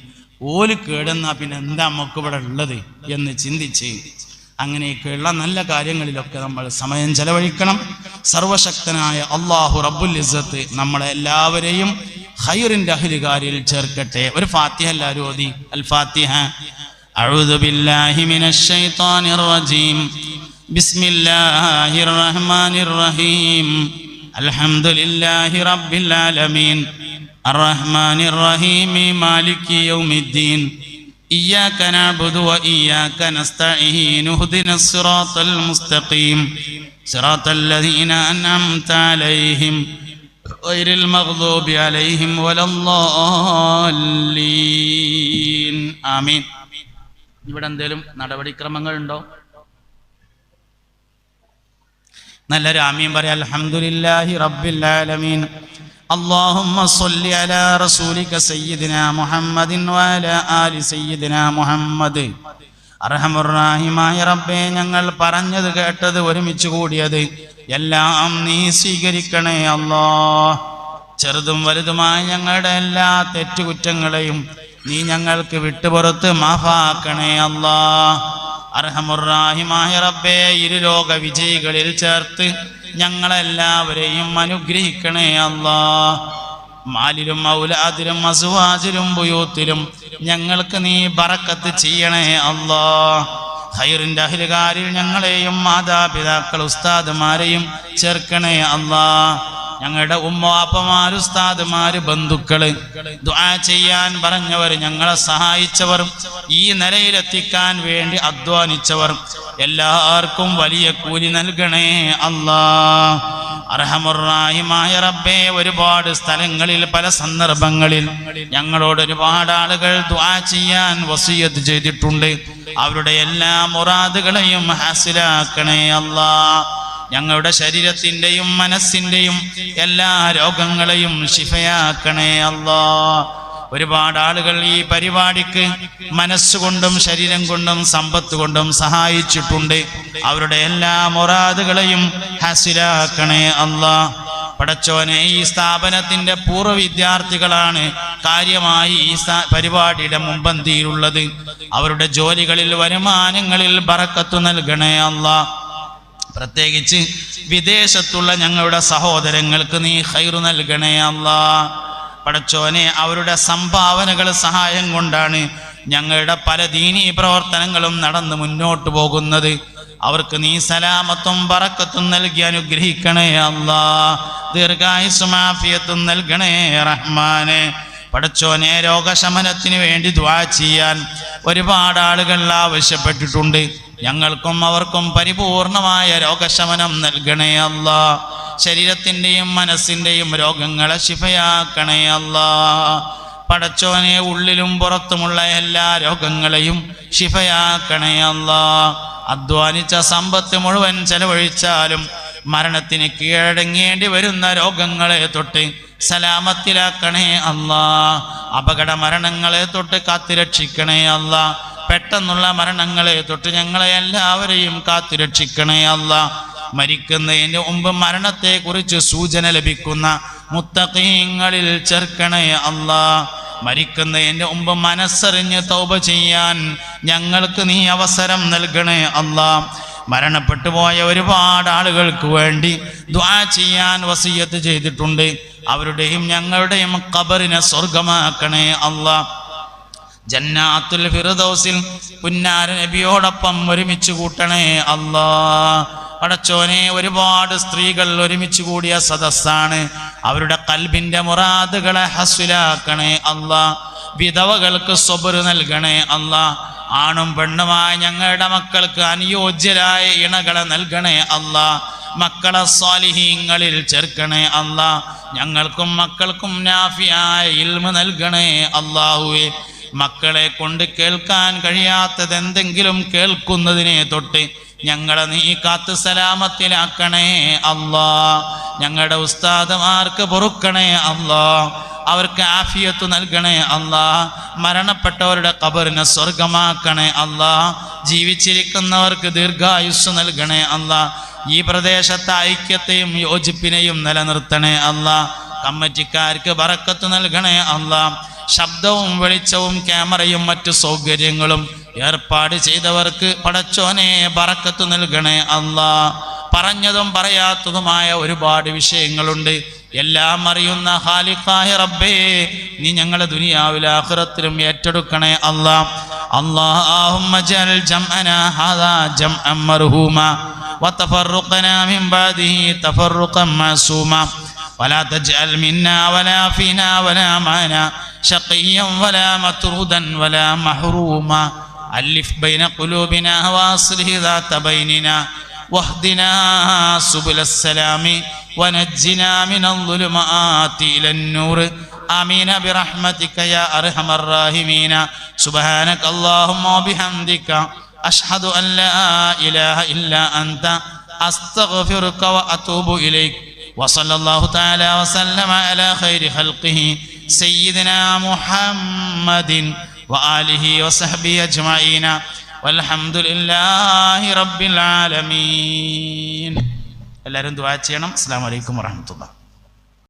ഓല് കേടുന്ന പിന്നെ എന്താ നമുക്ക് ഇവിടെ ഉള്ളത് എന്ന് ചിന്തിച്ച് അങ്ങനെയൊക്കെയുള്ള നല്ല കാര്യങ്ങളിലൊക്കെ നമ്മൾ സമയം ചെലവഴിക്കണം. സർവശക്തനായ അല്ലാഹു റബ്ബുൽ ഇസ്സത്ത് നമ്മളെ എല്ലാവരെയും ഖൈറിന്റെ അഹ്ലുകാരിൽ ചേർക്കട്ടെ. ഒരു ഫാത്തിഹ എല്ലാവരും ഓതി. അൽ ഫാത്തിഹ. അഊദു ബില്ലാഹി മിനശ് ശൈത്വാനിർ റജീം. ബിസ്മില്ലാഹിർ റഹ്മാനിർ റഹീം. അൽഹംദുലില്ലാഹി റബ്ബിൽ ആലമീൻ. അർറഹ്മാനിർ റഹീം. മാലികി യൗമിദ്ദീൻ. إياك نعبد وإياك نستعين اهدنا الصراط المستقيم صراط الذين أنعمت عليهم غير المغضوب عليهم ولا الضالين آمين. ഇവിടെ എന്തെങ്കിലും നടപടിക്രമങ്ങൾ ഉണ്ടോ? നല്ലൊരു ആമീൻ പറയാം. അൽഹംദുലില്ലാഹി റബ്ബിൽ ആലമീൻ. اللهم صل على رسولك سيدنا محمد وعلى آل سيدنا محمد. അർഹമുർറഹീമായ റബ്ബേ, ഞങ്ങൾ പറഞ്ഞത് കേട്ടത് ഒരുമിച്ച് കൂടിയത് എല്ലാം നീ സ്വീകരിക്കണേ അല്ലാഹ്. ചെറുതും വലുതുമായ ഞങ്ങളുടെ എല്ലാ തെറ്റുകുറ്റങ്ങളെയും നീ ഞങ്ങൾക്ക് വിട്ടുപുറത്ത് മാഫാക്കണേ അല്ലാഹ്. അർഹമുർറഹീമായ റബ്ബേ, ഇരുലോക വിജയികളിൽ ചേർത്ത് ഞങ്ങളെല്ലാവരെയും അനുഗ്രഹിക്കണേ അല്ലാഹ്. മാലിലും ഔലാദിലും അസ്വാജിലും ബുയൂത്തിലും ഞങ്ങൾക്ക് നീ ബറക്കത്ത് ചെയ്യണേ അല്ലാഹ്. ഖൈറിന്റെ അഹ്ലുകാരിൽ ഞങ്ങളെയും മാതാപിതാക്കൾ ഉസ്താദുമാരെയും ചേർക്കണേ അല്ലാഹ്. ഞങ്ങളുടെ ഉമ്മാപ്പമാര്, ഉസ്താദുമാര്, ബന്ധുക്കള്, ദുആ ചെയ്യാൻ പറഞ്ഞവർ, ഞങ്ങളെ സഹായിച്ചവർ, ഈ നിലയിലെത്തിക്കാൻ വേണ്ടി അധ്വാനിച്ചവർ എല്ലാവർക്കും വലിയ കൂലി നൽകണേ അല്ലാഹ്. അർഹമുർറഹീമായ റബ്ബേ, ഒരുപാട് സ്ഥലങ്ങളിൽ പല സന്ദർഭങ്ങളിൽ ഞങ്ങളോട് ഒരുപാട് ആളുകൾ ദുആ ചെയ്യാൻ വസിയത്ത് ചെയ്തിട്ടുണ്ട്. അവരുടെ എല്ലാ മുറാദുകളെയും ഹാസിലാക്കണേ അല്ലാഹ്. ഞങ്ങളുടെ ശരീരത്തിന്റെയും മനസ്സിന്റെയും എല്ലാ രോഗങ്ങളെയും ശിഫയാക്കണേ അല്ലാഹ്. ഒരുപാട് ആളുകൾ ഈ പരിപാടിക്ക് മനസ്സുകൊണ്ടും ശരീരം കൊണ്ടും സമ്പത്ത് കൊണ്ടും സഹായിച്ചിട്ടുണ്ട്. അവരുടെ എല്ലാ മുറാദുകളെയും ഹാസിലാക്കണേ അല്ലാഹ്. പടച്ചോനെ, ഈ സ്ഥാപനത്തിന്റെ പൂർവ്വ വിദ്യാർത്ഥികളാണ് കാര്യമായി ഈ പരിപാടിയുടെ മുൻപന്തിയിലുള്ളത്. അവരുടെ ജോലികളിൽ, വരുമാനങ്ങളിൽ ബറക്കത്ത് നൽകണേ അല്ലാഹ്. പ്രത്യേകിച്ച് വിദേശത്തുള്ള ഞങ്ങളുടെ സഹോദരങ്ങൾക്ക് നീ ഖൈറ് നൽകണേ അല്ലാഹ്. പടച്ചോനെ, അവരുടെ സംഭാവനകൾ, സഹായം കൊണ്ടാണ് ഞങ്ങളുടെ പല ദീനീ പ്രവർത്തനങ്ങളും നടന്ന് മുന്നോട്ട് പോകുന്നത്. അവർക്ക് നീ സലാമത്തും ബറക്കത്തും നൽകി അനുഗ്രഹിക്കണേ അല്ലാഹ്. ദീർഘായുസ്സും ആഫിയത്തും നൽകണേ റഹ്മാനെ. പടച്ചോനെ, രോഗശമനത്തിന് വേണ്ടി ദുആ ചെയ്യാൻ ഒരുപാട് ആളുകൾ ആവശ്യപ്പെട്ടിട്ടുണ്ട്. ഞങ്ങൾക്കും അവർക്കും പരിപൂർണമായ രോഗശമനം നൽകണേ അല്ലാഹ്. ശരീരത്തിന്റെയും മനസ്സിന്റെയും രോഗങ്ങളെ ശിഫയാക്കണേ അല്ലാഹ്. പടച്ചോനെ, ഉള്ളിലും പുറത്തുമുള്ള എല്ലാ രോഗങ്ങളെയും ശിഫയാക്കണേ അല്ലാഹ്. അധ്വാനിച്ച സമ്പത്ത് മുഴുവൻ ചെലവഴിച്ചാലും മരണത്തിന് കീഴടങ്ങേണ്ടി വരുന്ന രോഗങ്ങളെ തൊട്ട് സലാമത്തിലാക്കണേ അല്ലാ. അപകട മരണങ്ങളെ തൊട്ട് കാത്തുരക്ഷിക്കണേ അല്ലാ. പെട്ടെന്നുള്ള മരണങ്ങളെ തൊട്ട് ഞങ്ങളെ എല്ലാവരെയും കാത്തുരക്ഷിക്കണേ അല്ലാ. മരിക്കുന്നതിന് മുമ്പ് മരണത്തെക്കുറിച്ച് സൂചന ലഭിക്കുന്ന മുത്തഖീങ്ങളിൽ ചേർക്കണേ അല്ലാ. മരിക്കുന്നതിന് മുമ്പ് മനസ്സറിഞ്ഞ് തൗബ ചെയ്യാൻ ഞങ്ങൾക്ക് നീ അവസരം നൽകണേ അല്ലാ. മരണപ്പെട്ടു പോയ ഒരുപാട് ആളുകൾക്ക് വേണ്ടി ദുആ ചെയ്യാൻ വസിയത്ത് ചെയ്തിട്ടുണ്ട്. അവരുടെയും ഞങ്ങളുടെയും ഖബറിനെ സ്വർഗമാക്കണേ അല്ലാ. ജന്നാത്തുൽ ഫിർദൗസിൽ പുന്നാര നബിയോടൊപ്പം ഒരുമിച്ച് കൂട്ടണേ അല്ലാ. പടച്ചോനെ, ഒരുപാട് സ്ത്രീകൾ ഒരുമിച്ച് കൂടിയ സദസ്സാണ്. അവരുടെ ഖൽബിന്റെ മുറാദുകളെ ഹസ്വിലാക്കണേ അല്ലാ. വിധവകൾക്ക് സ്വബർ നൽകണേ അല്ലാ. ആണും പെണ്ണുമായ ഞങ്ങളുടെ മക്കൾക്ക് അനുയോജ്യരായ ഇണകളെ നൽകണേ അല്ലാ. മക്കളെ സ്വാലിഹീങ്ങളിൽ ചേർക്കണേ അല്ലാ. ഞങ്ങൾക്കും മക്കൾക്കും നാഫിയായ ഇൽമ് നൽകണേ അല്ലാഹുവേ. മക്കളെ കൊണ്ട് കേൾക്കാൻ കഴിയാത്തത് എന്തെങ്കിലും കേൾക്കുന്നതിനെ തൊട്ട് ഞങ്ങളെ നീ കാത്ത് സലാമത്തിലാക്കണേ അല്ലാ. ഞങ്ങളുടെ ഉസ്താദുമാർക്ക് പൊറുക്കണേ അല്ലാ. അവർക്ക് ആഫിയത്ത് നൽകണേ അല്ലാ. മരണപ്പെട്ടവരുടെ ഖബറിനെ സ്വർഗമാക്കണേ അല്ലാ. ജീവിച്ചിരിക്കുന്നവർക്ക് ദീർഘായുസ് നൽകണേ അല്ലാ. ഈ പ്രദേശത്തെ ഐക്യത്തെയും യോജിപ്പിനെയും നിലനിർത്തണേ അല്ലാ. കമ്മിറ്റിക്കാർക്ക് ബറക്കത്ത് നൽകണേ അല്ലാ. ശബ്ദവും വെളിച്ചവും ക്യാമറയും മറ്റു സൗകര്യങ്ങളും ഏർപ്പാട് ചെയ്തവർക്ക് പടച്ചോനെ ബറക്കത്ത് നൽകണേ അല്ലാ. പറഞ്ഞതും പറയാത്തതുമായ ഒരുപാട് വിഷയങ്ങളുണ്ട്. എല്ലാം അറിയുന്ന ഖാലിഖായ റബ്ബേ, നീ ഞങ്ങളെ ദുനിയാവിലും ആഖിറത്തിലും ഏറ്റെടുക്കണേ അല്ലാ. അല്ലാഹുമ്മ ജഅൽ ജംഅനാ ഹാദാ ജംഅൻ മർഹൂമാ വതഫറഖനാ മിൻ ബഅദിഹി തഫറഖൻ മഅസൂമാ വലാ തജ്അൽ മിന്നാ വലാ ഫീനാ വലാ മാനാ شقيا ولا مطرودا ولا محروما ألف بين قلوبنا واصله ذات بيننا واهدنا سبل السلام ونجنا من الظلمات إلى النور آمين برحمتك يا أرحم الراحمين. سبحانك اللهم وبحمدك أشهد أن لا إله إلا أنت أستغفرك وأتوب إليك. وصلى الله تعالى وسلم على خير خلقه سيدنا محمد وآله وصحبه أجمعين والحمد لله رب العالمين. എല്ലാവരും ദുആ ചെയ്യണം. അസ്സലാമു അലൈക്കും വറഹ്മത്തുള്ളാഹി.